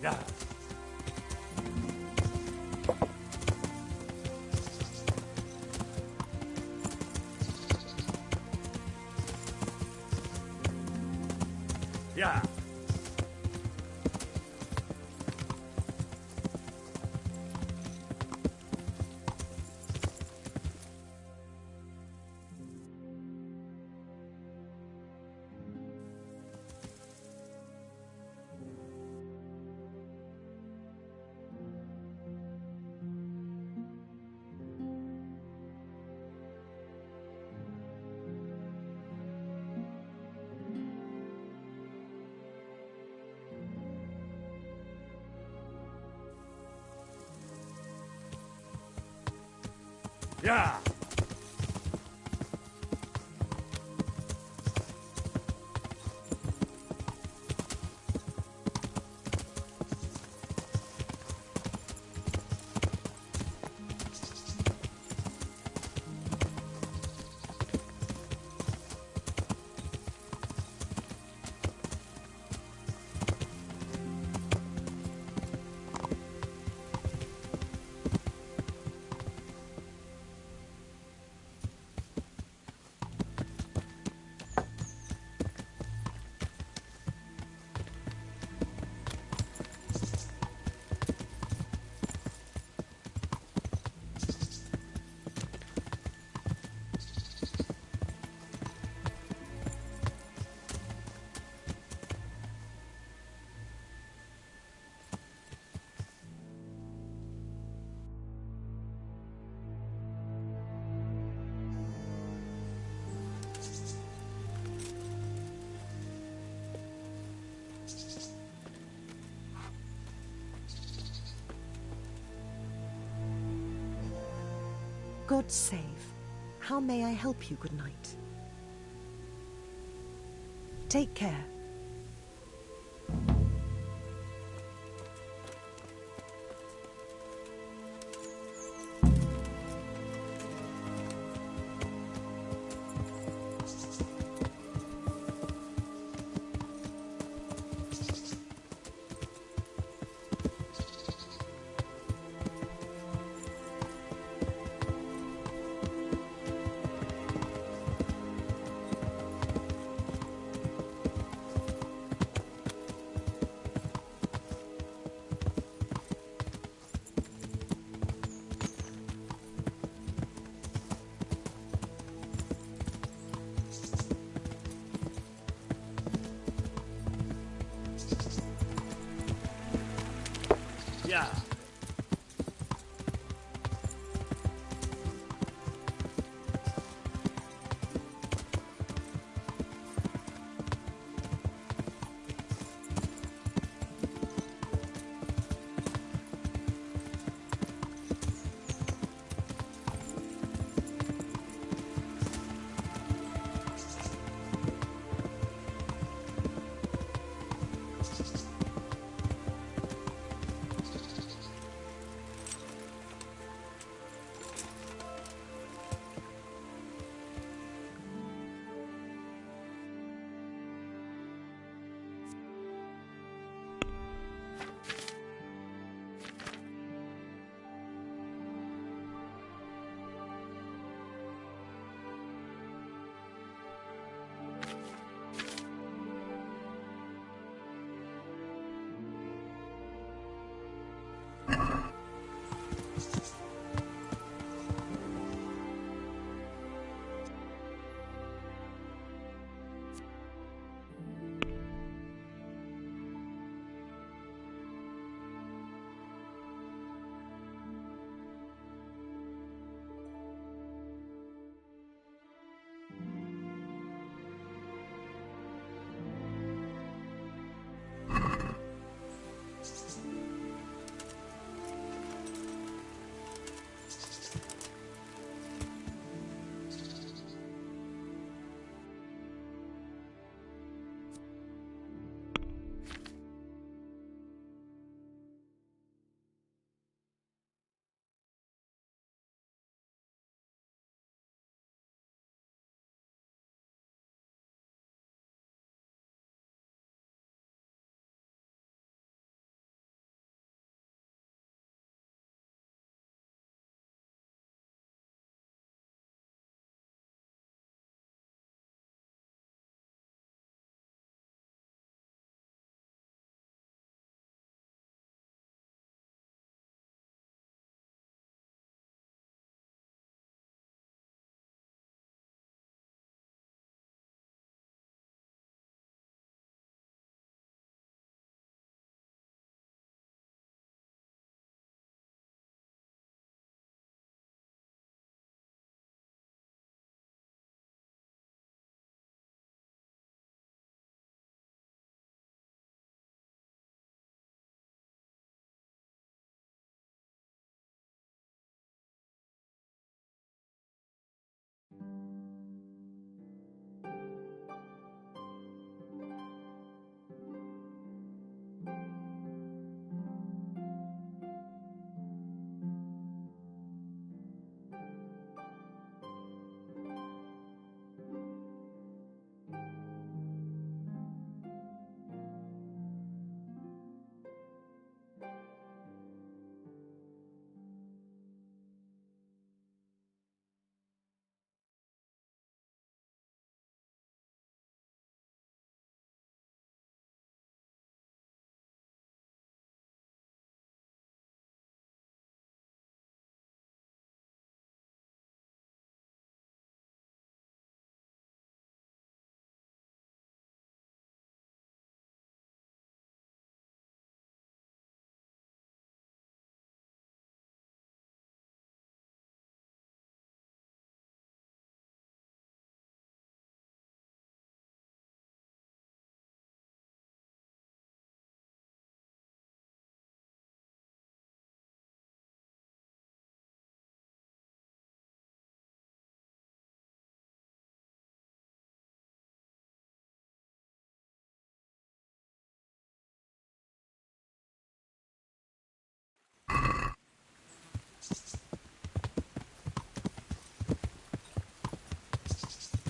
Yeah. Yeah. Yeah. God save. How may I help you, good night? Take care.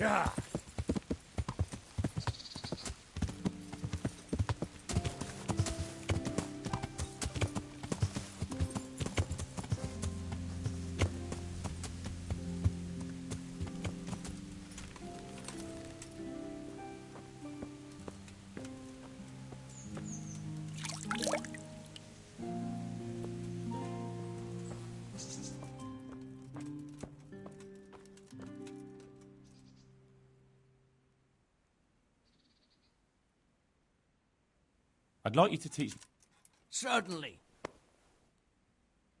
Yeah. I'd like you to teach... Certainly.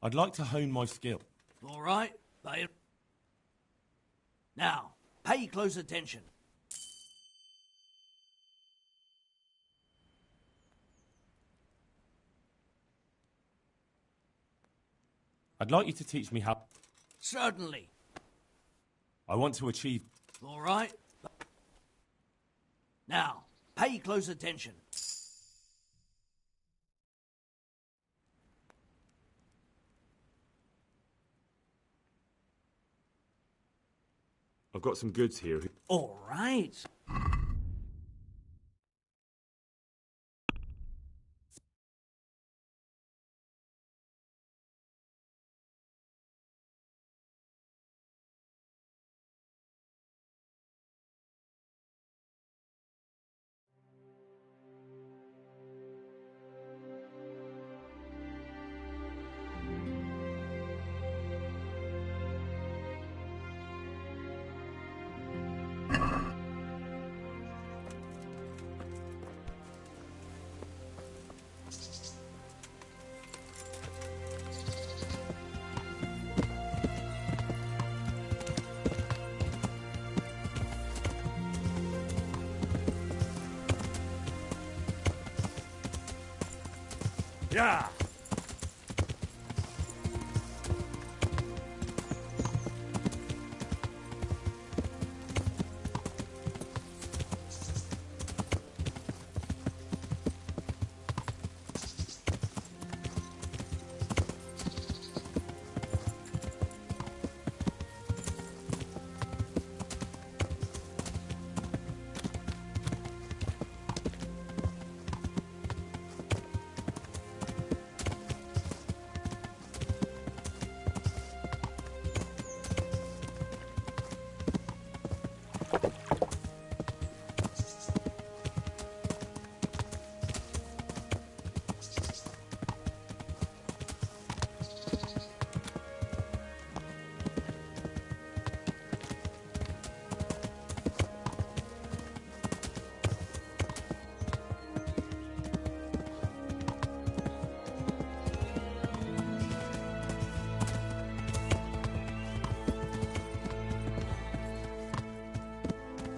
I'd like to hone my skill. All right, pay it. Now, pay close attention. I'd like you to teach me how... Certainly. I want to achieve... All right. Now, pay close attention. I've got some goods here. All right. Yeah.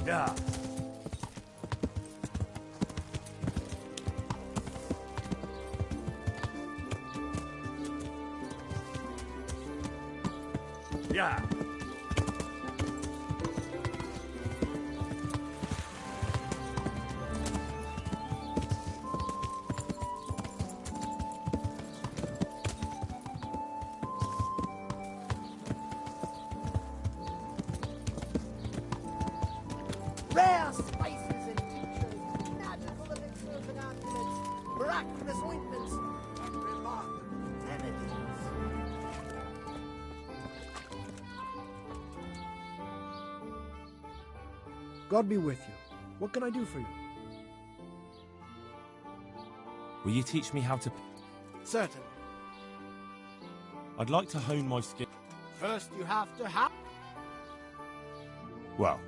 Yeah. Yeah. Rare spices and tinctures, magical elixirs and amulets, miraculous ointments, and remarkable remedies. God be with you. What can I do for you? Will you teach me how to... Certainly. I'd like to hone my skill. First you have to have... Well...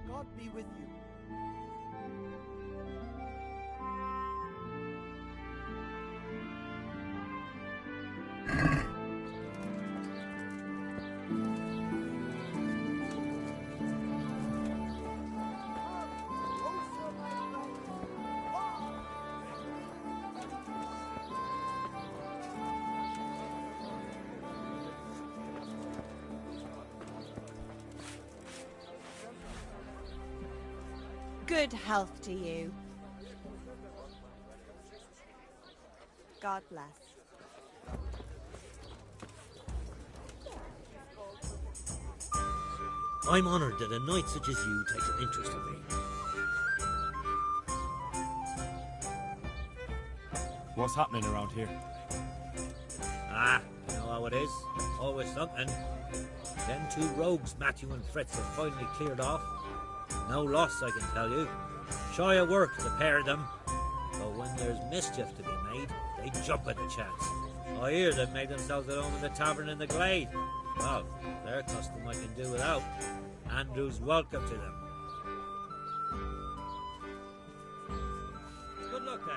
God be with you. Good health to you. God bless. I'm honoured that a knight such as you takes an interest in me. What's happening around here? Ah, you know how it is. Always something. Them two rogues, Matthew and Fritz, have finally cleared off. No loss, I can tell you. Shy of work, the pair of them. But when there's mischief to be made, they jump at the chance. I hear they've made themselves at home in the tavern in the glade. Well, their custom I can do without. Andrew's welcome to them. Good luck, then.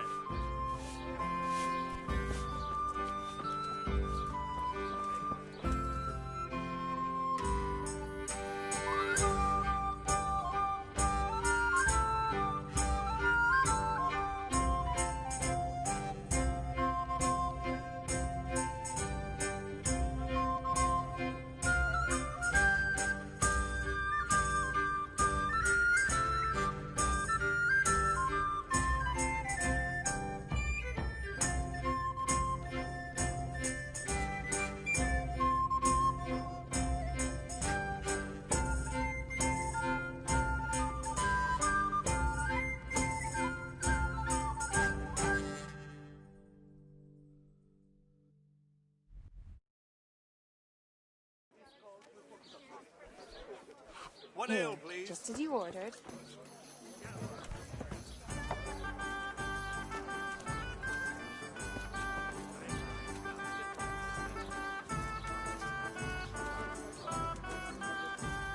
One ale, please. Just as you ordered.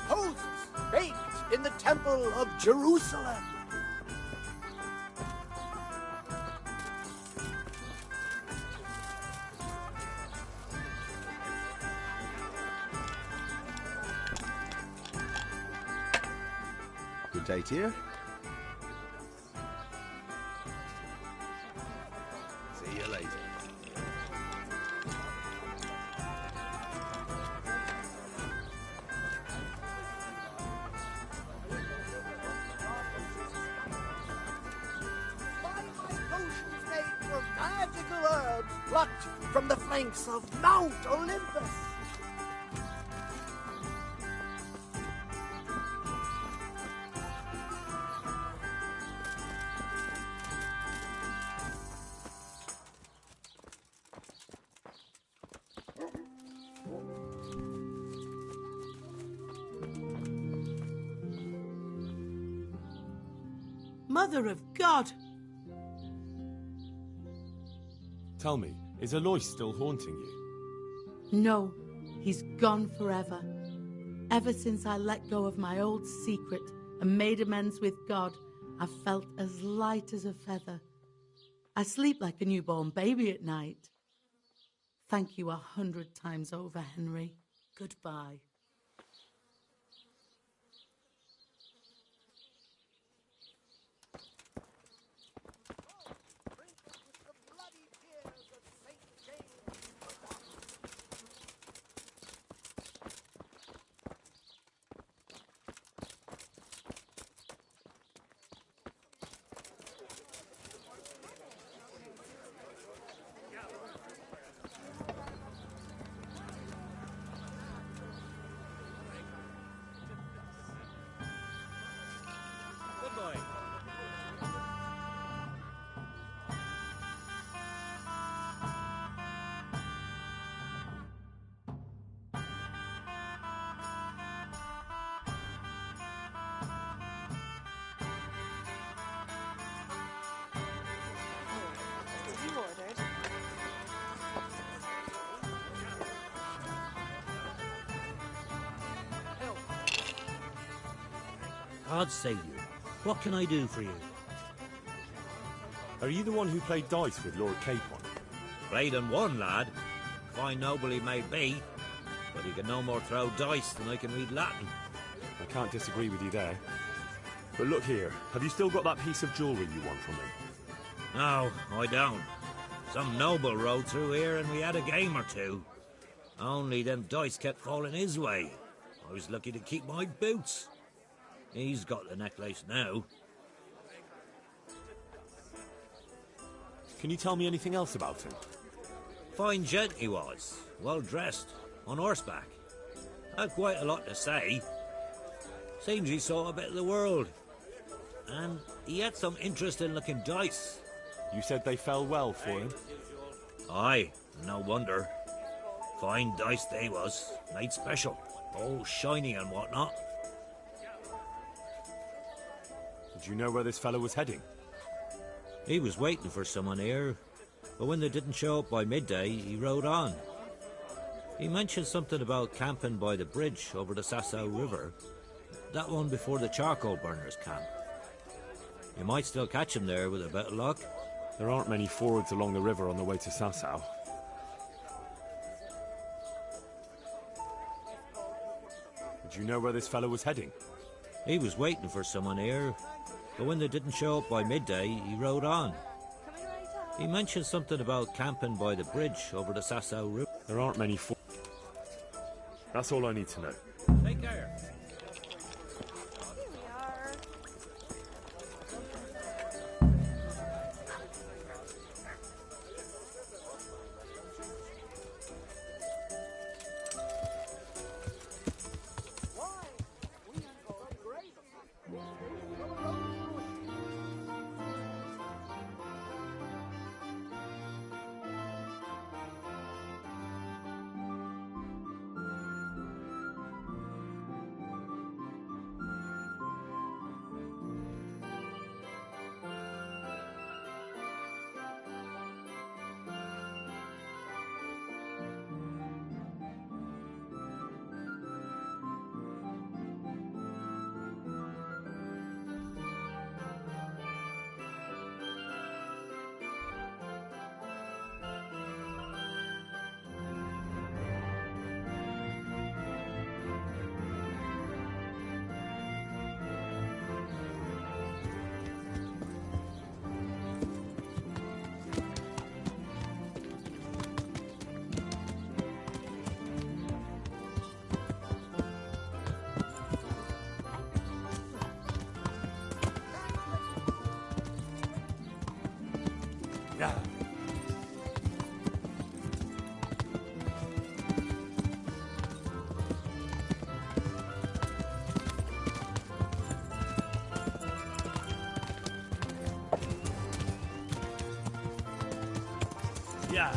Hosts baked in the Temple of Jerusalem. Good day to you. See you later. Potions made from magical herbs plucked from the flanks of Mount Olympus. Mother of God! Tell me, is Alois still haunting you? No, he's gone forever. Ever since I let go of my old secret and made amends with God, I've felt as light as a feather. I sleep like a newborn baby at night. Thank you 100 times over, Henry. Goodbye. Good boy. As you ordered. God save you. What can I do for you? Are you the one who played dice with Lord Capon? Played and won, lad. Fine noble he may be, but he can no more throw dice than I can read Latin. I can't disagree with you there. But look here, have you still got that piece of jewellery you want from him? No, I don't. Some noble rode through here and we had a game or two. Only them dice kept falling his way. I was lucky to keep my boots. He's got the necklace now. Can you tell me anything else about him? Fine gent he was, well dressed, on horseback. Had quite a lot to say. Seems he saw a bit of the world. And he had some interesting looking dice. You said they fell well for him? Aye, no wonder. Fine dice they was, made special. All shiny and whatnot. Did you know where this fellow was heading? He was waiting for someone here, but when they didn't show up by midday, he rode on. He mentioned something about camping by the bridge over the Sasau River. That one before the charcoal burners camp. You might still catch him there with a bit of luck. There aren't many fords along the river on the way to Sasau. Did you know where this fellow was heading? He was waiting for someone here, but when they didn't show up by midday, he rode on. He mentioned something about camping by the bridge over the Sasau River. There aren't many fords. That's all I need to know. Take care. Yeah. Yeah.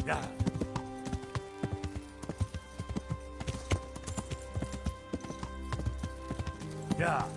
Yeah. Yeah.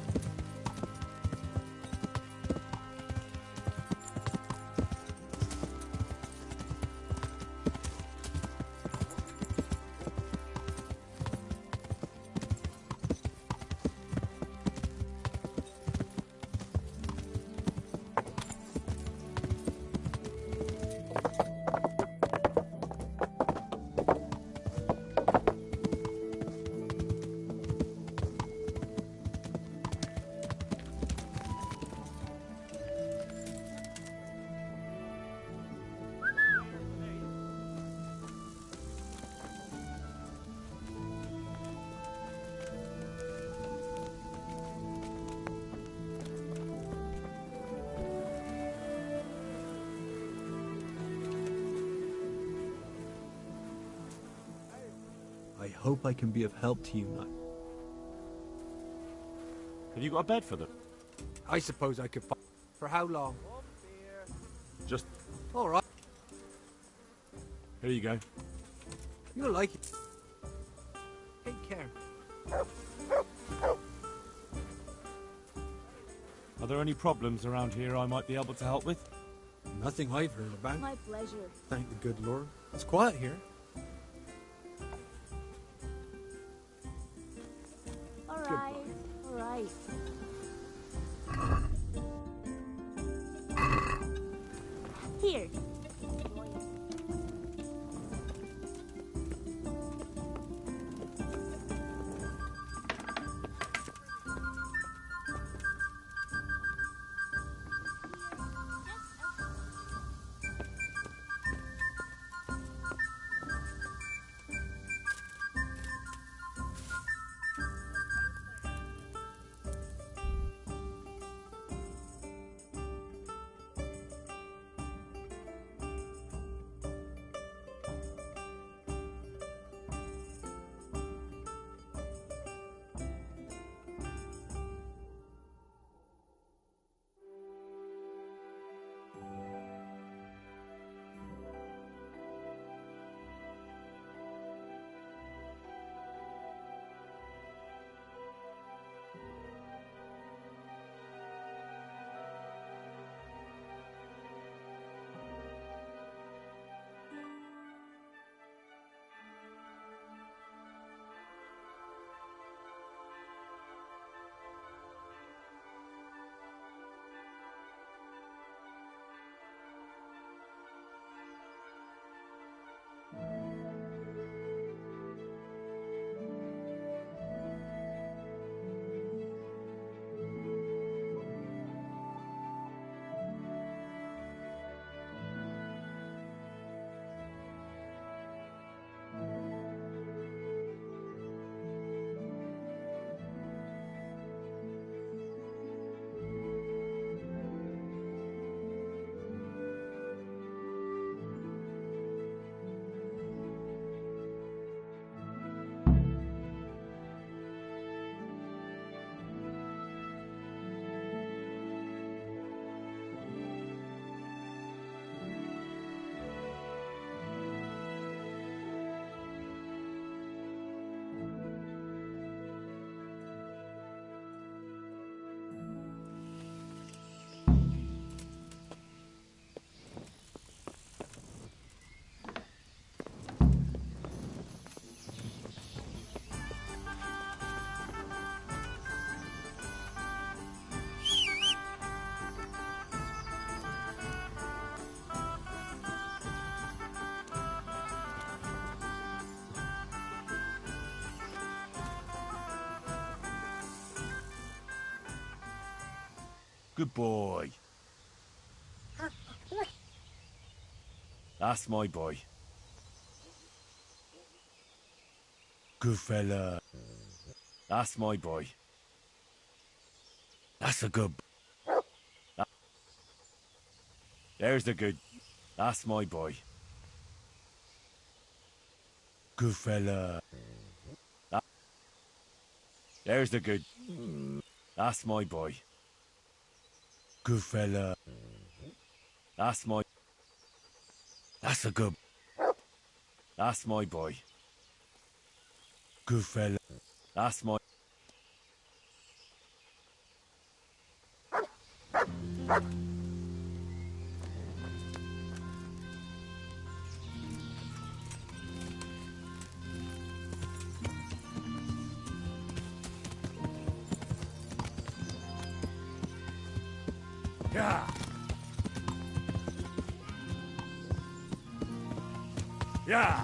I hope I can be of help to you, Knight. Have you got a bed for them? I suppose I could find... For how long? Just... All right. Here you go. You'll like it. Take care. Are there any problems around here I might be able to help with? Nothing I've heard about. My pleasure. Thank the good Lord. It's quiet here. All right. All right. Here. Good boy. That's my boy. Good fella. That's my boy. That's a good... There's the good... That's my boy. Good fella. There's the good... That's my boy. Good fella. That's my... That's a good... That's my boy. Good fella. That's my... Yeah. Yeah.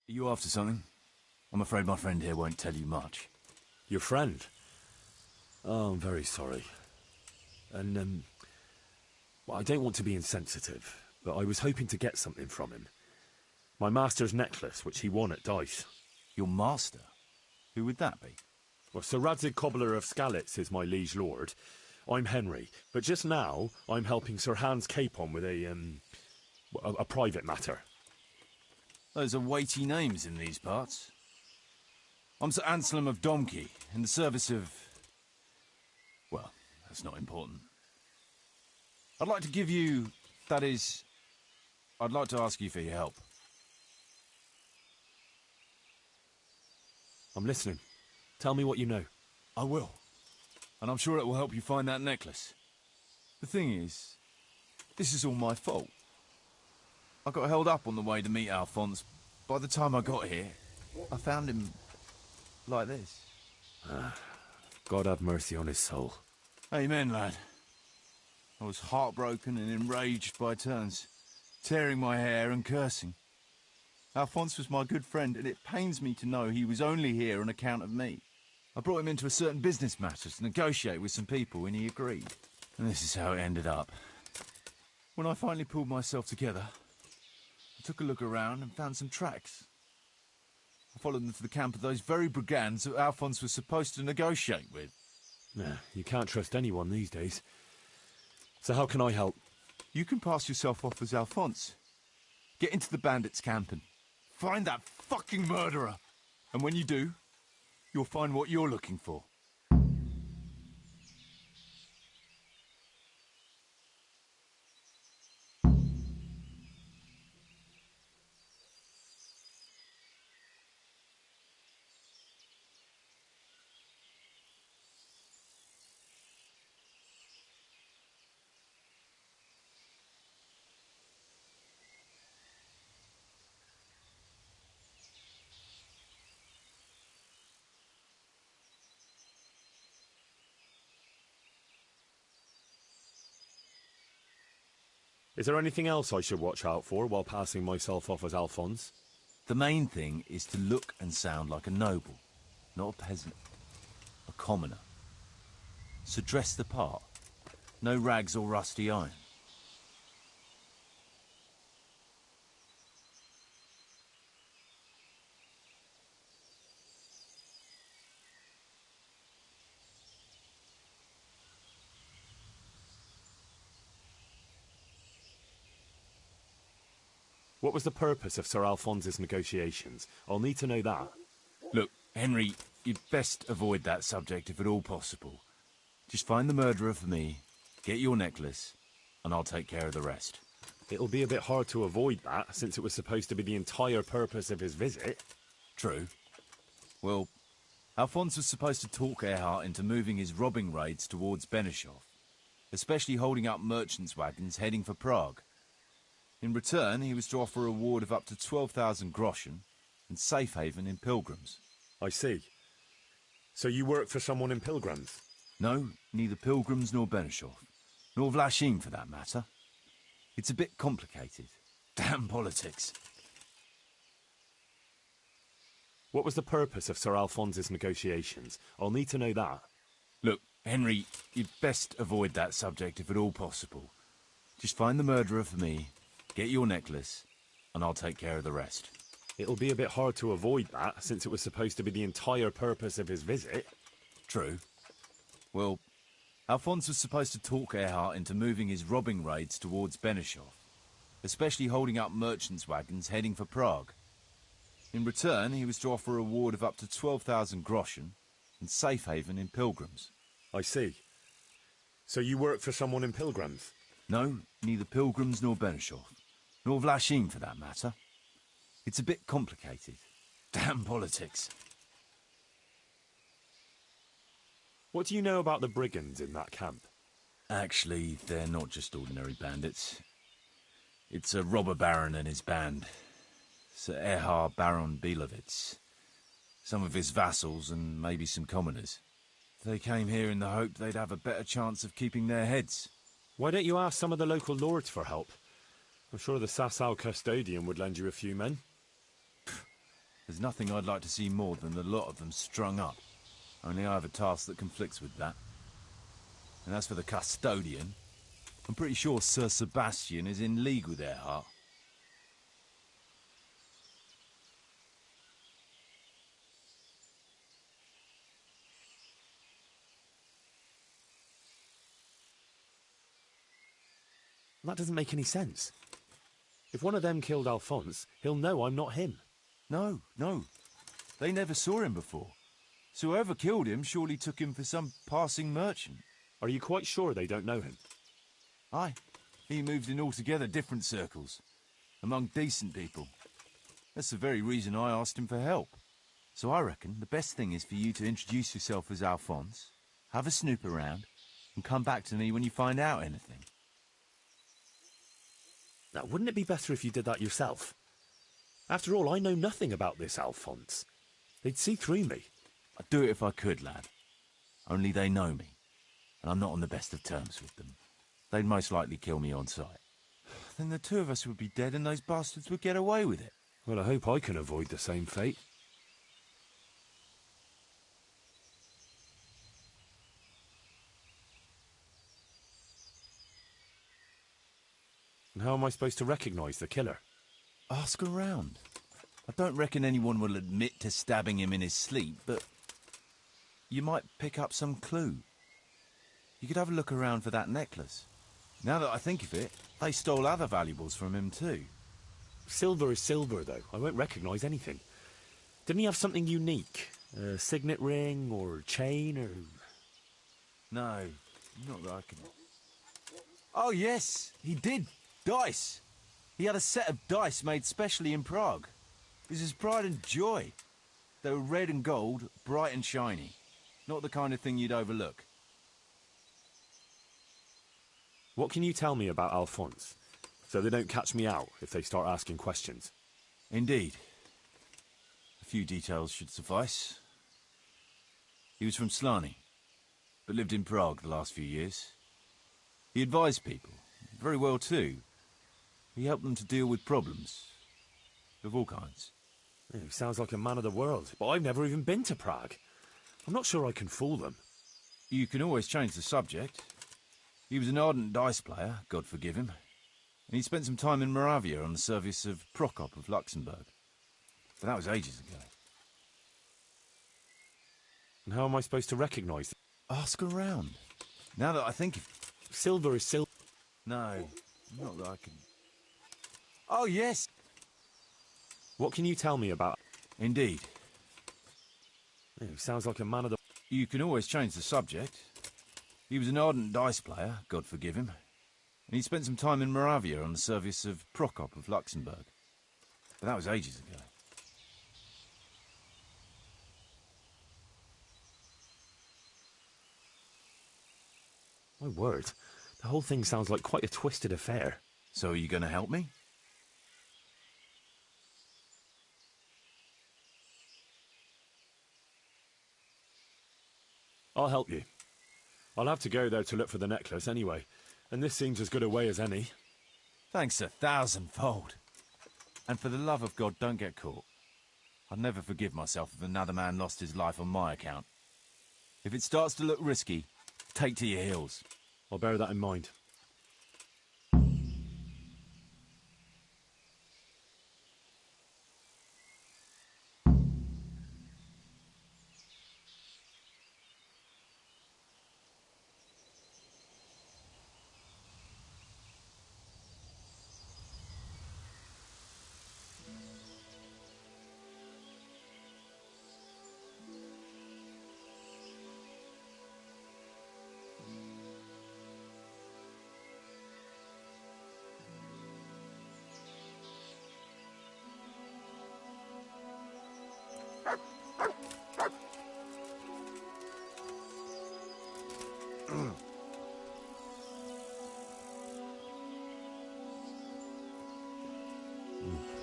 Are you after something? I'm afraid my friend here won't tell you much. Your friend? Oh, I'm very sorry. And, well, I don't want to be insensitive, but I was hoping to get something from him. My master's necklace, which he won at dice. Your master? Who would that be? Well, Sir Radzig Cobbler of Skalitz is my liege lord. I'm Henry, but just now I'm helping Sir Hans Capon with a private matter. Those are weighty names in these parts. I'm Sir Anselm of Domkey, in the service of... well, that's not important. I'd like to give you... that is... I'd like to ask you for your help. I'm listening. Tell me what you know. I will. And I'm sure it will help you find that necklace. The thing is, this is all my fault. I got held up on the way to meet Alphonse. By the time I got here, I found him like this. God have mercy on his soul. Amen, lad. I was heartbroken and enraged by turns, tearing my hair and cursing. Alphonse was my good friend, and it pains me to know he was only here on account of me. I brought him into a certain business matter to negotiate with some people, and he agreed. And this is how it ended up. When I finally pulled myself together, I took a look around and found some tracks. I followed them to the camp of those very brigands that Alphonse was supposed to negotiate with. Nah, you can't trust anyone these days. So how can I help? You can pass yourself off as Alphonse. Get into the bandits' camp and find that fucking murderer. And when you do, you'll find what you're looking for. Is there anything else I should watch out for while passing myself off as Alphonse? The main thing is to look and sound like a noble, not a peasant, a commoner. So dress the part. No rags or rusty iron. What was the purpose of Sir Alphonse's negotiations? I'll need to know that. Look, Henry, you'd best avoid that subject if at all possible. Just find the murderer for me, get your necklace, and I'll take care of the rest. It'll be a bit hard to avoid that, since it was supposed to be the entire purpose of his visit. True. Well, Alphonse was supposed to talk Erhard into moving his robbing raids towards Benešov, especially holding up merchants' wagons heading for Prague. In return, he was to offer a reward of up to 12,000 groschen and safe haven in Pilgrims. I see. So you work for someone in Pilgrims? No, neither Pilgrims nor Benešov, nor Vlachim for that matter. It's a bit complicated. Damn politics. What was the purpose of Sir Alphonse's negotiations? I'll need to know that. Look, Henry, you'd best avoid that subject if at all possible. Just find the murderer for me, get your necklace, and I'll take care of the rest. It'll be a bit hard to avoid that, since it was supposed to be the entire purpose of his visit. True. Well, Alphonse was supposed to talk Erhard into moving his robbing raids towards Benešov, especially holding up merchants' wagons heading for Prague. In return, he was to offer a reward of up to 12,000 groschen and safe haven in Pilgrims. I see. So you work for someone in Pilgrims? No, neither Pilgrims nor Benešov, nor Vlachim for that matter. It's a bit complicated. Damn politics. What do you know about the brigands in that camp? Actually, they're not just ordinary bandits. It's a robber baron and his band. Sir Erhard Baron Bielowitz. Some of his vassals and maybe some commoners. They came here in the hope they'd have a better chance of keeping their heads. Why don't you ask some of the local lords for help? I'm sure the Sasau custodian would lend you a few men. There's nothing I'd like to see more than the lot of them strung up. Only I have a task that conflicts with that. And as for the custodian, I'm pretty sure Sir Sebastian is in league with Erhard. That doesn't make any sense. If one of them killed Alphonse, he'll know I'm not him. No. They never saw him before. So whoever killed him surely took him for some passing merchant. Are you quite sure they don't know him? Aye. He moved in altogether different circles, among decent people. That's the very reason I asked him for help. So I reckon the best thing is for you to introduce yourself as Alphonse, have a snoop around, and come back to me when you find out anything. Now, wouldn't it be better if you did that yourself? After all, I know nothing about this Alphonse. They'd see through me. I'd do it if I could, lad. Only they know me, and I'm not on the best of terms with them. They'd most likely kill me on sight. Then the two of us would be dead and those bastards would get away with it. Well, I hope I can avoid the same fate. And how am I supposed to recognise the killer? Ask around. I don't reckon anyone will admit to stabbing him in his sleep, but you might pick up some clue. You could have a look around for that necklace. Now that I think of it, they stole other valuables from him too. Silver is silver, though. I won't recognise anything. Didn't he have something unique? A signet ring or chain or... No, not that I can... Oh yes, he did. Dice. He had a set of dice made specially in Prague. It was his pride and joy. They were red and gold, bright and shiny. Not the kind of thing you'd overlook. What can you tell me about Alphonse, so they don't catch me out if they start asking questions? Indeed. A few details should suffice. He was from Slani, but lived in Prague the last few years. He advised people, very well too. He helped them to deal with problems, of all kinds. Yeah, he sounds like a man of the world, but I've never even been to Prague. I'm not sure I can fool them. You can always change the subject. He was an ardent dice player, God forgive him, and he spent some time in Moravia on the service of Prokop of Luxembourg. But that was ages ago. And how am I supposed to recognise them? Ask around. Now that I think of... Silver is silver. No, not that I can... Oh, yes. What can you tell me about... Indeed. Sounds like a man of the... You can always change the subject. He was an ardent dice player, God forgive him. And he spent some time in Moravia on the service of Prokop of Luxembourg. But that was ages ago. My word. The whole thing sounds like quite a twisted affair. So are you going to help me? I'll help you. I'll have to go there to look for the necklace anyway, and this seems as good a way as any. Thanks 1,000-fold. And for the love of God, don't get caught. I'd never forgive myself if another man lost his life on my account. If it starts to look risky, take to your heels. I'll bear that in mind.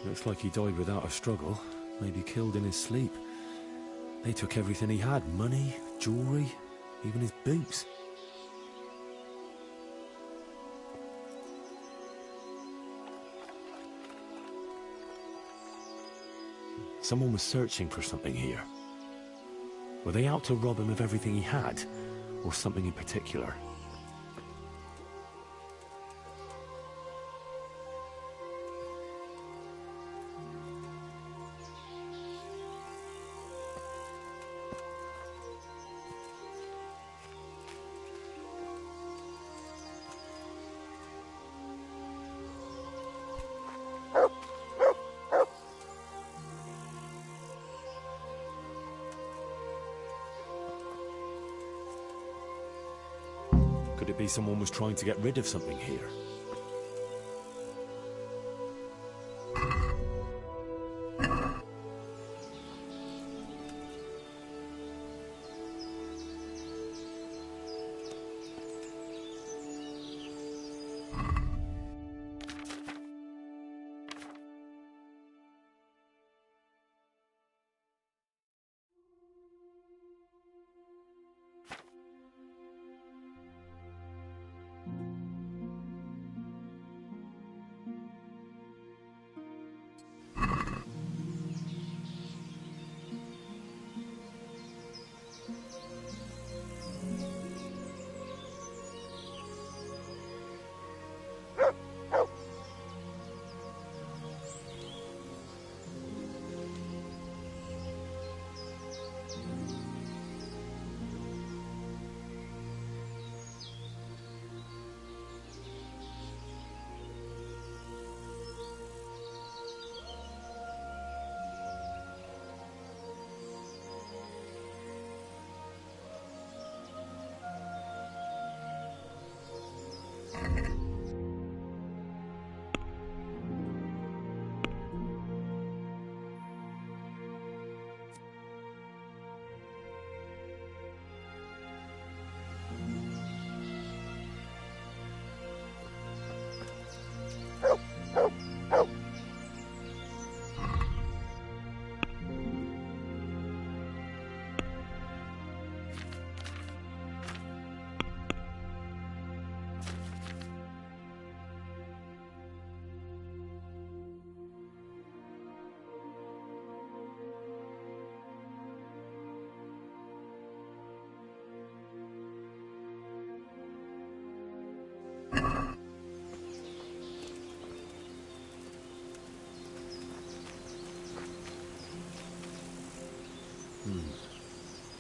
Looks like he died without a struggle, maybe killed in his sleep. They took everything he had, money, jewellery, even his boots. Someone was searching for something here. Were they out to rob him of everything he had, or something in particular? Could it be someone was trying to get rid of something here?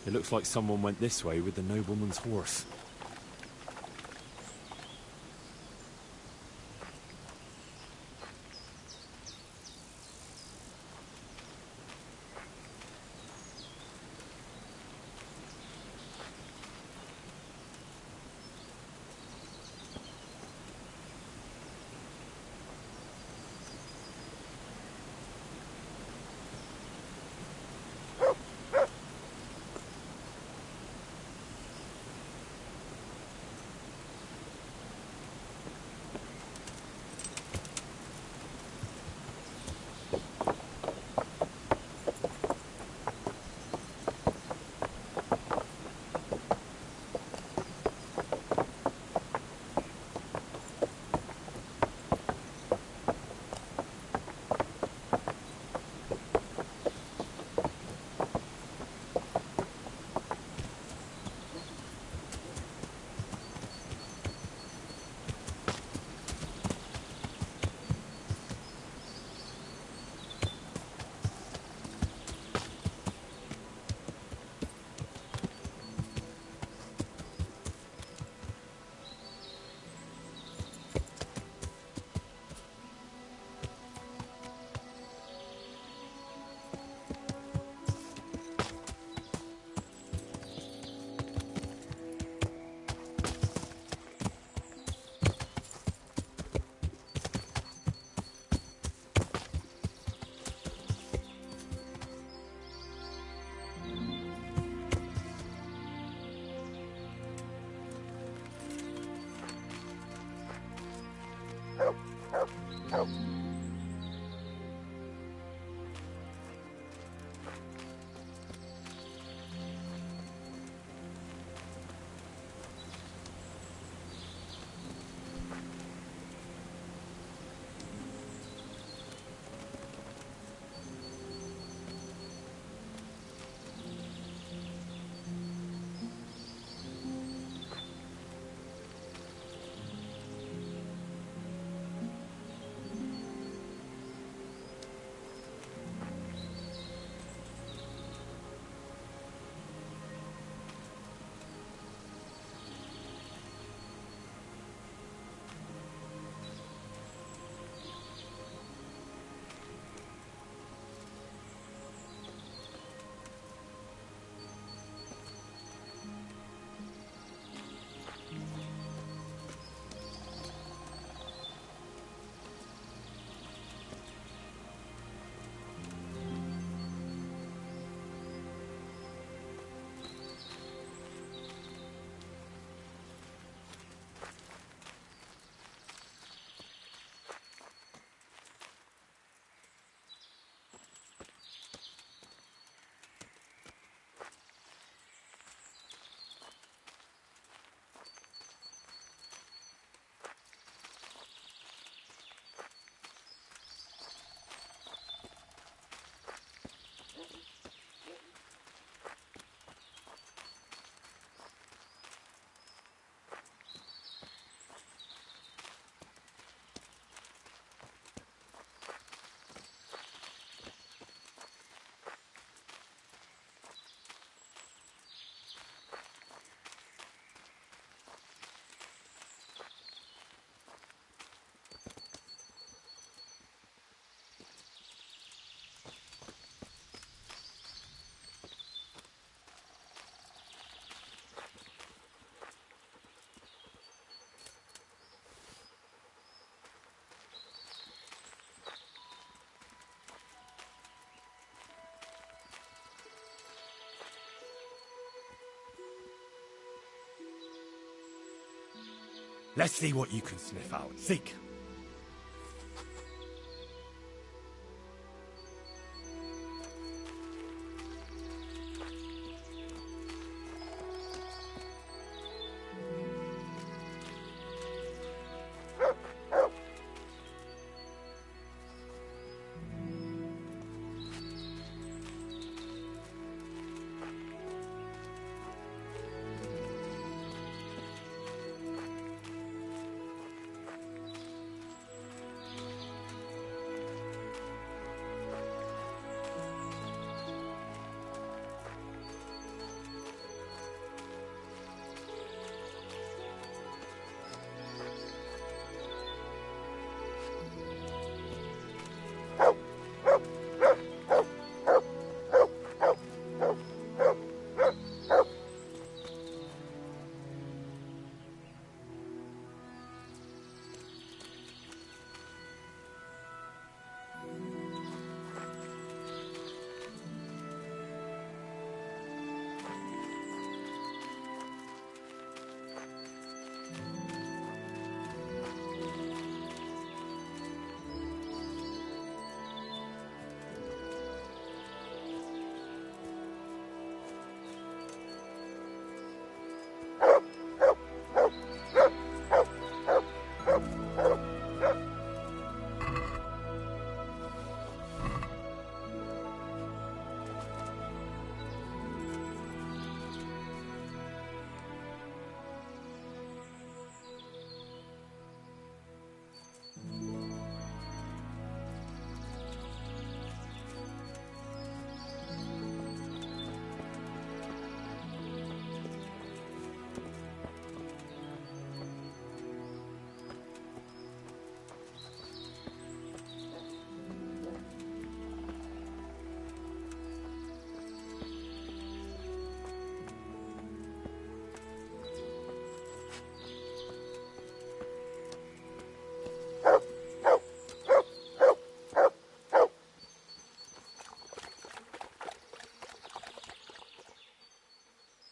It looks like someone went this way with the nobleman's horse. Let's see what you can sniff out. Seek.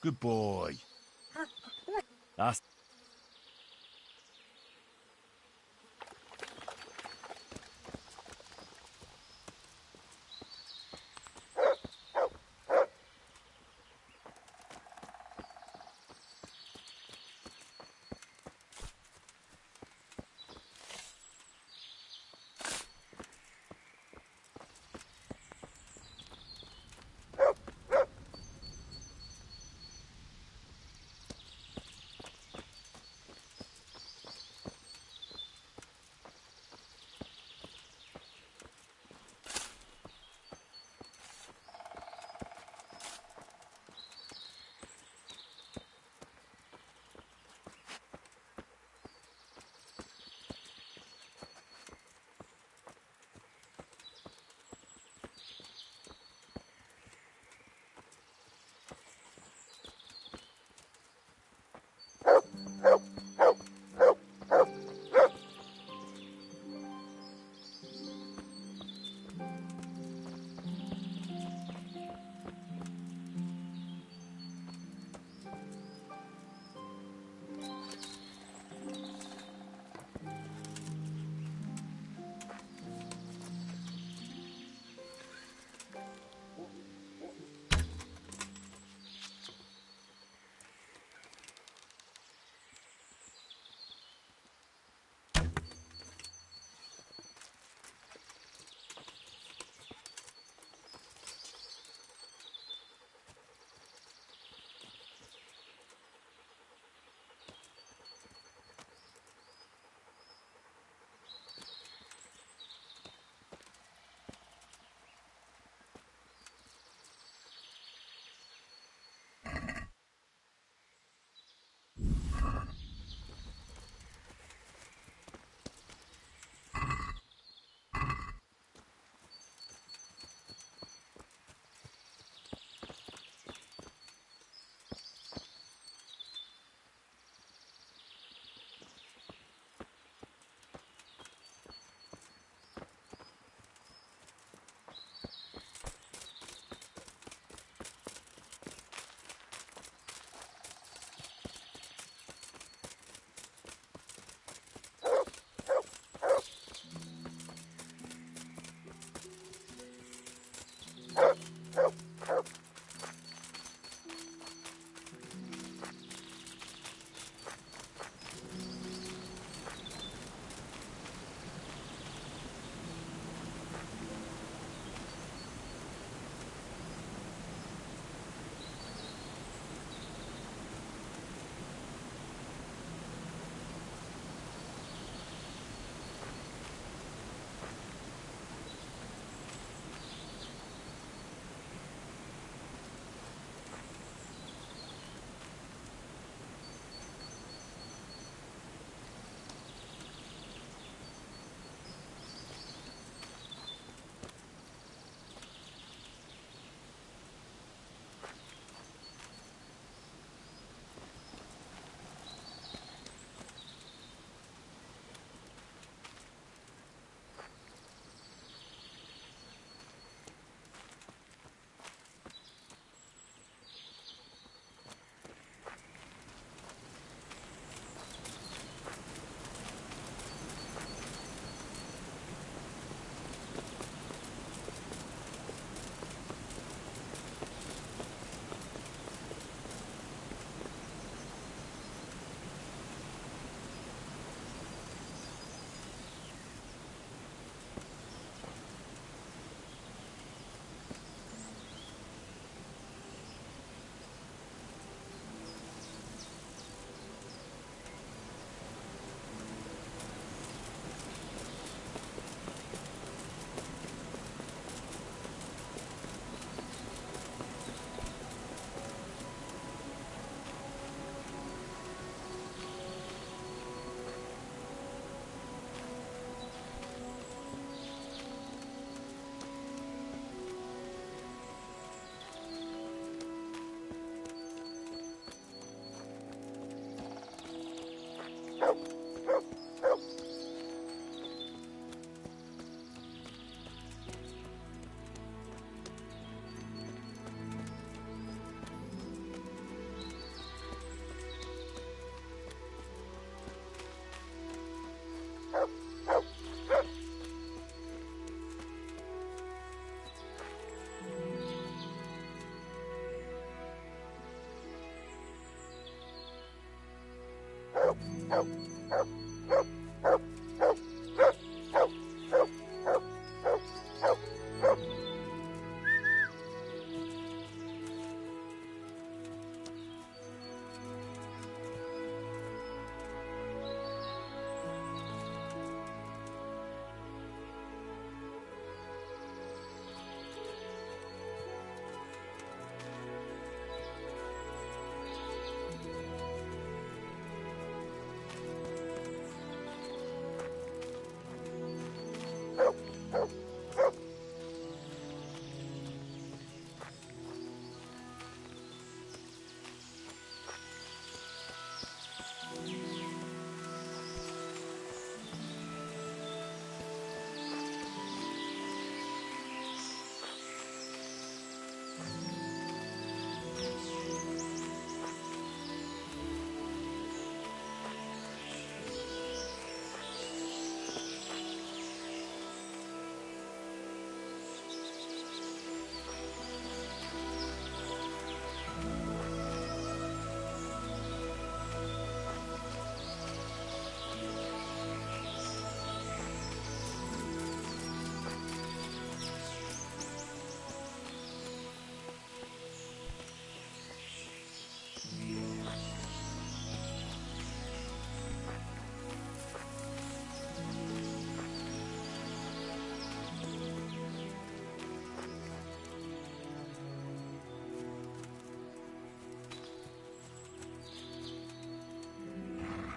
Good boy. That's...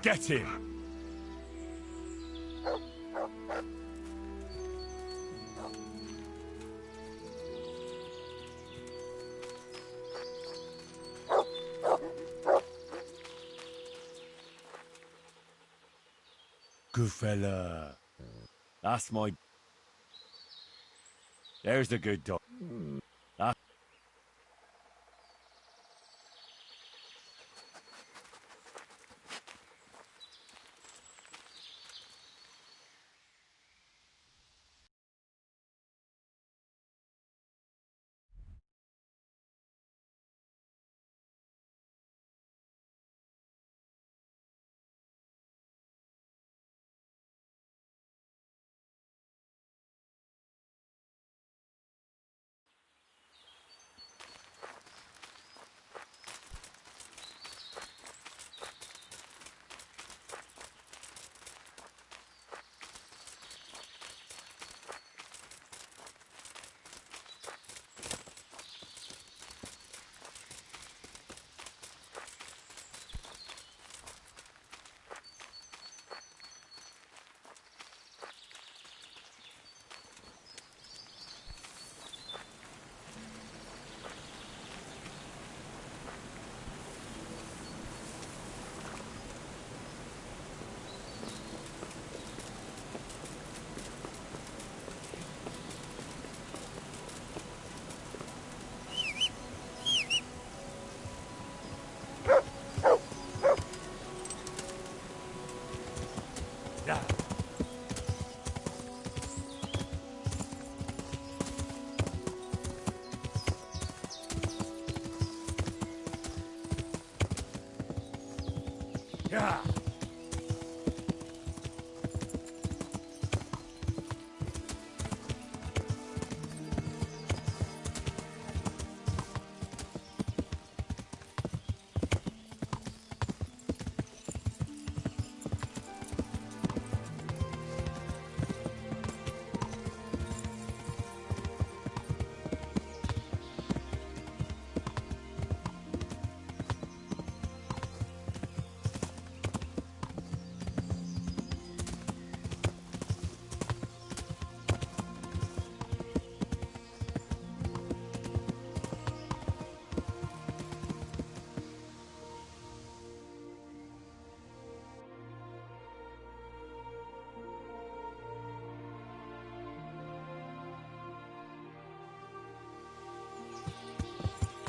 Get him! Good fella. That's my... There's the good dog. That... Yeah.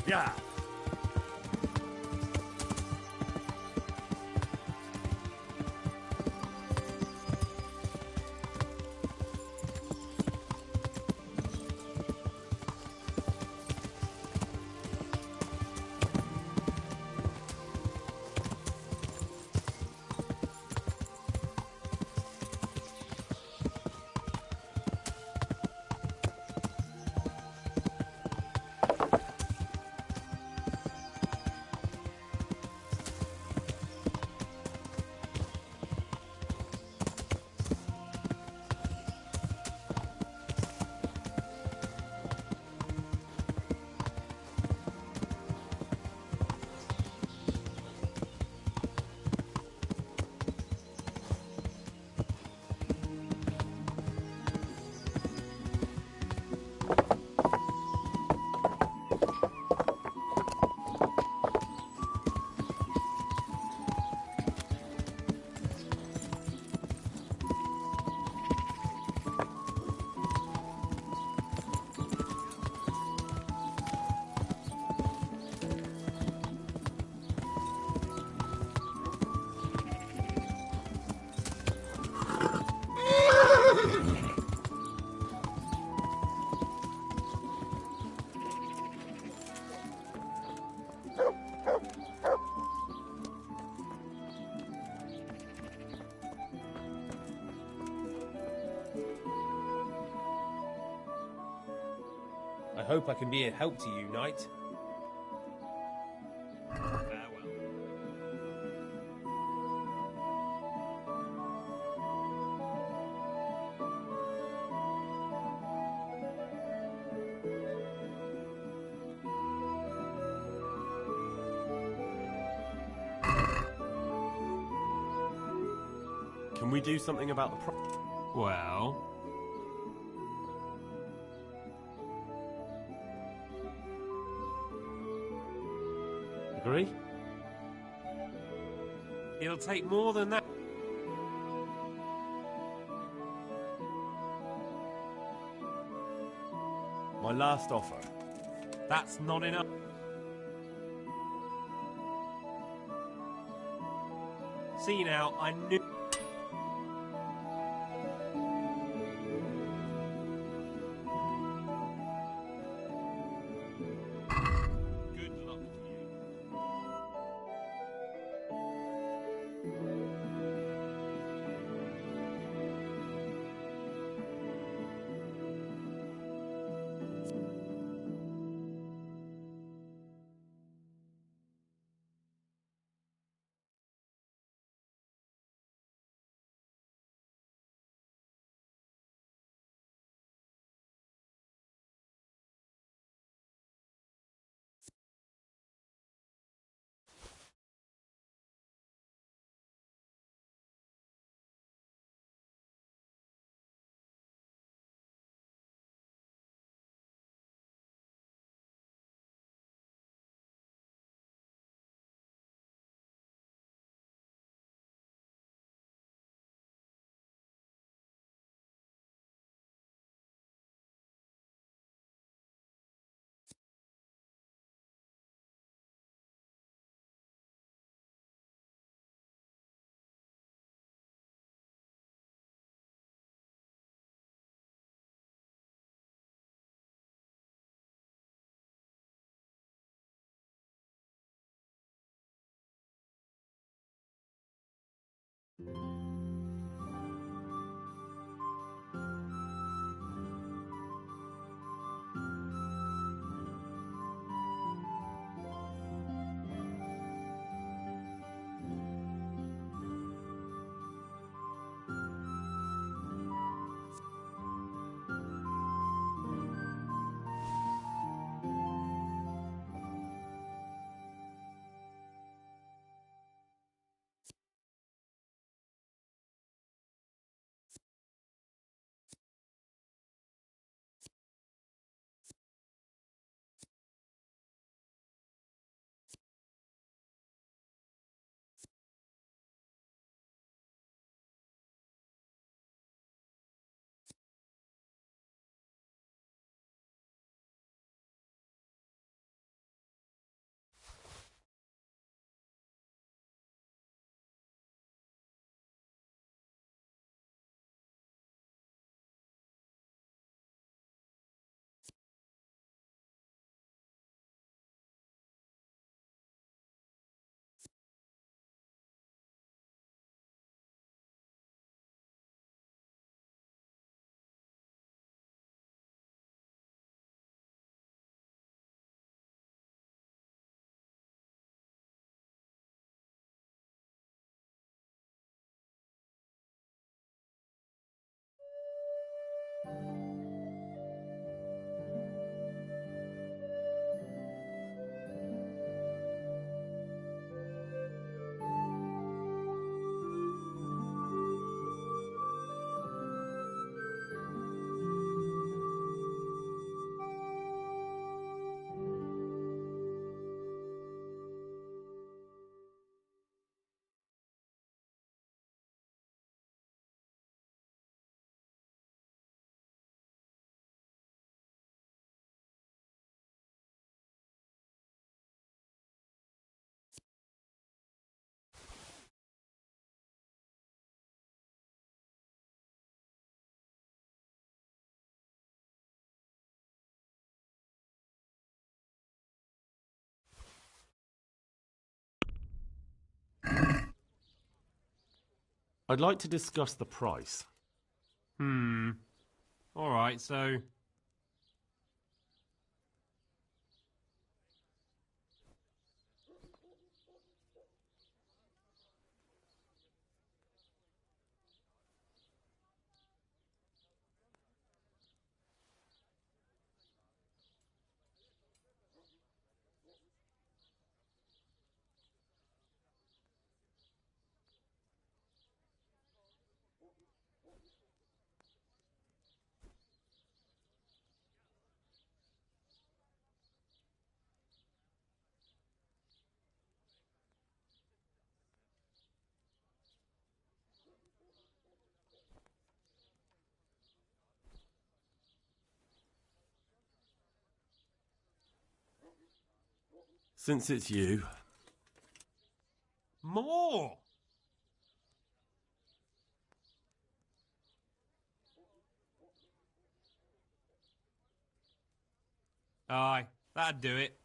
Yeah. I hope I can be a help to you, Knight. Can we do something about the Well... Agree? It'll take more than that. My last offer. That's not enough. See now, I knew... I'd like to discuss the price. Alright, so... Since it's you... More! Aye, that'd do it.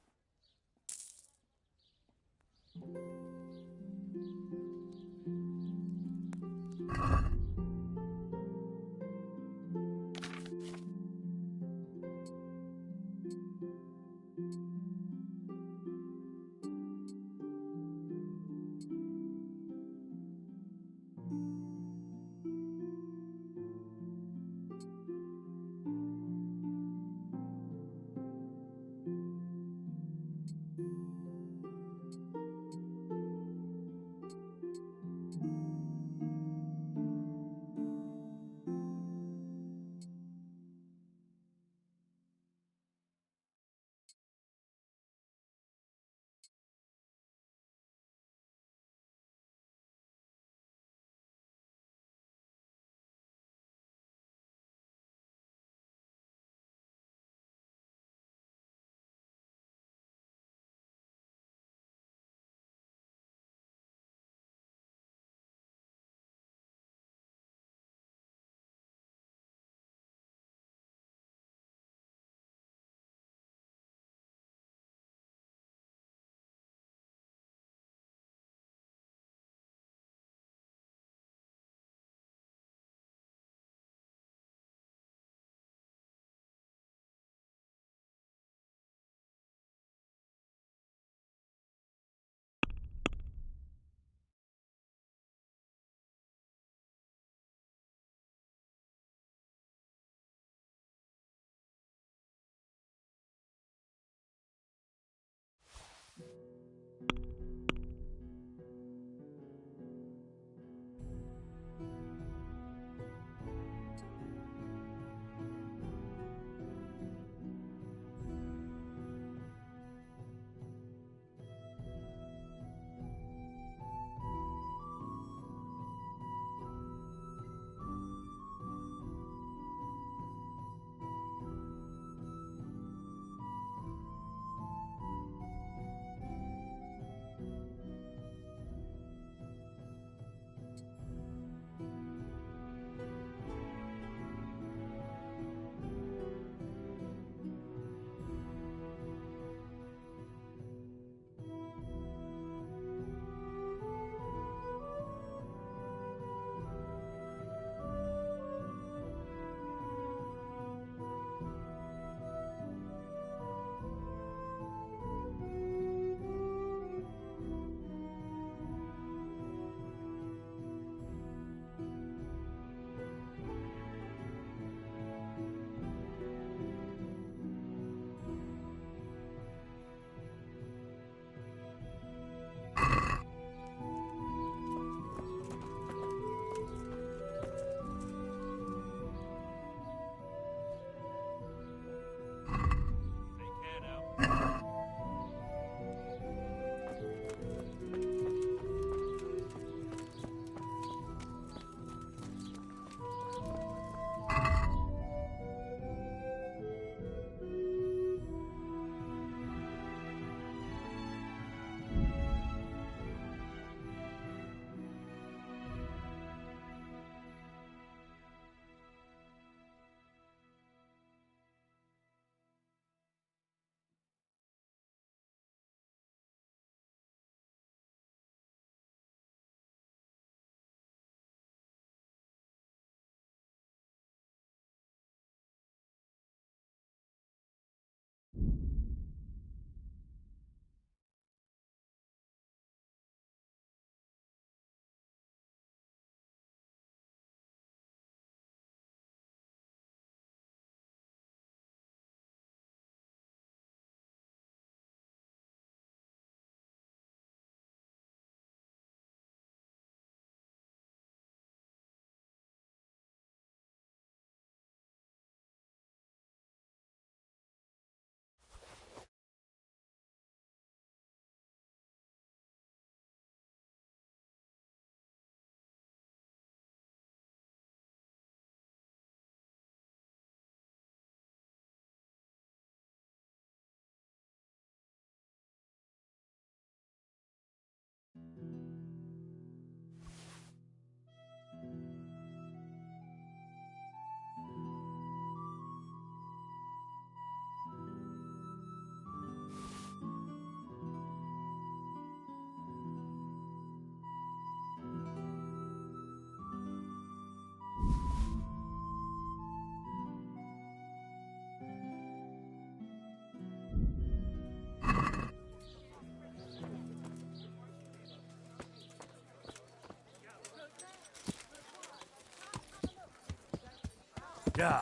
Yeah.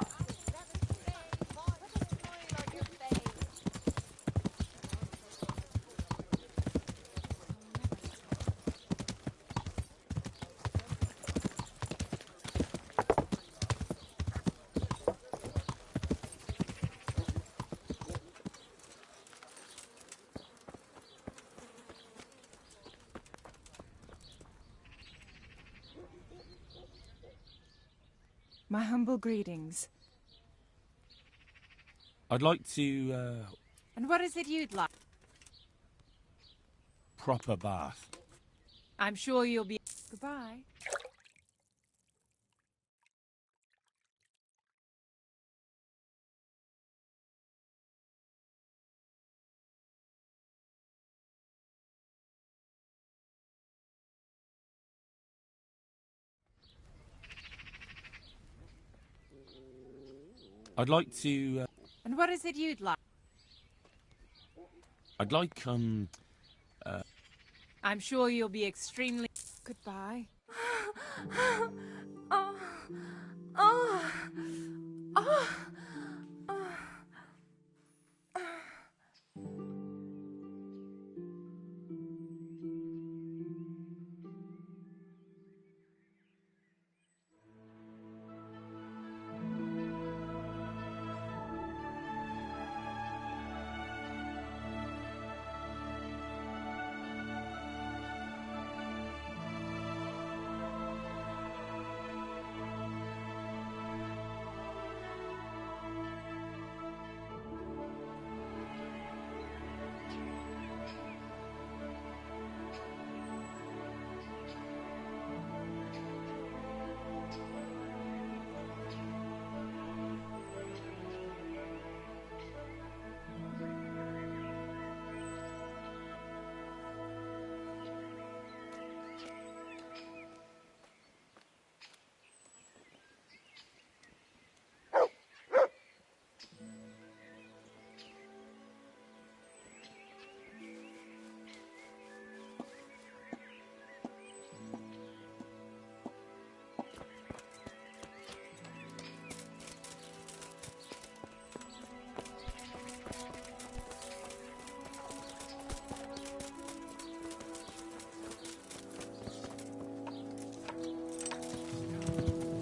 My humble greetings. I'd like to, And what is it you'd like? proper bath. I'm sure you'll be... Goodbye. I'd like to, And what is it you'd like? I'd like, I'm sure you'll be extremely... Goodbye. Oh. Oh. Oh.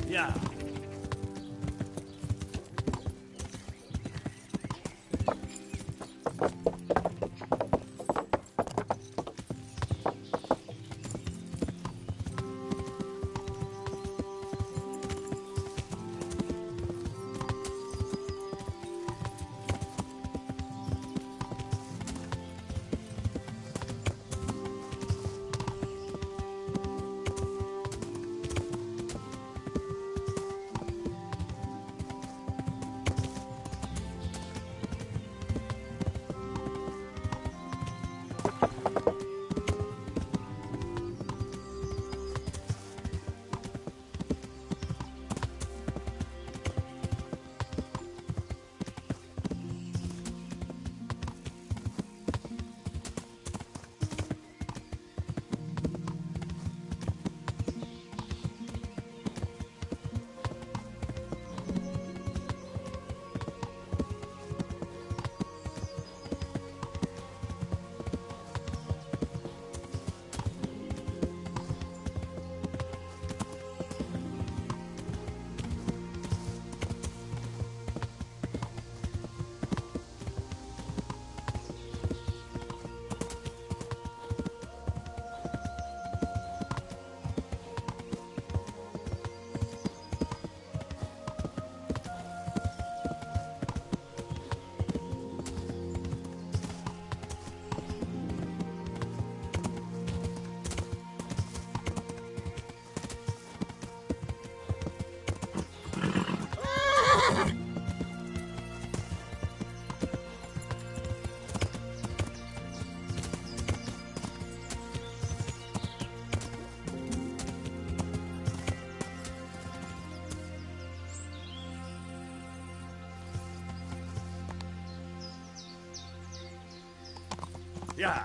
Yeah. Yeah.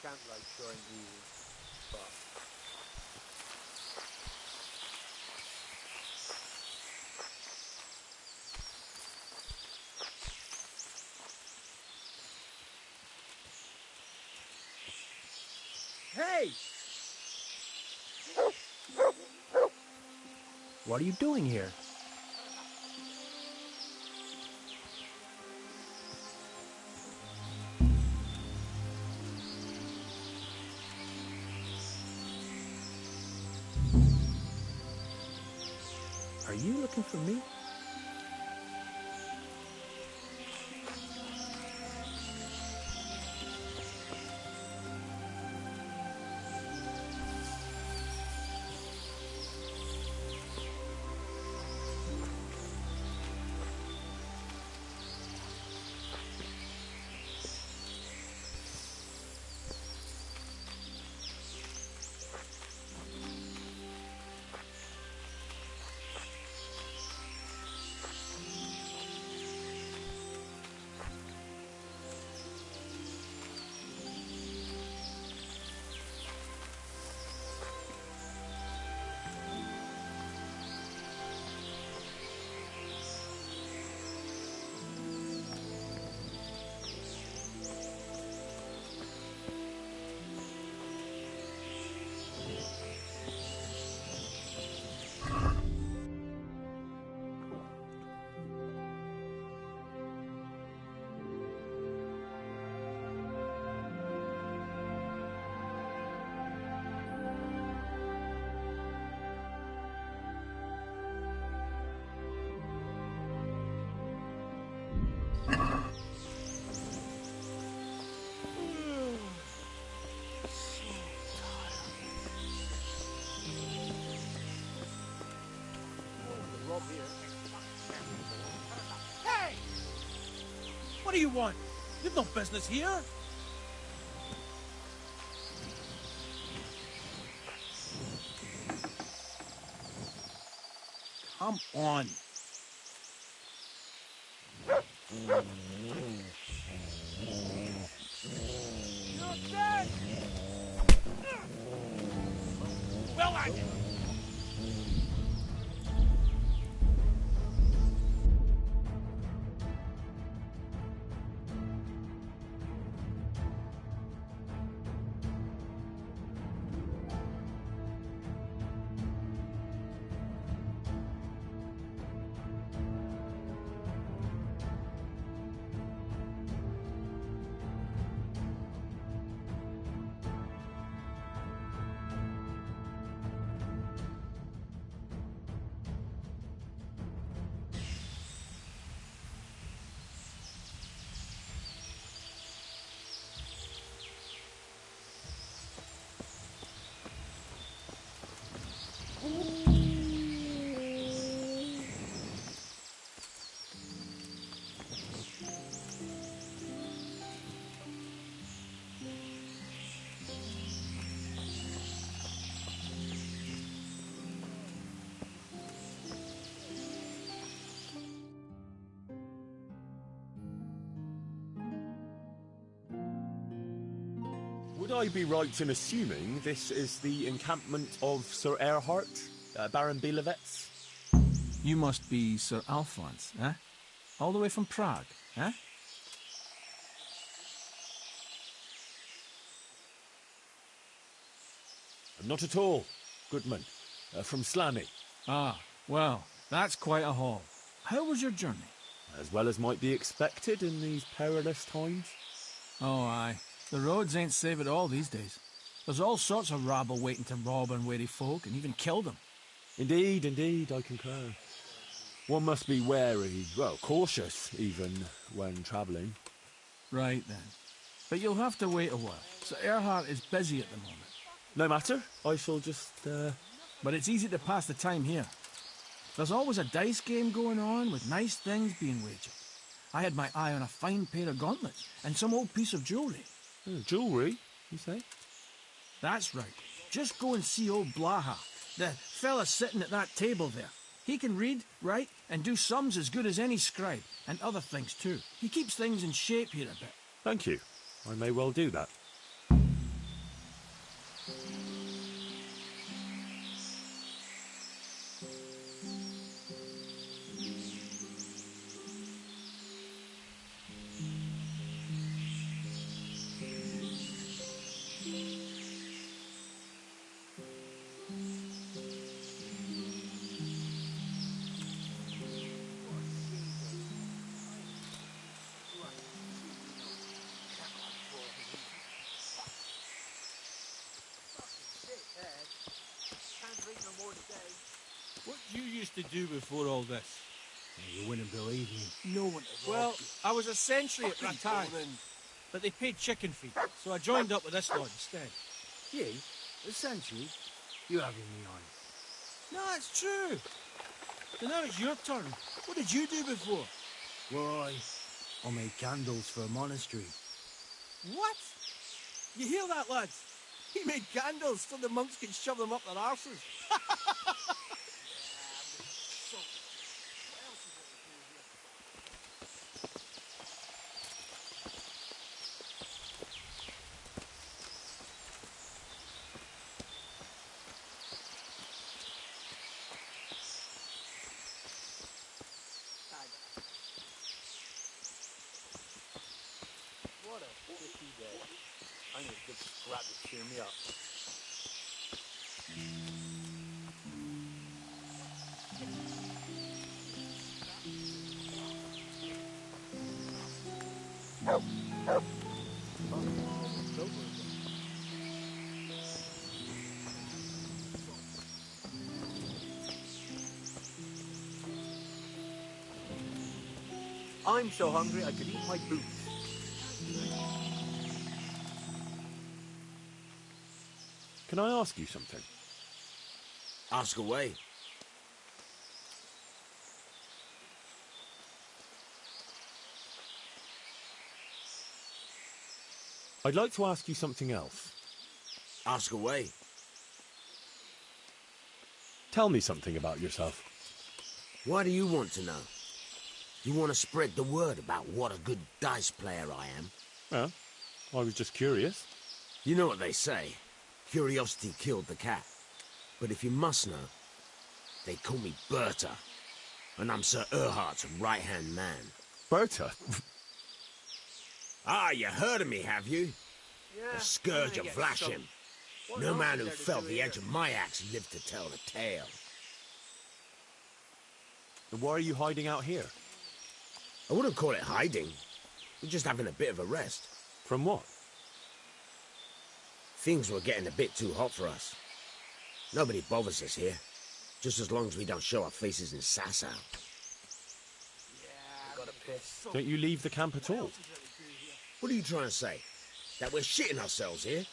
can't like showing easy. But Hey! What are you doing here? Are you looking for me? Hey! What do you want? You've no business here. Come on. Well, I... Would I be right in assuming this is the encampment of Sir Erhard, Baron Bielewitz? You must be Sir Alphonse, eh? All the way from Prague, eh? Not at all, Goodman. From Slaney. Ah, well, that's quite a haul. How was your journey? As well as might be expected in these perilous times. Oh, aye. The roads ain't safe at all these days. There's all sorts of rabble waiting to rob unwary folk and even kill them. Indeed, indeed, I concur. One must be wary, well, cautious even, when travelling. Right then. But you'll have to wait a while. Sir Erhard is busy at the moment. No matter. I shall just, But it's easy to pass the time here. There's always a dice game going on with nice things being wagered. I had my eye on a fine pair of gauntlets and some old piece of jewellery. Jewellery, you say? That's right. Just go and see old Blaha, the fella sitting at that table there. He can read, write, and do sums as good as any scribe, and other things too. He keeps things in shape here a bit. Thank you. I may well do that. What you used to do before all this? You wouldn't believe me. No one ever. Well, I was a sentry at Ratai, but they paid chicken feed, so I joined up with this lot instead. You? A sentry? You having me on? No, it's true. So now it's your turn. What did you do before? Why, I made candles for a monastery. What? You hear that, lads? He made candles so the monks could shove them up their arses. What a shitty day. I need a good scrap to cheer me up. I'm so hungry I could eat my boots. Can I ask you something? Ask away. I'd like to ask you something else. Ask away. Tell me something about yourself. Why do you want to know? You want to spread the word about what a good dice player I am? Well, I was just curious. You know what they say. Curiosity killed the cat. But if you must know, they call me Berta. And I'm Sir Erhardt's right-hand man. Berta? Ah, you heard of me, have you? Yeah, The Scourge I'm of gonna get Vlashim. some. What No else man is who there to felt do the here? edge of my axe lived to tell the tale. And why are you hiding out here? I wouldn't call it hiding. We're just having a bit of a rest. From what? Things were getting a bit too hot for us. Nobody bothers us here. Just as long as we don't show our faces in Sasau. Gotta piss. Don't you leave the camp at all? What are you trying to say? That we're shitting ourselves here?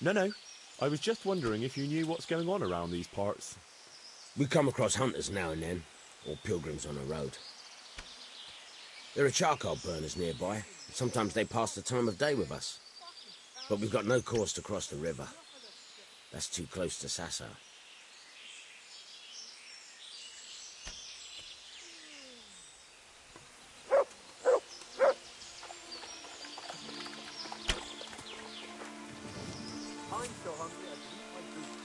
No. I was just wondering if you knew what's going on around these parts. We come across hunters now and then, or pilgrims on the road. There are charcoal burners nearby. Sometimes they pass the time of day with us. But we've got no cause to cross the river. That's too close to Sasau. I'm so hungry I could eat my boots.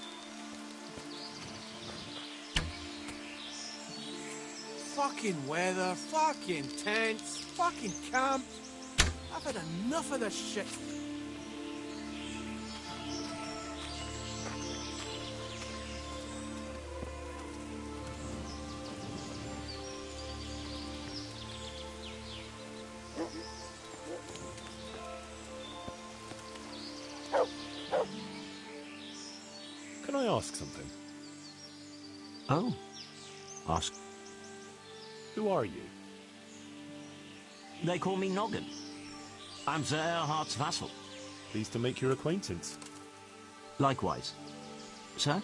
Fucking weather, fucking tents, fucking camp. I've had enough of this shit. Can I ask something? Oh. Ask. Who are you? They call me Noggin. I'm Sir Erhardt's vassal. Pleased to make your acquaintance. Likewise. Sir?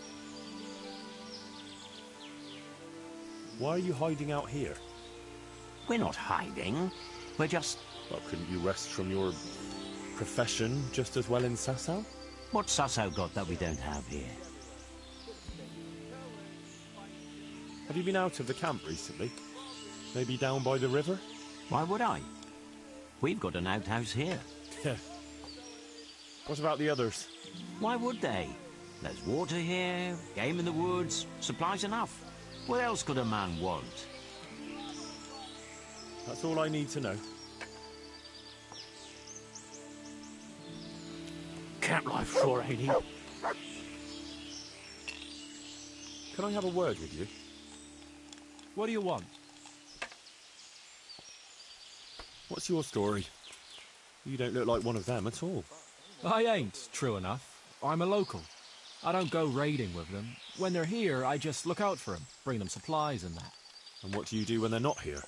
Why are you hiding out here? We're not hiding. We're just... Well, couldn't you rest from your profession just as well in Sasau? What's Sasau got that we don't have here? Have you been out of the camp recently? Maybe down by the river? Why would I? We've got an outhouse here. Yeah. What about the others? Why would they? There's water here, game in the woods, supplies enough. What else could a man want? That's all I need to know. Camp life sure ain't easy. Can I have a word with you? What do you want? What's your story? You don't look like one of them at all. I ain't, true enough. I'm a local. I don't go raiding with them. When they're here, I just look out for them, bring them supplies and that. And what do you do when they're not here?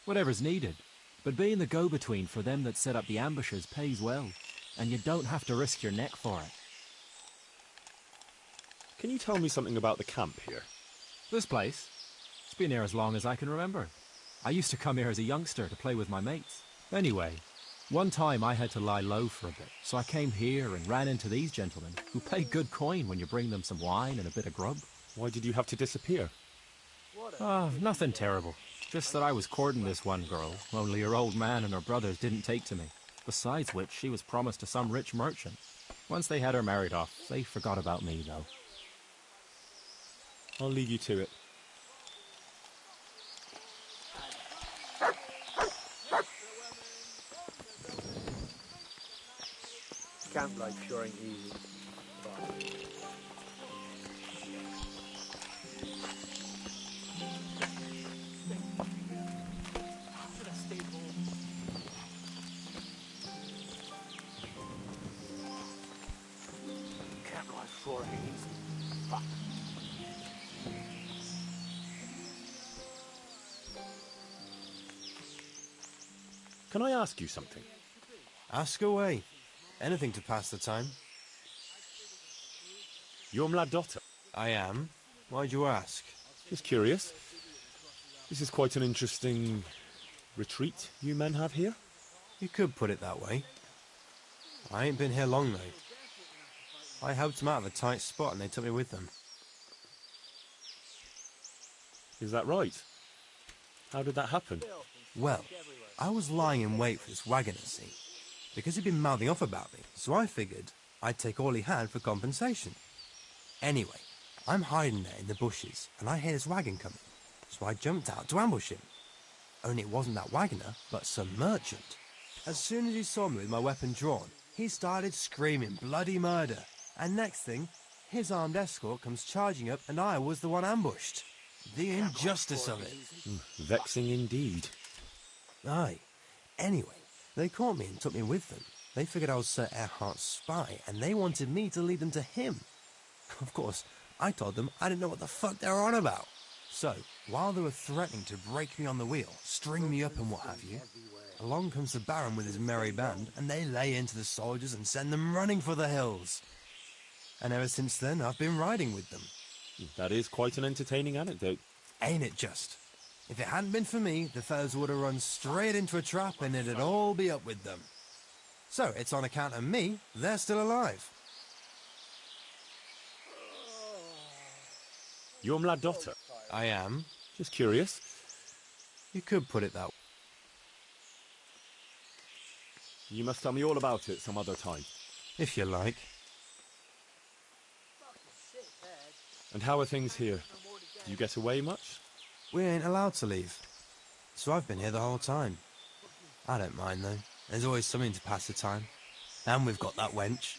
Whatever's needed. But being the go-between for them that set up the ambushes pays well. And you don't have to risk your neck for it. Can you tell me something about the camp here? This place? It's been here as long as I can remember. I used to come here as a youngster to play with my mates. Anyway, one time I had to lie low for a bit, so I came here and ran into these gentlemen, who pay good coin when you bring them some wine and a bit of grub. Why did you have to disappear? Nothing terrible. Just that I was courting this one girl, only her old man and her brothers didn't take to me. Besides which, she was promised to some rich merchant. Once they had her married off, they forgot about me, though. I'll leave you to it. Camp life sure ain't easy. Camp life sure ain't easy. Fuck. Can I ask you something? Ask away. Anything to pass the time. You're Mladotta? I am. Why'd you ask? Just curious. This is quite an interesting retreat you men have here. You could put it that way. I ain't been here long, though. I helped them out of a tight spot and they took me with them. Is that right? How did that happen? Well, I was lying in wait for this wagoner, see? Because he'd been mouthing off about me, so I figured I'd take all he had for compensation. Anyway, I'm hiding there in the bushes, and I hear this wagon coming, so I jumped out to ambush him. Only it wasn't that wagoner, but some merchant. As soon as he saw me with my weapon drawn, he started screaming bloody murder, and next thing, his armed escort comes charging up, and I was the one ambushed. The injustice of it. Vexing indeed. Aye. Anyway, they caught me and took me with them. They figured I was Sir Erhardt's spy, and they wanted me to lead them to him. Of course, I told them I didn't know what the fuck they were on about. So, while they were threatening to break me on the wheel, string me up and what have you, along comes the Baron with his merry band, and they lay into the soldiers and send them running for the hills. And ever since then, I've been riding with them. That is quite an entertaining anecdote. Ain't it just? If it hadn't been for me, the fellas would have run straight into a trap and it'd all be up with them. So, it's on account of me, they're still alive. You're Mladotta? I am. Just curious. You could put it that way. You must tell me all about it some other time. If you like. And how are things here? Do you get away much? We ain't allowed to leave. So I've been here the whole time. I don't mind, though. There's always something to pass the time. And we've got that wench.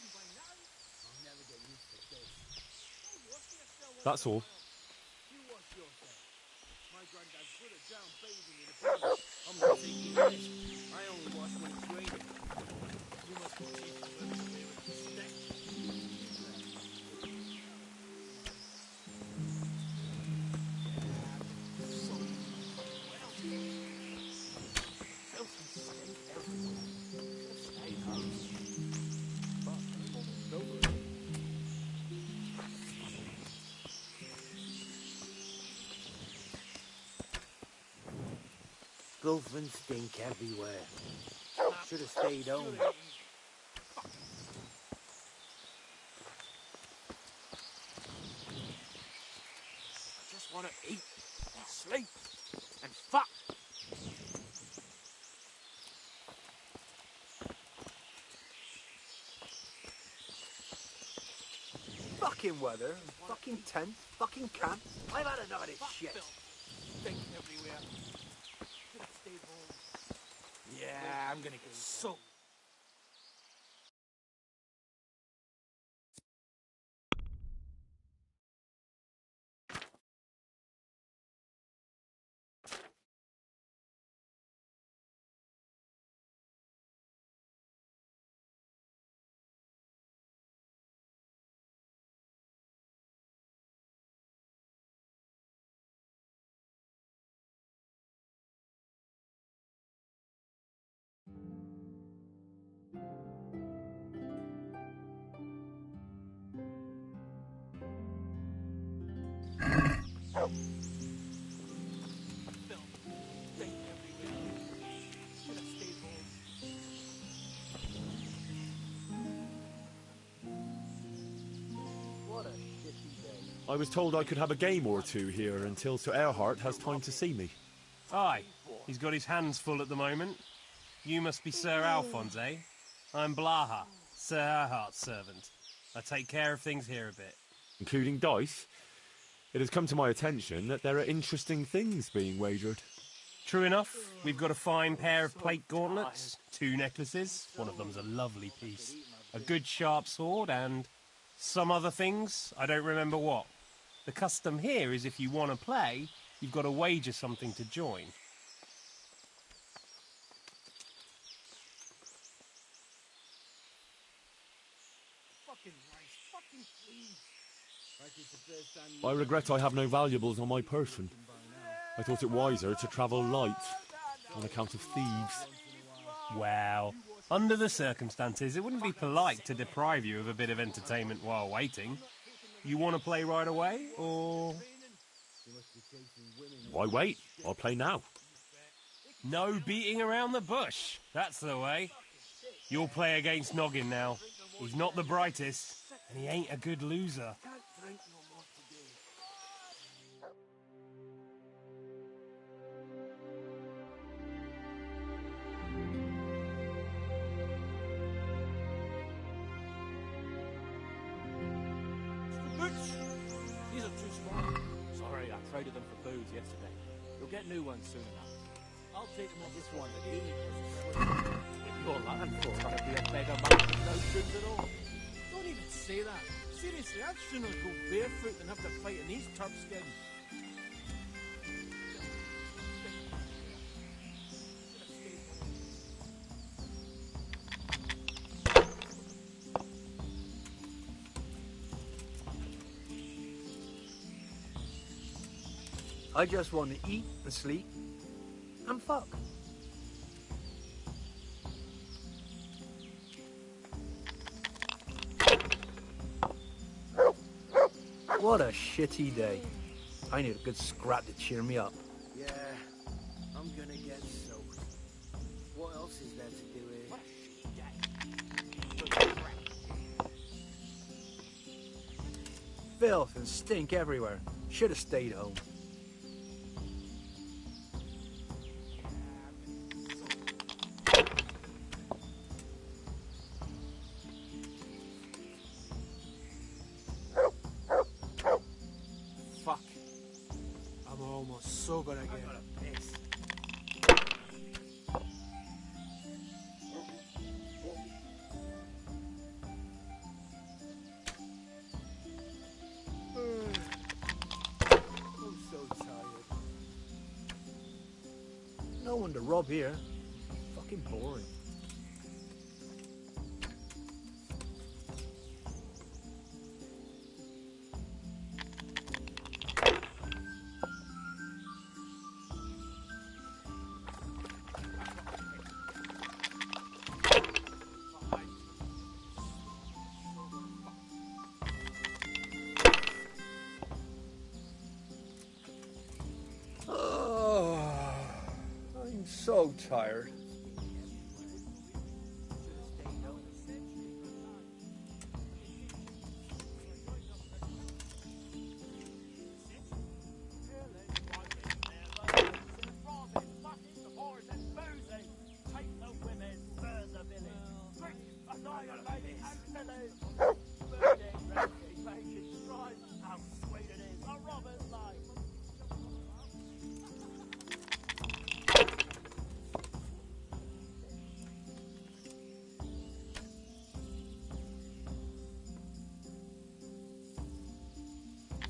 That's all. Filth and stink everywhere. Should have stayed home. I just want to eat and sleep and fuck. Fucking weather, fucking tent, fucking camp. I've had enough of this shit. Stink everywhere. Should have stayed home. Yeah, I'm gonna get soaked. I was told I could have a game or two here until Sir Erhard has time to see me. Aye, he's got his hands full at the moment. You must be Sir Alphonse, eh? I'm Blaha, Sir Erhard's servant. I take care of things here a bit. Including dice? It has come to my attention that there are interesting things being wagered. True enough, we've got a fine pair of plate gauntlets, 2 necklaces, one of them's a lovely piece, a good sharp sword, and some other things, I don't remember what. The custom here is if you want to play, you've got to wager something to join. I regret I have no valuables on my person. I thought it wiser to travel light, on account of thieves. Well, under the circumstances, it wouldn't be polite to deprive you of a bit of entertainment while waiting. You want to play right away, or...? Why wait? I'll play now. No beating around the bush. That's the way. You'll play against Noggin now. He's not the brightest, and he ain't a good loser. These are too small. Sorry, I traded them for booze yesterday. You'll get new ones soon enough. I'll take them off this one. With your land for trying to be a beggar man with no shoes at all. Don't even say that. Seriously, I'd sooner go barefoot than have to fight in these turf skins. I just want to eat and sleep and fuck. What a shitty day. I need a good scrap to cheer me up. Yeah, I'm gonna get soaked. What else is there to do here? Filth and stink everywhere. Should have stayed home. Fuck. I'm almost sober again. I gotta piss. I'm so tired. No one to rob here. Fucking boring. I'm so tired.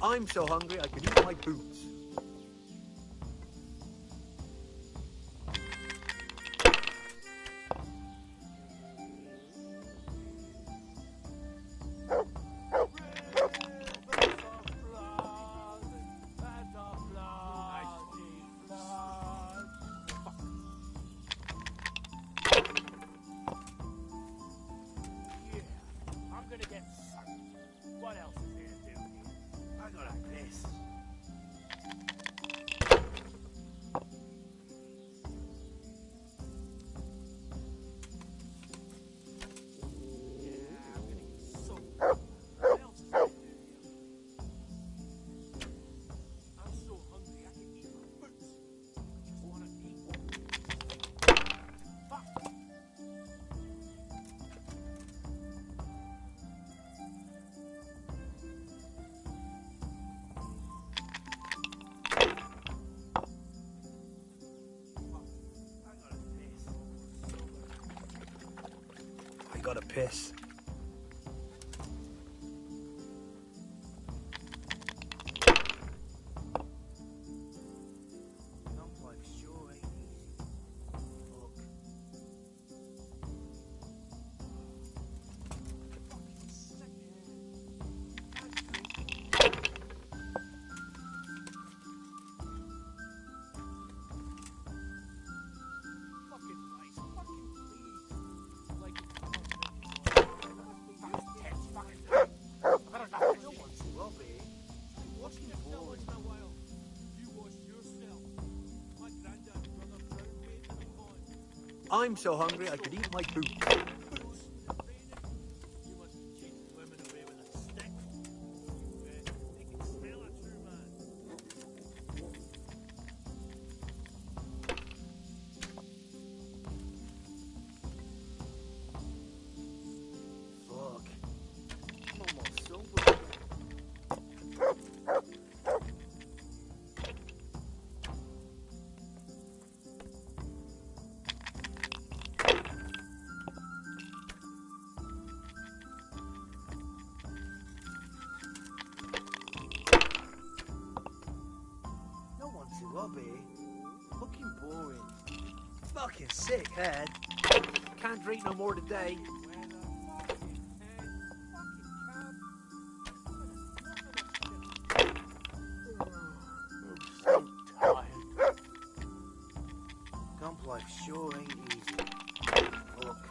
I'm so hungry I could eat my boots. I'm gonna get soaked. What else is there to do here? I gotta piss. I gotta piss. I'm so hungry I could eat my boots. Fuck. I'm almost sober again. Robbie. Fucking boring. Fucking sick head. Can't drink no more today. I'm so tired. Camp life sure ain't easy. Fuck.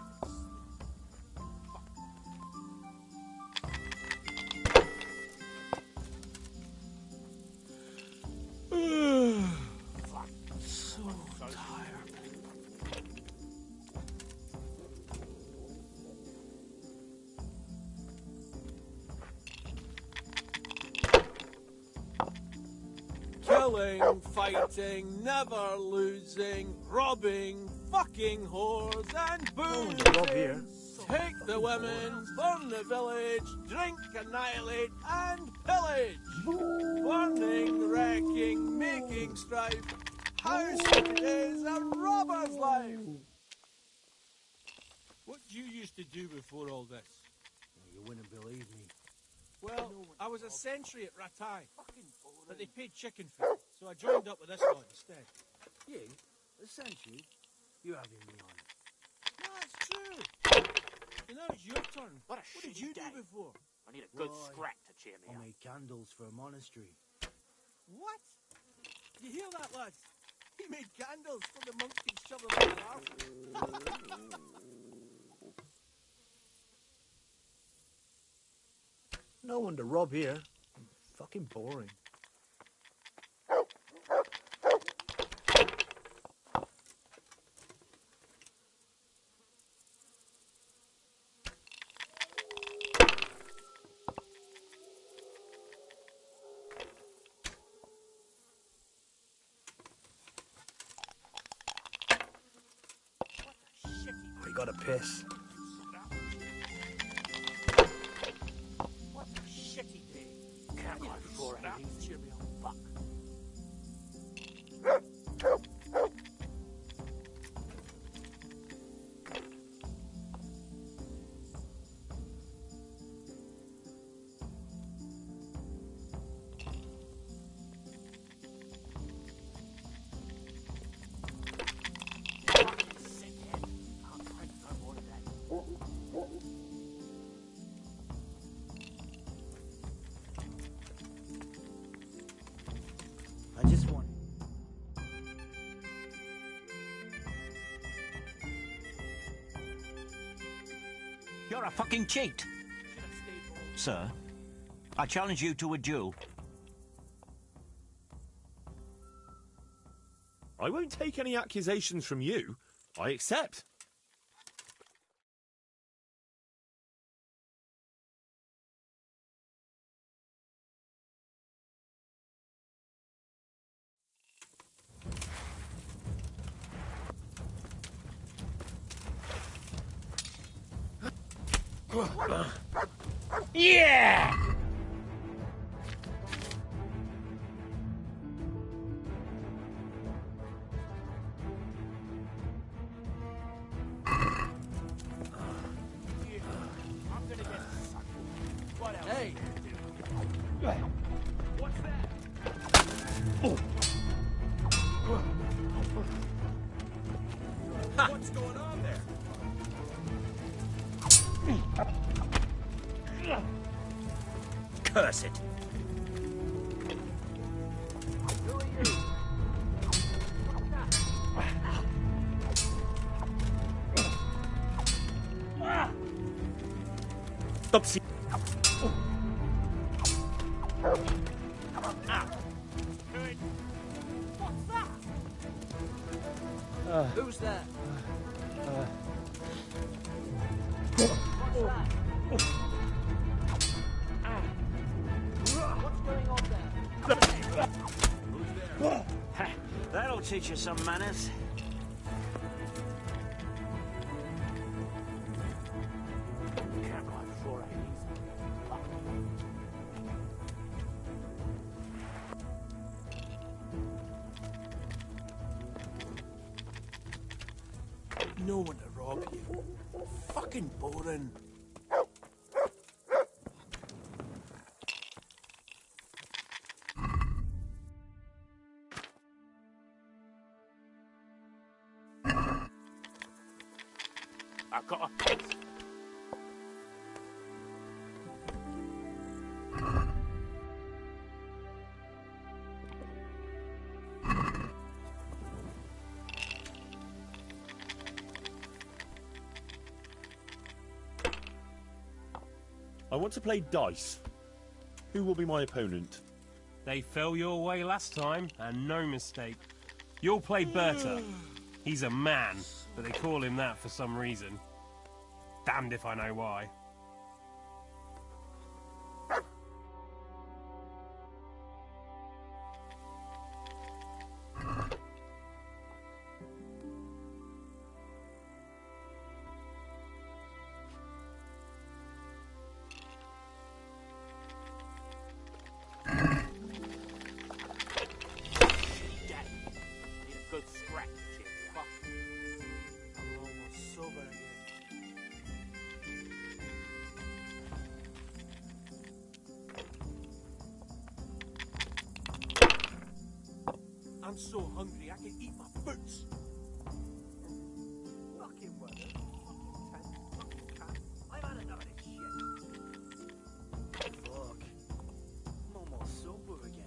Killing, fighting, never losing, robbing, fucking whores and boozing. Take the women, burn the village, drink, annihilate and pillage. Burning, wrecking, making strife. How sweet it is a robber's life. What did you used to do before all this? You wouldn't believe me. Well, I was a sentry at Ratai, but they paid chicken feed, so I joined up with this lot instead. You? A sentry? You're having me on. That's true. And now it's your turn. What did you do before? I need a good scrap to cheer me I up. made candles for a monastery. What? You hear that, lads? He made candles so the monks could shove them in their arse. No one to rob here. Fucking boring. I gotta piss. What a shitty day. Can't go before I cheer me up. Fuck. You're a fucking cheat. Sir, I challenge you to a duel. I won't take any accusations from you. I accept. Yeah! Hey! What's that? What's going on there? Curse it. Who are you? Stop see. What's that? Who's that? What's that? What's going on there? That'll teach you some manners. Can't ride 480s. No one to rob you. Fucking boring. I've got a piece. I want to play dice. Who will be my opponent? They fell your way last time, and no mistake. You'll play Berta. He's a man, but they call him that for some reason. Damned if I know why. Good scratch, Jim. Fuck. I'm almost sober again. I'm so hungry I can eat my boots. Fucking weather. Fucking tent. Fucking cat. I've had enough of this shit. Fuck. I'm almost sober again.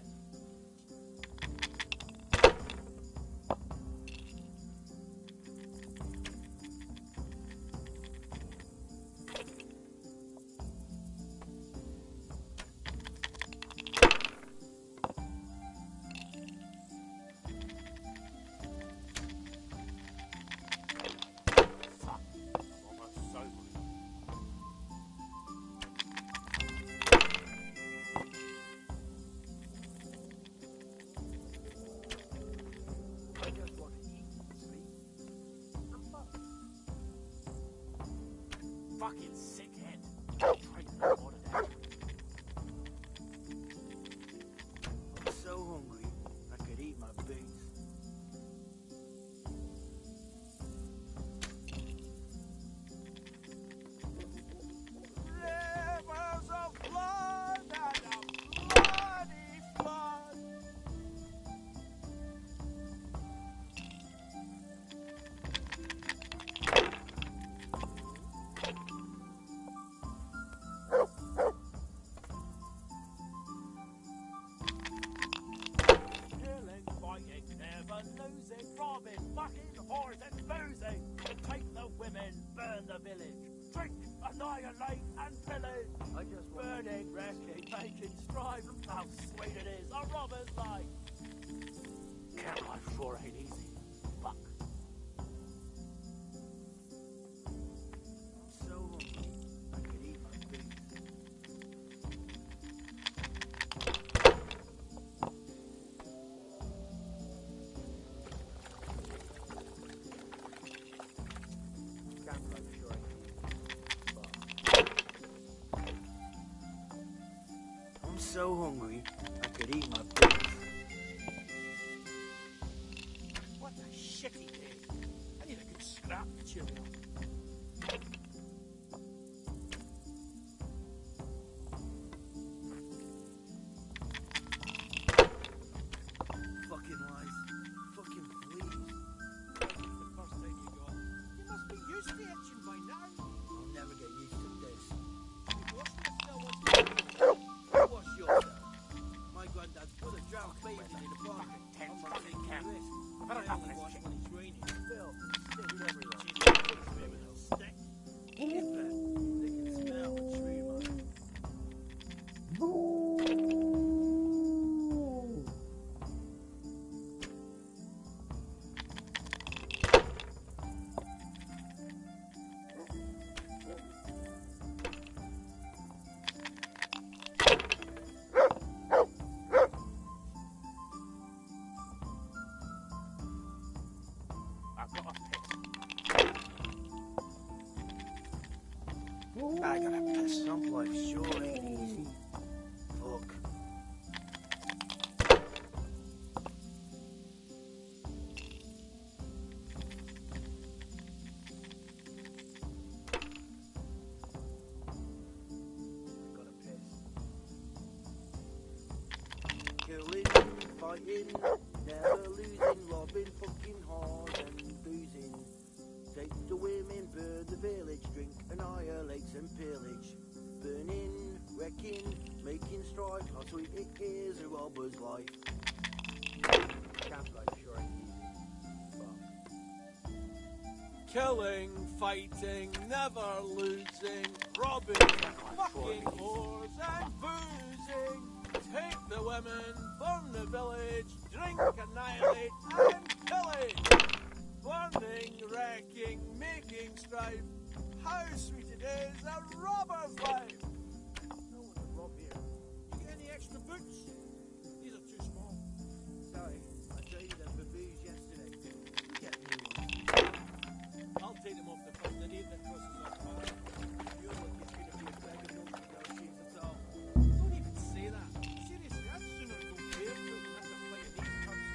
I just want to eat and sleep. I'm fucked. Fucking sick head. Drink that water down. I'm so hungry I could eat my boots. Rivers of blood and a bloody flood. annihilate and pillage. I just burning, wrecking, making strife. How sweet it is, a robber's life. Camp life sure ain't easy. Fuck. I'm so hungry, I could eat my boots. Camp life sure ain't easy. I'm so hungry, I could eat my boots. What a shitty day. I need a good scrap to cheer me up. Fucking lies. Fucking fleas. The first time you got. You must be used to itching by now. I'll never get used to this. What's the still wants What's your turn? My granddad put a drowned baby in the barn. tense I'm a fucking taking camp. risk. I don't I have only this wash shit. when it's raining. Phil, stick everywhere. Stick. If they can smell the tree, man. I've got a piss. I gotta piss. Some life sure ain't easy. Fuck. Gotta piss. Killing, fighting, never losing, robbing, fucking hard and boozing. Take the women, burn the village, drink, annihilate and pillage. Burning, wrecking, making strife, how sweet it is, a robber's life. Camp life sure ain't easy. Fuck. Killing, fighting, never losing, robbing, fucking whores and boozing. Take the women, burn the village, drink, annihilate and pillage. Burning, wrecking, making strife. How sweet it is, a robber's life. No one to rob here. You get any extra boots? These are too small. Sorry, I traded them for booze yesterday. Get new ones. I'll take them off the first idiot that crosses our path. You're lucky it's gonna be a bag of milk with no shoes at all. Don't even say that. Seriously, I'd sooner go barefoot than have to fight a these cunts.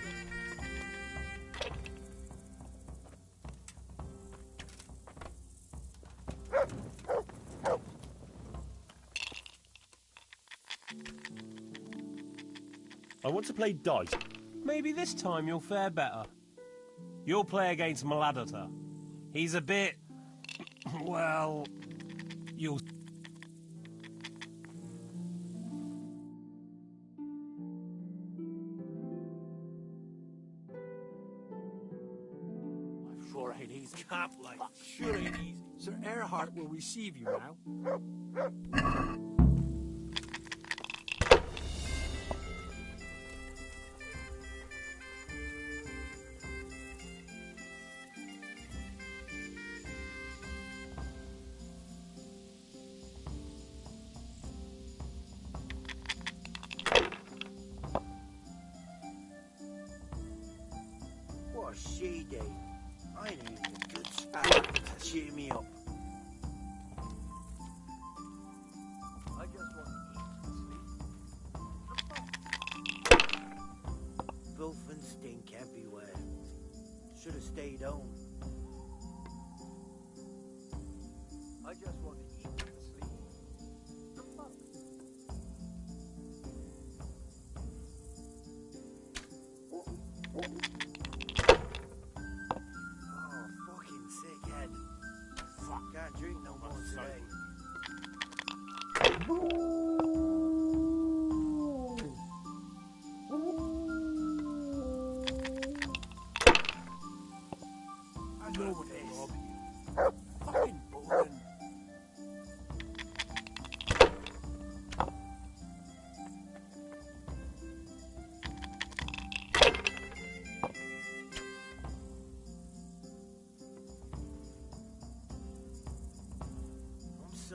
I want to play dice. Maybe this time you'll fare better. You'll play against Maladata. He's a bit... well... you'll... Life sure ain't easy. Camp life sure ain't easy. Sir Earhart will receive you now. What a she day. I need a good scrap to cheer me up. I just want to eat and sleep. Filth and stink everywhere. Should have stayed home. I just want to eat and sleep. Oh, fucking sick head. Fuck, can't drink no more today.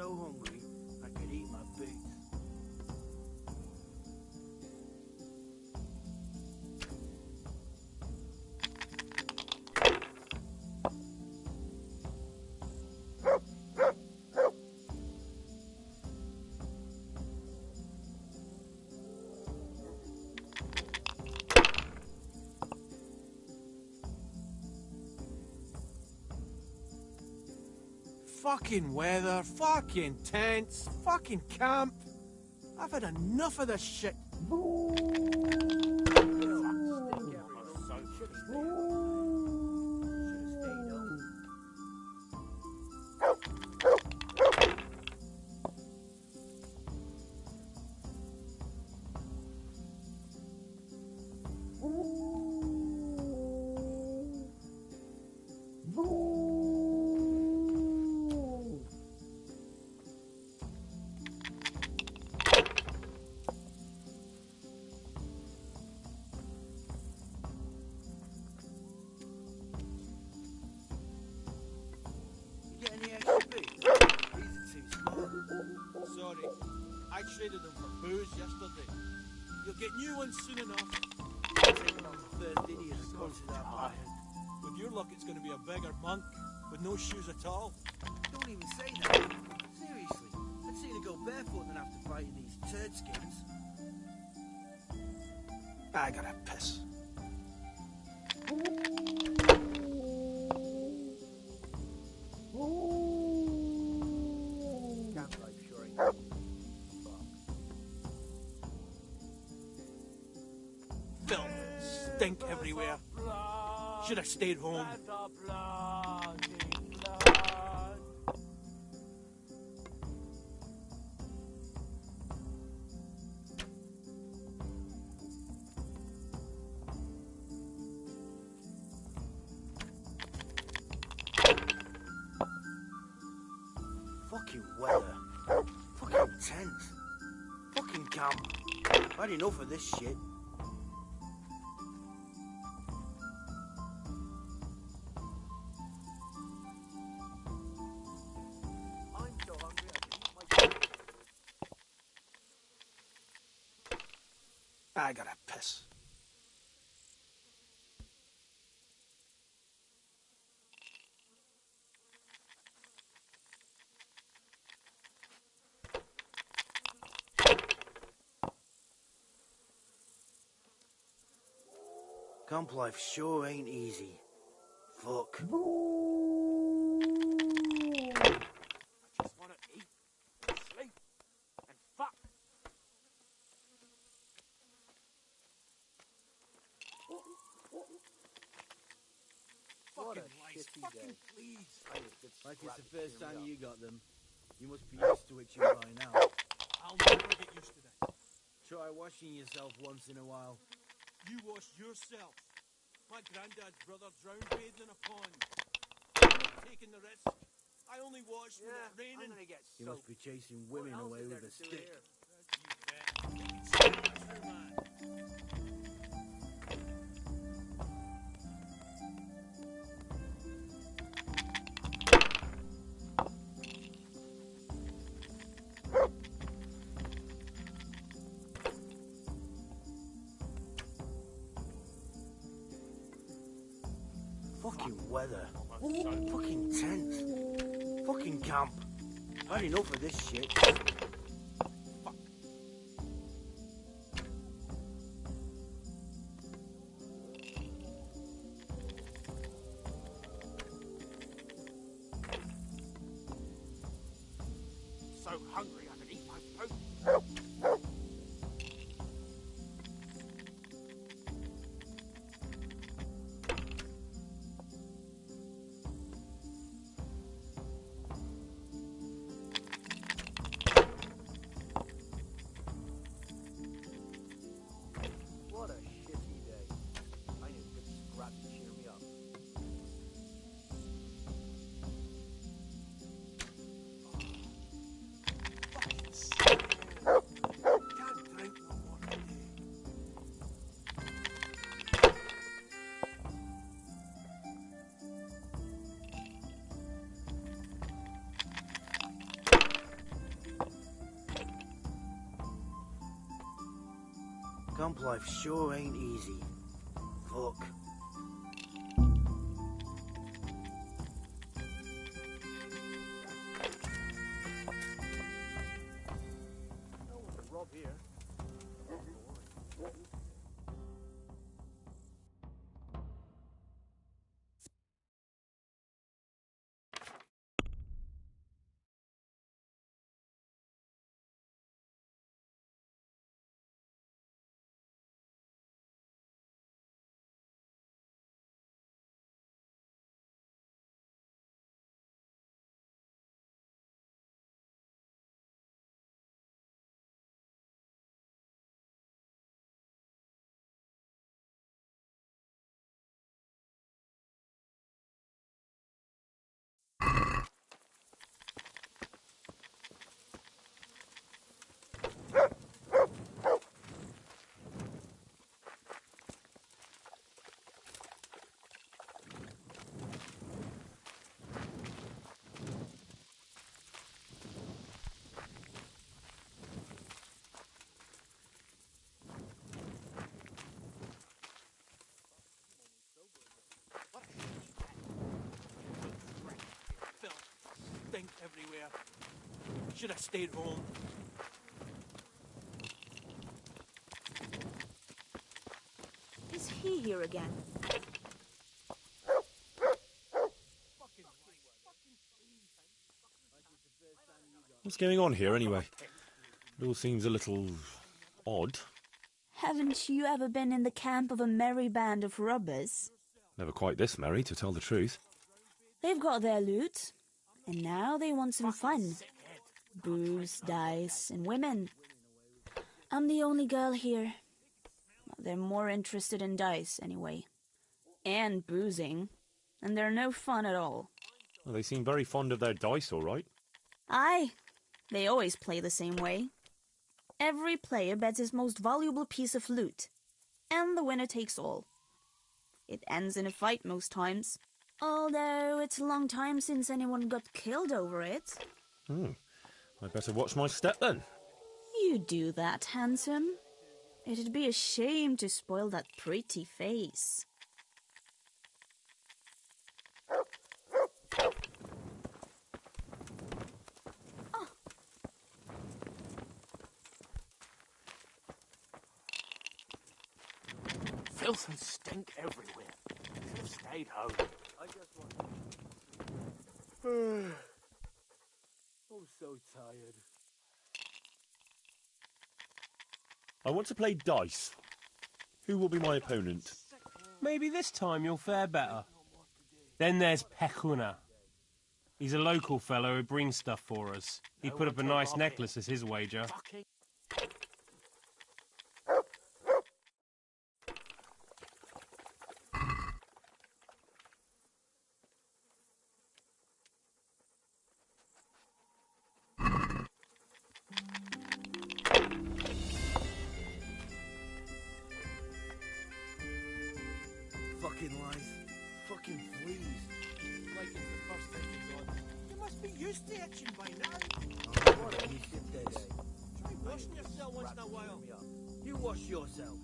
so hungry I could eat my boots. Fucking weather, fucking tents, fucking camp. I've had enough of this shit. Get any extra boots? These are too small. Sorry, I traded them for booze yesterday. You'll get new ones soon enough. I'll take them on the first idiot that comes to that bar. With your luck, it's going to be a beggar monk with no shoes at all. Don't even say that. Seriously, I'd sooner go barefoot than have to fight in these turd skins. I gotta piss. Camp life sure ain't Filth, stink everywhere. Should have stayed home. fucking weather. Fucking tent. Fucking camp. I've had enough of this shit. I'm so hungry I can eat my... I gotta piss. Camp life sure ain't easy. Fuck. I just want to eat, sleep, and fuck. What a Fucking lice, shitty fucking day. please. Like it's the first time you got them. You must be used to itching by now. I'll never get used to that. Try washing yourself once in a while. You wash yourself. My granddad's brother drowned bathing in a pond. I'm not taking the risk. I only wash when it's raining. You must be chasing women away with a stick. Fucking weather. Fucking tent. Fucking camp. I've had enough of this shit. So hungry I could eat my food. What a shitty day. I need a good scrap to cheer me up. Fucking sick. Camp life sure ain't easy. Fuck. Rob here. Stink everywhere. Should have stayed home. Is he here again? What's going on here, anyway? It all seems a little odd. Haven't you ever been in the camp of a merry band of robbers? Never quite this merry, to tell the truth. They've got their loot, and now they want some fun. Booze, dice, and women. I'm the only girl here. They're more interested in dice, anyway. And boozing. And they're no fun at all. Well, they seem very fond of their dice, all right. Aye. They always play the same way. Every player bets his most valuable piece of loot. And the winner takes all. It ends in a fight most times. Although it's a long time since anyone got killed over it. I'd better watch my step then. You do that, handsome. It'd be a shame to spoil that pretty face. Filth and stink everywhere. Should have stayed home. I just want. I'm so tired. I want to play dice. Who will be my opponent? Maybe this time you'll fare better. Then there's Pekuna. He's a local fellow who brings stuff for us. He put up a nice necklace as his wager. Fucking lies. Fucking fleas. Like it's the first thing you got. You must be used to itching by now. Oh, what a shit this. Try washing yourself once in a while. You wash yourself.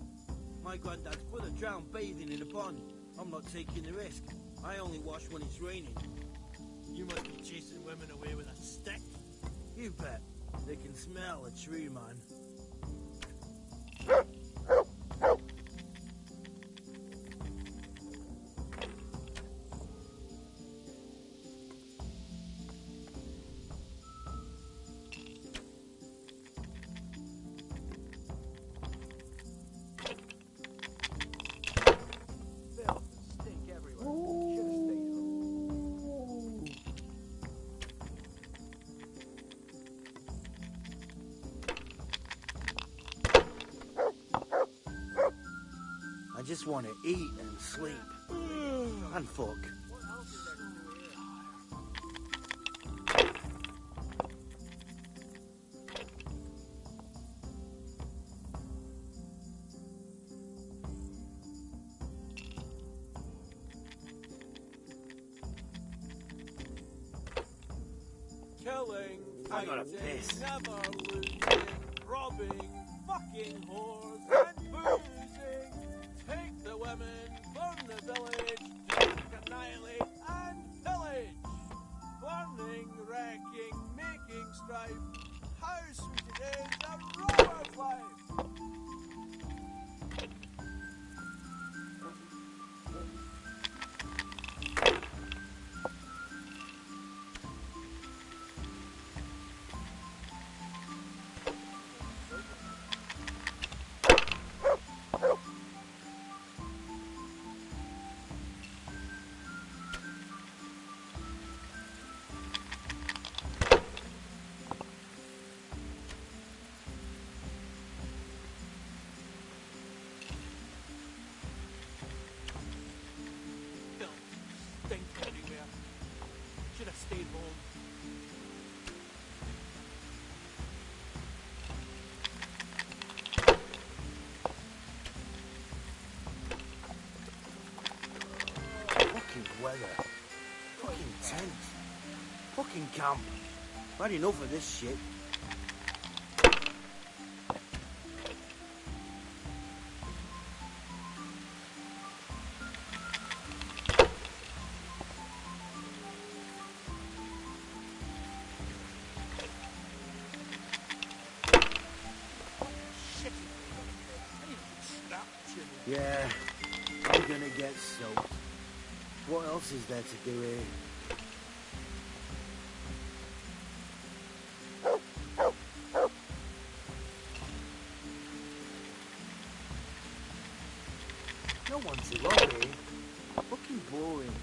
My granddad's brother drowned bathing in a pond. I'm not taking the risk. I only wash when it's raining. You must be chasing women away with a stick. You bet. They can smell a true man. I just want to eat and sleep. And fuck. Killing, I gotta fighting, piss. never losing, robbing, fucking whores, and boozing. Take the women, burn the village, drink, annihilate, and pillage. Burning, wrecking, making strife. How sweet it is, a rover's life. Stink everywhere. Should have stayed home. Fucking weather. Fucking tent. Fucking camp. Had enough of this shit. Yeah, I'm gonna get soaked. What else is there to do here? No one to rob here. Fucking boring.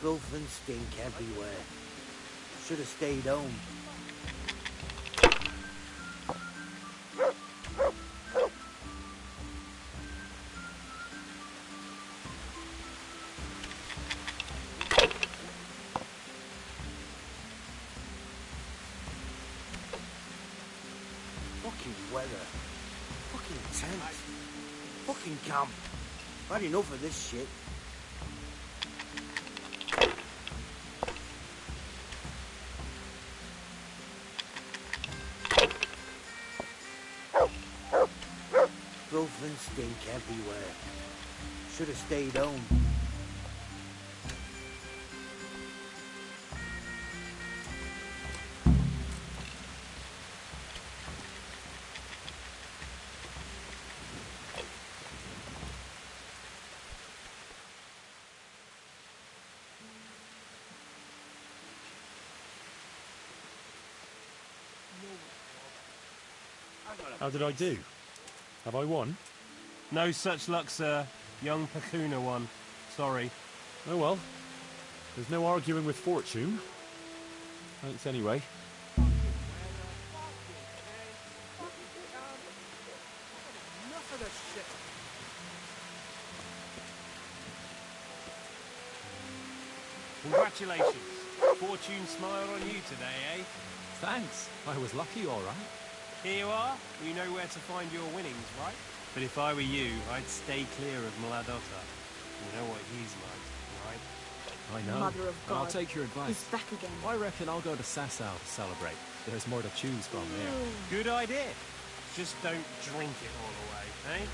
Filth and stink everywhere. Should have stayed home. Fucking weather. Fucking tent. Fucking camp. Had enough of this shit. Filth and stink everywhere. Should have stayed home. How did I do? Have I won? No such luck, sir. Young Pacuna won. Sorry. Oh well. There's no arguing with fortune. Thanks anyway. Enough of this shit. Congratulations. Fortune smiled on you today, eh? Thanks. I was lucky, all right. Here you are. You know where to find your winnings, right? But if I were you, I'd stay clear of Mladotta. You know what he's like, right? I know. Mother of And I'll God. take your advice. He's back again. I reckon I'll go to Sasau to celebrate. There's more to choose from there. Good idea. Just don't drink it all away, eh?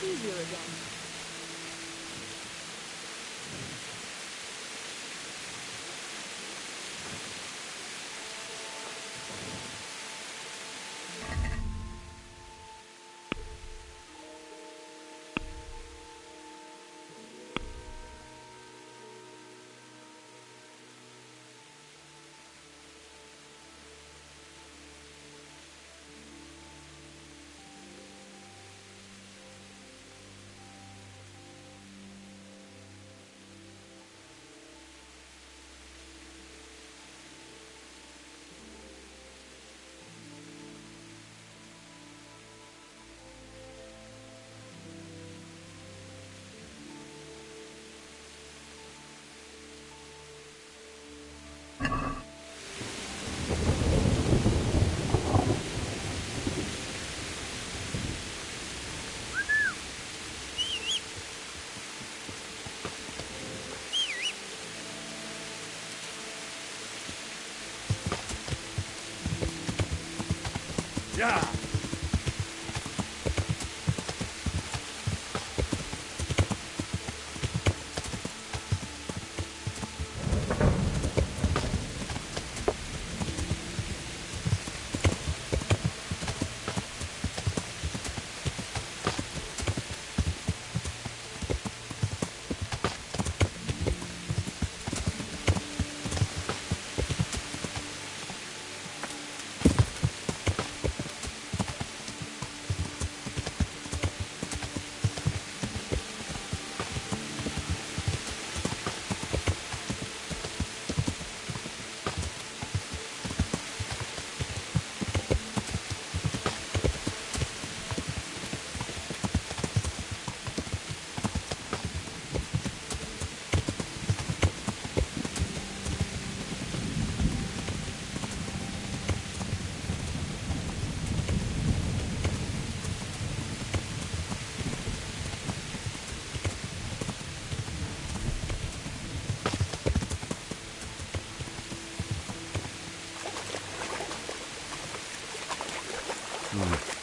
easier again. Yeah.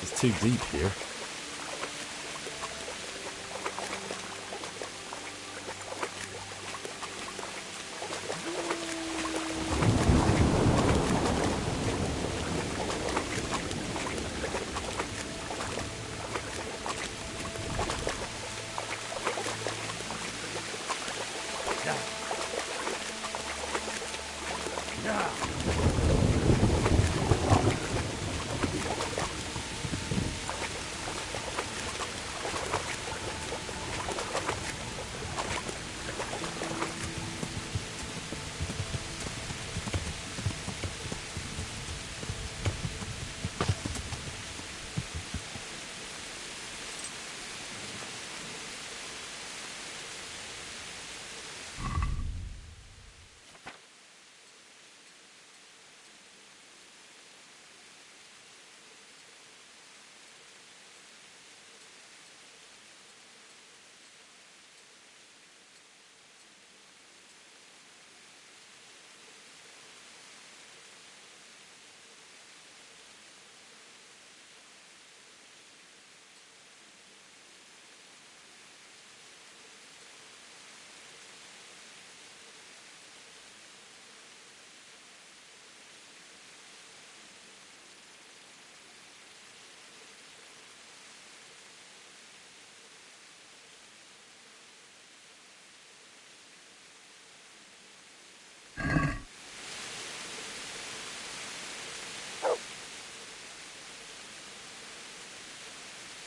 It's too deep here.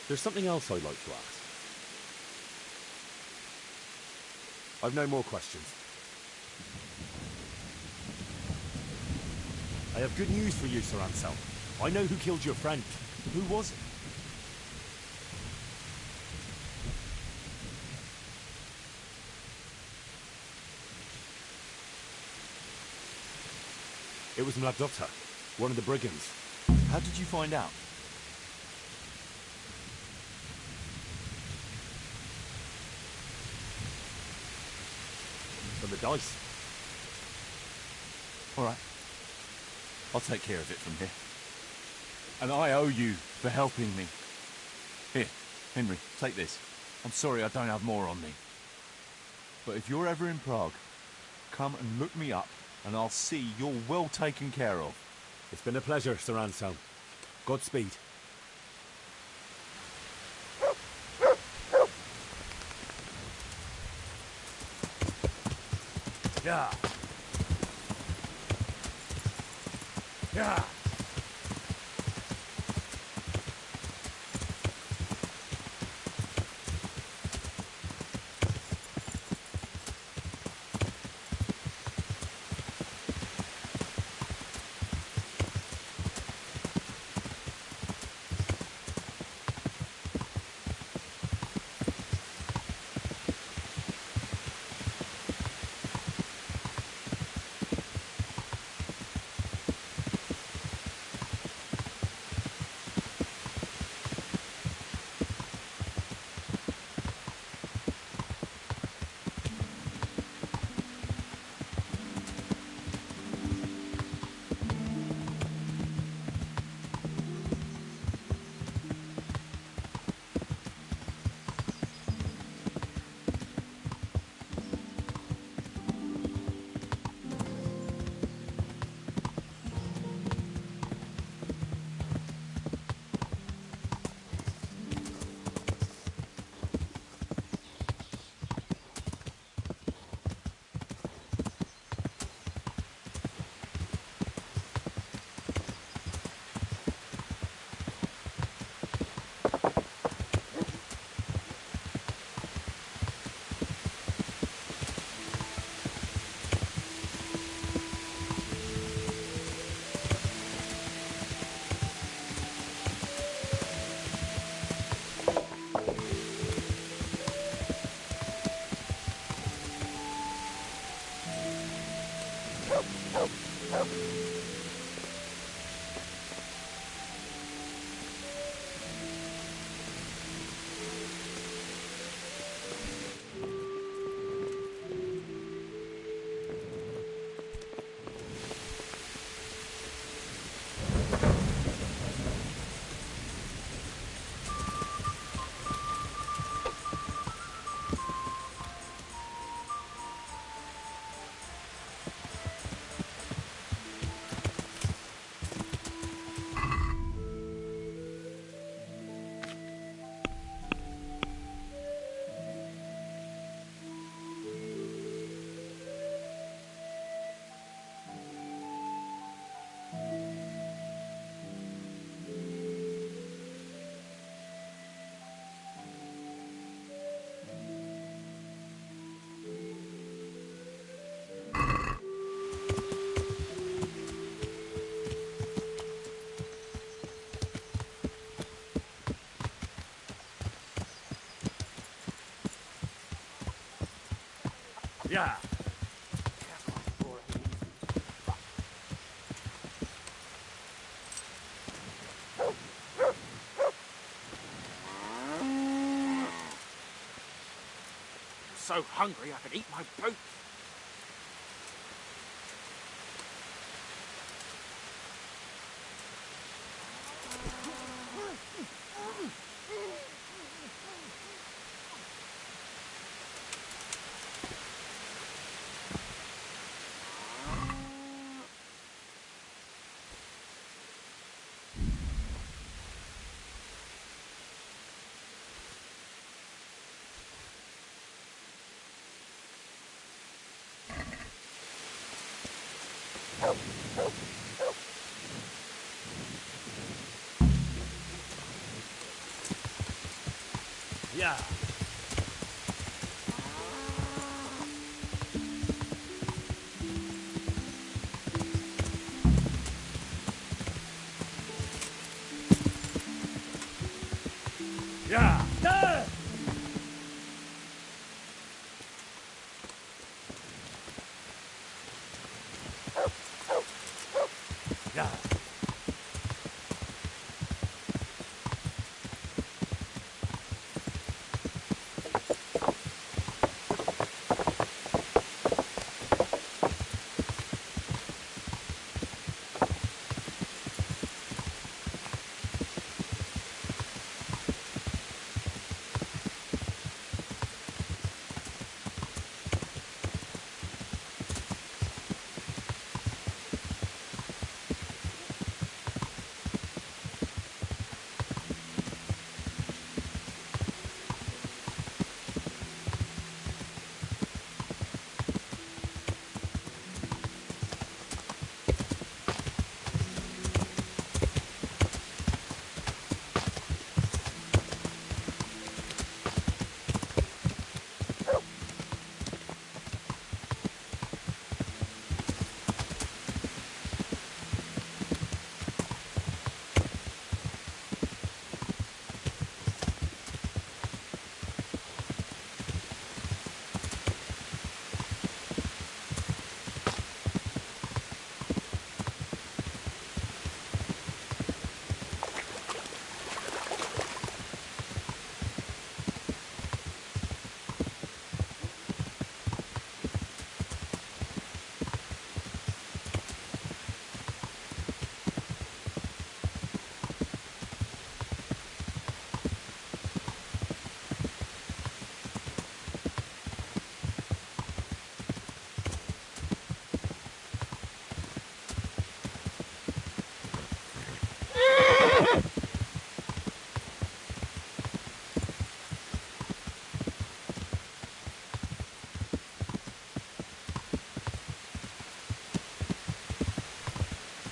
There's something else I'd like to ask. I've no more questions. I have good news for you, Sir Ansel. I know who killed your friend. Who was it? It was Mladota, one of the brigands. How did you find out? From the dice. All right. I'll take care of it from here. And I owe you for helping me. Here, Henry, take this. I'm sorry I don't have more on me. But if you're ever in Prague, come and look me up, and I'll see you're well taken care of. It's been a pleasure, Sir Anselm. Godspeed. Yeah. Yeah. Yeah. So hungry I could eat my boots. Yeah. Yeah. Yeah.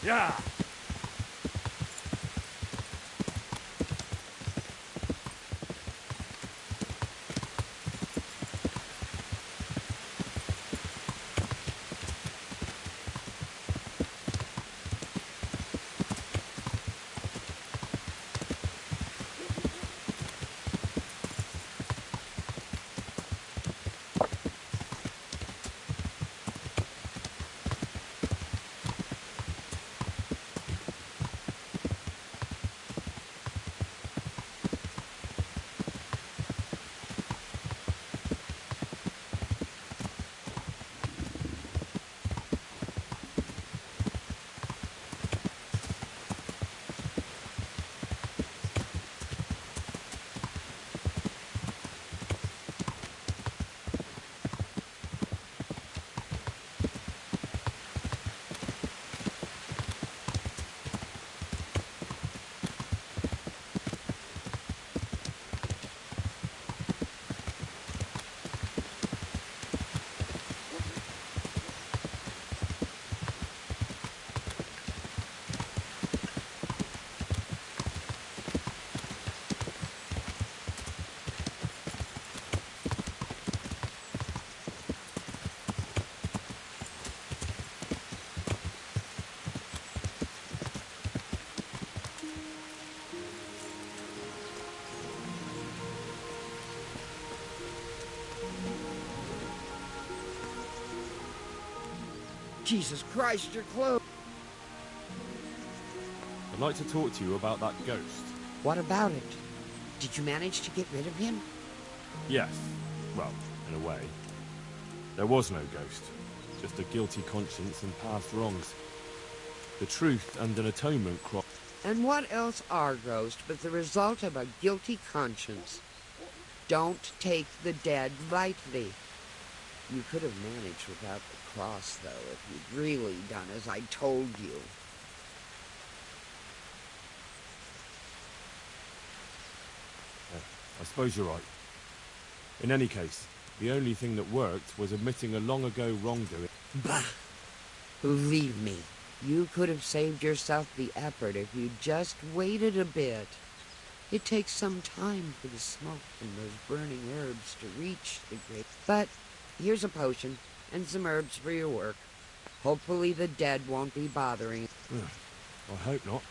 Yeah. Jesus Christ, you're close. I'd like to talk to you about that ghost. What about it? Did you manage to get rid of him? Yes. Well, in a way. There was no ghost. Just a guilty conscience and past wrongs. The truth and an atonement crop. And what else are ghosts but the result of a guilty conscience? Don't take the dead lightly. You could have managed without the cross, though, if you'd really done as I told you. I suppose you're right. In any case, the only thing that worked was admitting a long-ago wrongdoing. Bah! Believe me, you could have saved yourself the effort if you'd just waited a bit. It takes some time for the smoke from those burning herbs to reach the grave. But here's a potion and some herbs for your work. Hopefully the dead won't be bothering. I hope not.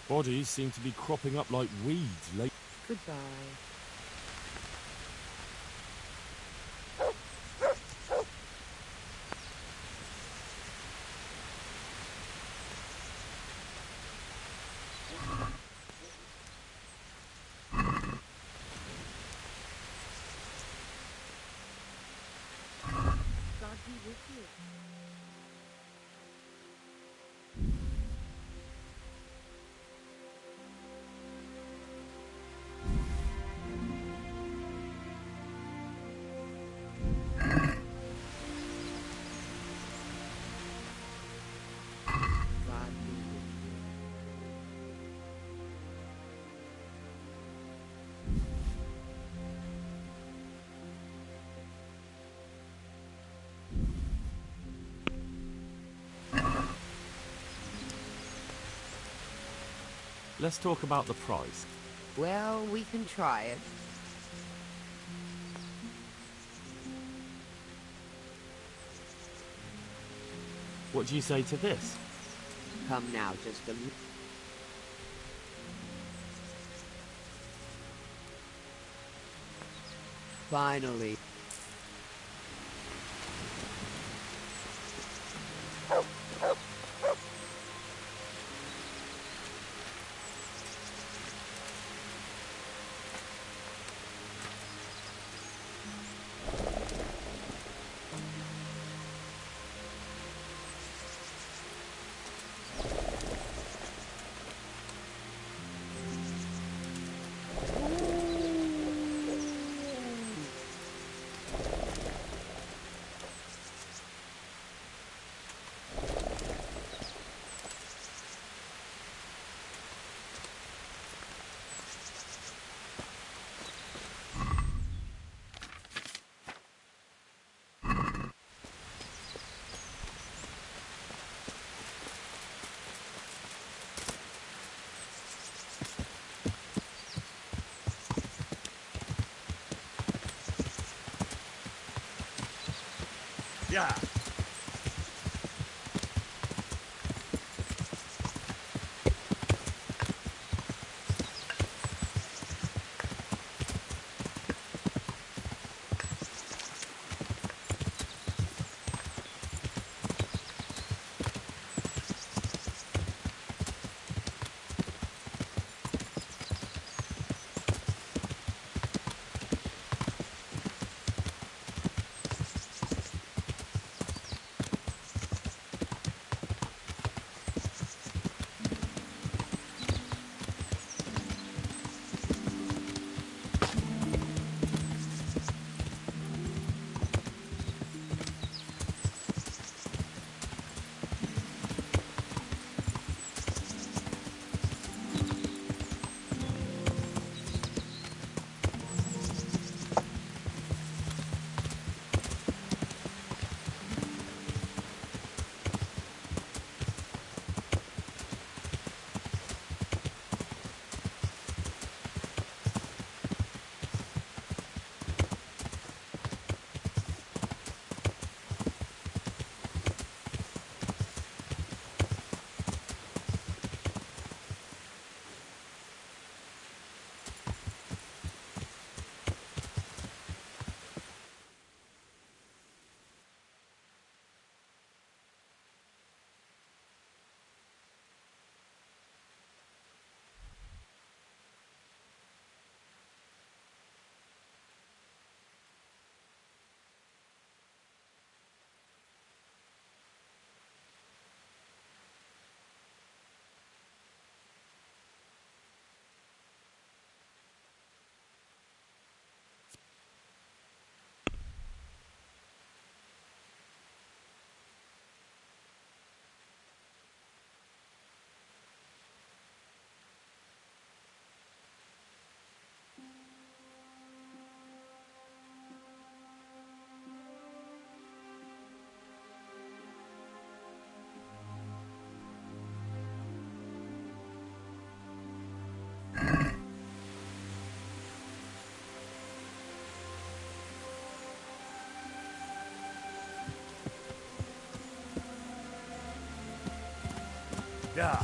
Bodies seem to be cropping up like weeds late. Goodbye. God be with you. God be with you. Let's talk about the price. Well, we can try it. What do you say to this? Come now, just a minute. Finally. Yeah. Yeah.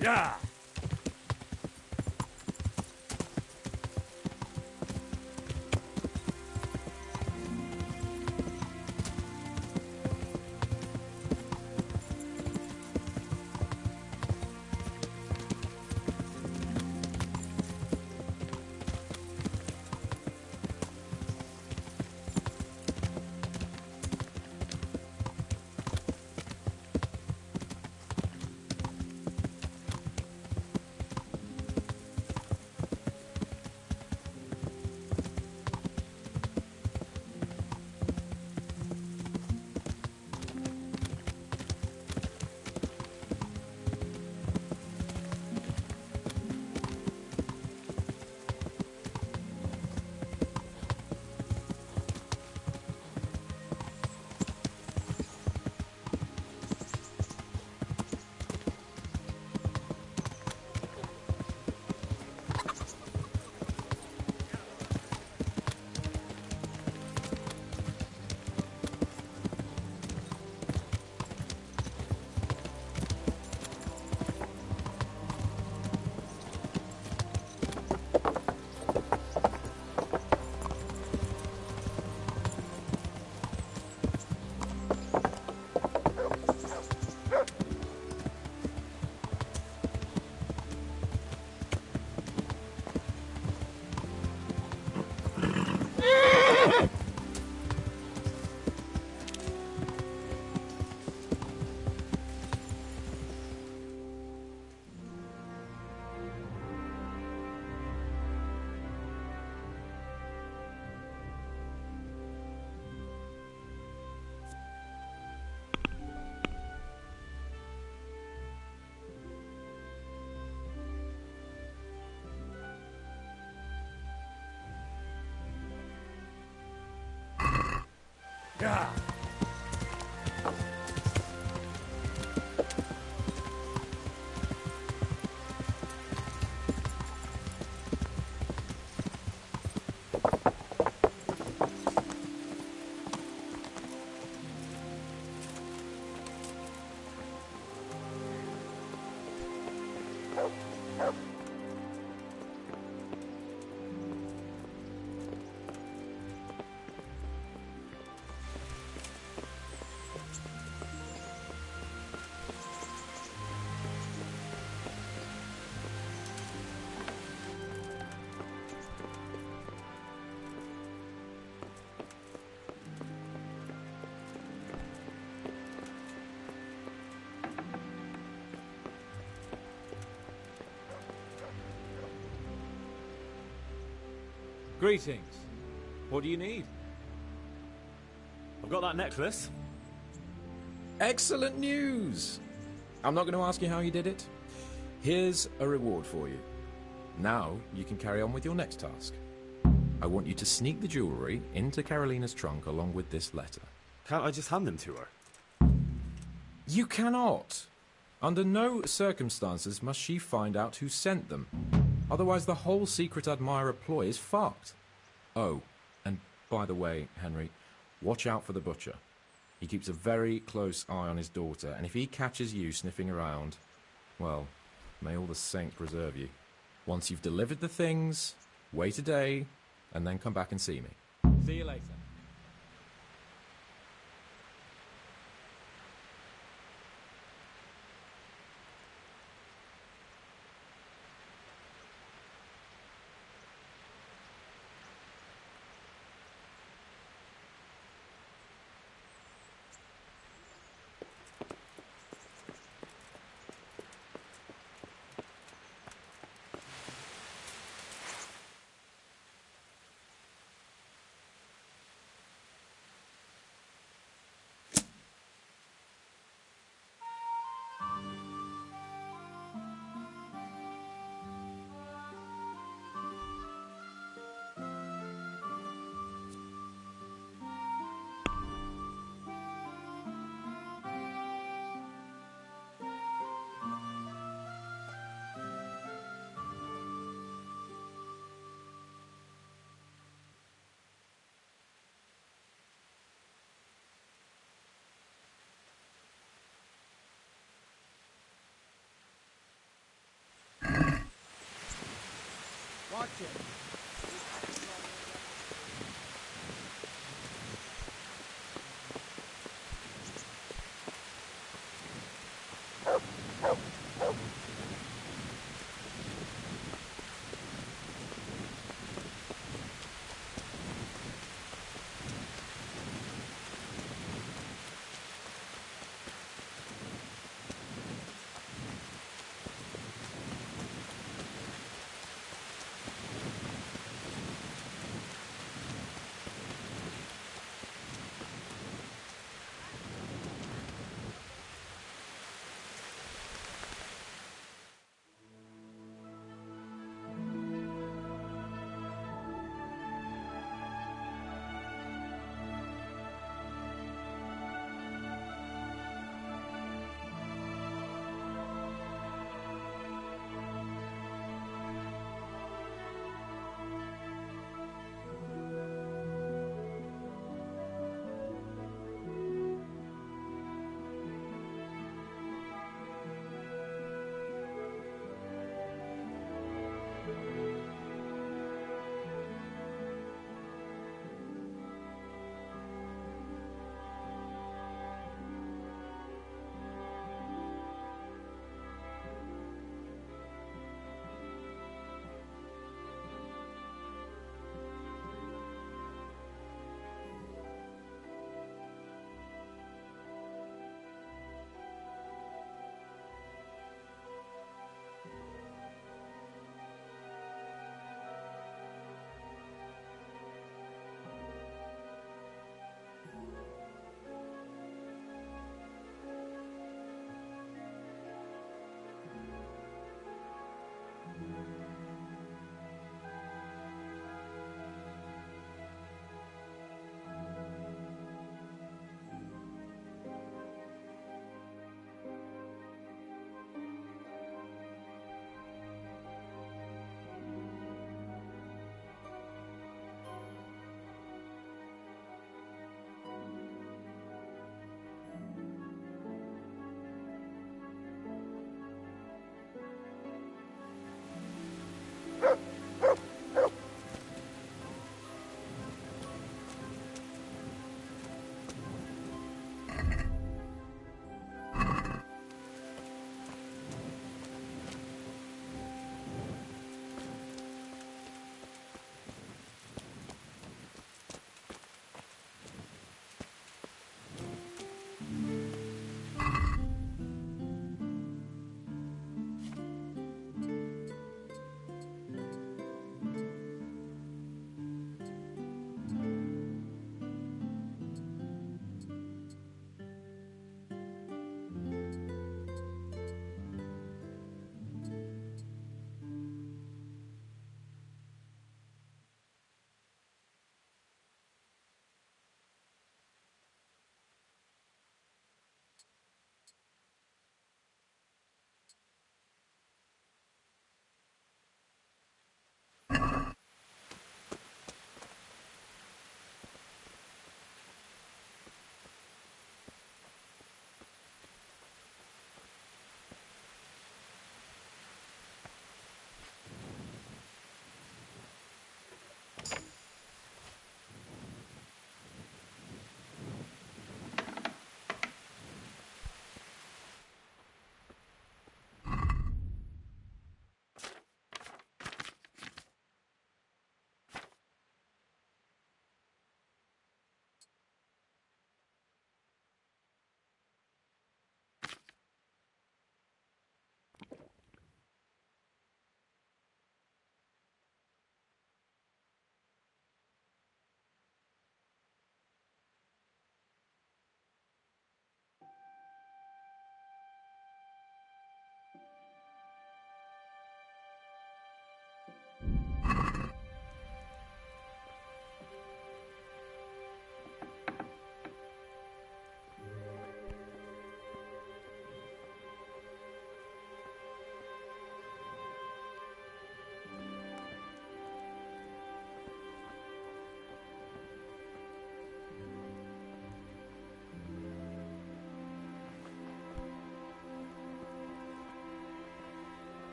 Yeah. Yeah. Greetings. What do you need? I've got that necklace. Excellent news! I'm not going to ask you how you did it. Here's a reward for you. Now you can carry on with your next task. I want you to sneak the jewellery into Carolina's trunk along with this letter. Can't I just hand them to her? You cannot! Under no circumstances must she find out who sent them. Otherwise the whole secret admirer ploy is fucked. Oh, and by the way, Henry, watch out for the butcher. He keeps a very close eye on his daughter, and if he catches you sniffing around, well, may all the saints preserve you. Once you've delivered the things, wait a day, and then come back and see me. See you later.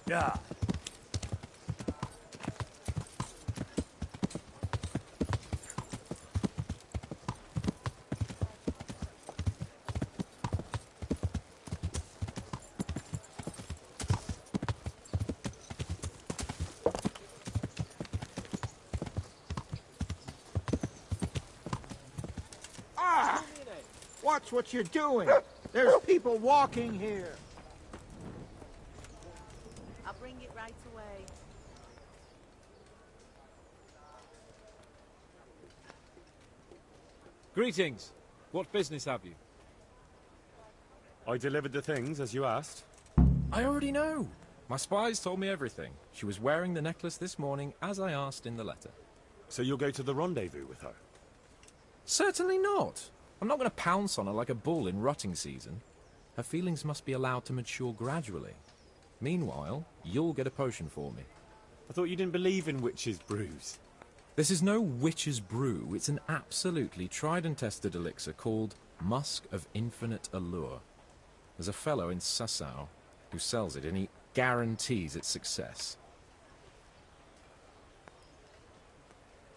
Yeah. Watch what you're doing. There's people walking here. I'll bring it right away. Greetings. What business have you? I delivered the things as you asked. I already know. My spies told me everything. She was wearing the necklace this morning as I asked in the letter. So you'll go to the rendezvous with her? Certainly not. I'm not going to pounce on her like a bull in rutting season. Her feelings must be allowed to mature gradually. Meanwhile, you'll get a potion for me. I thought you didn't believe in witches' brews. This is no witch's brew. It's an absolutely tried and tested elixir called Musk of Infinite Allure. There's a fellow in Sasau who sells it, and he guarantees its success.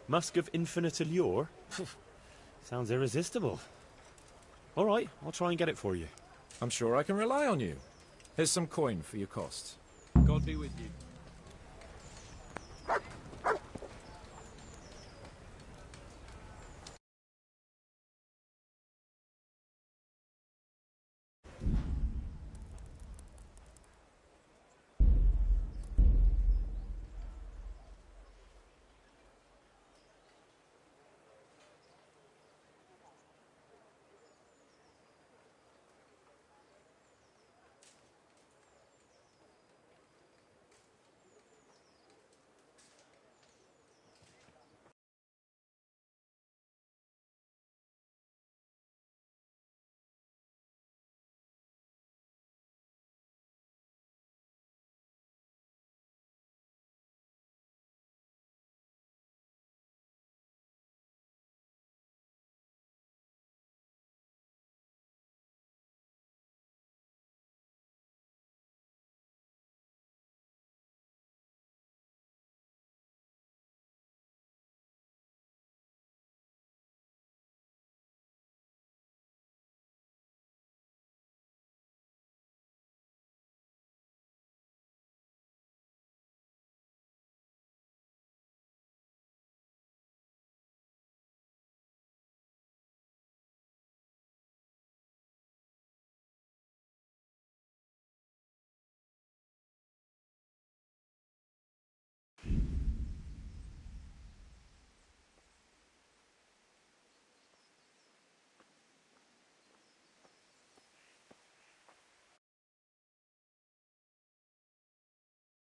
Musk of Infinite Allure? Sounds irresistible. All right, I'll try and get it for you. I'm sure I can rely on you. Here's some coin for your costs. God be with you.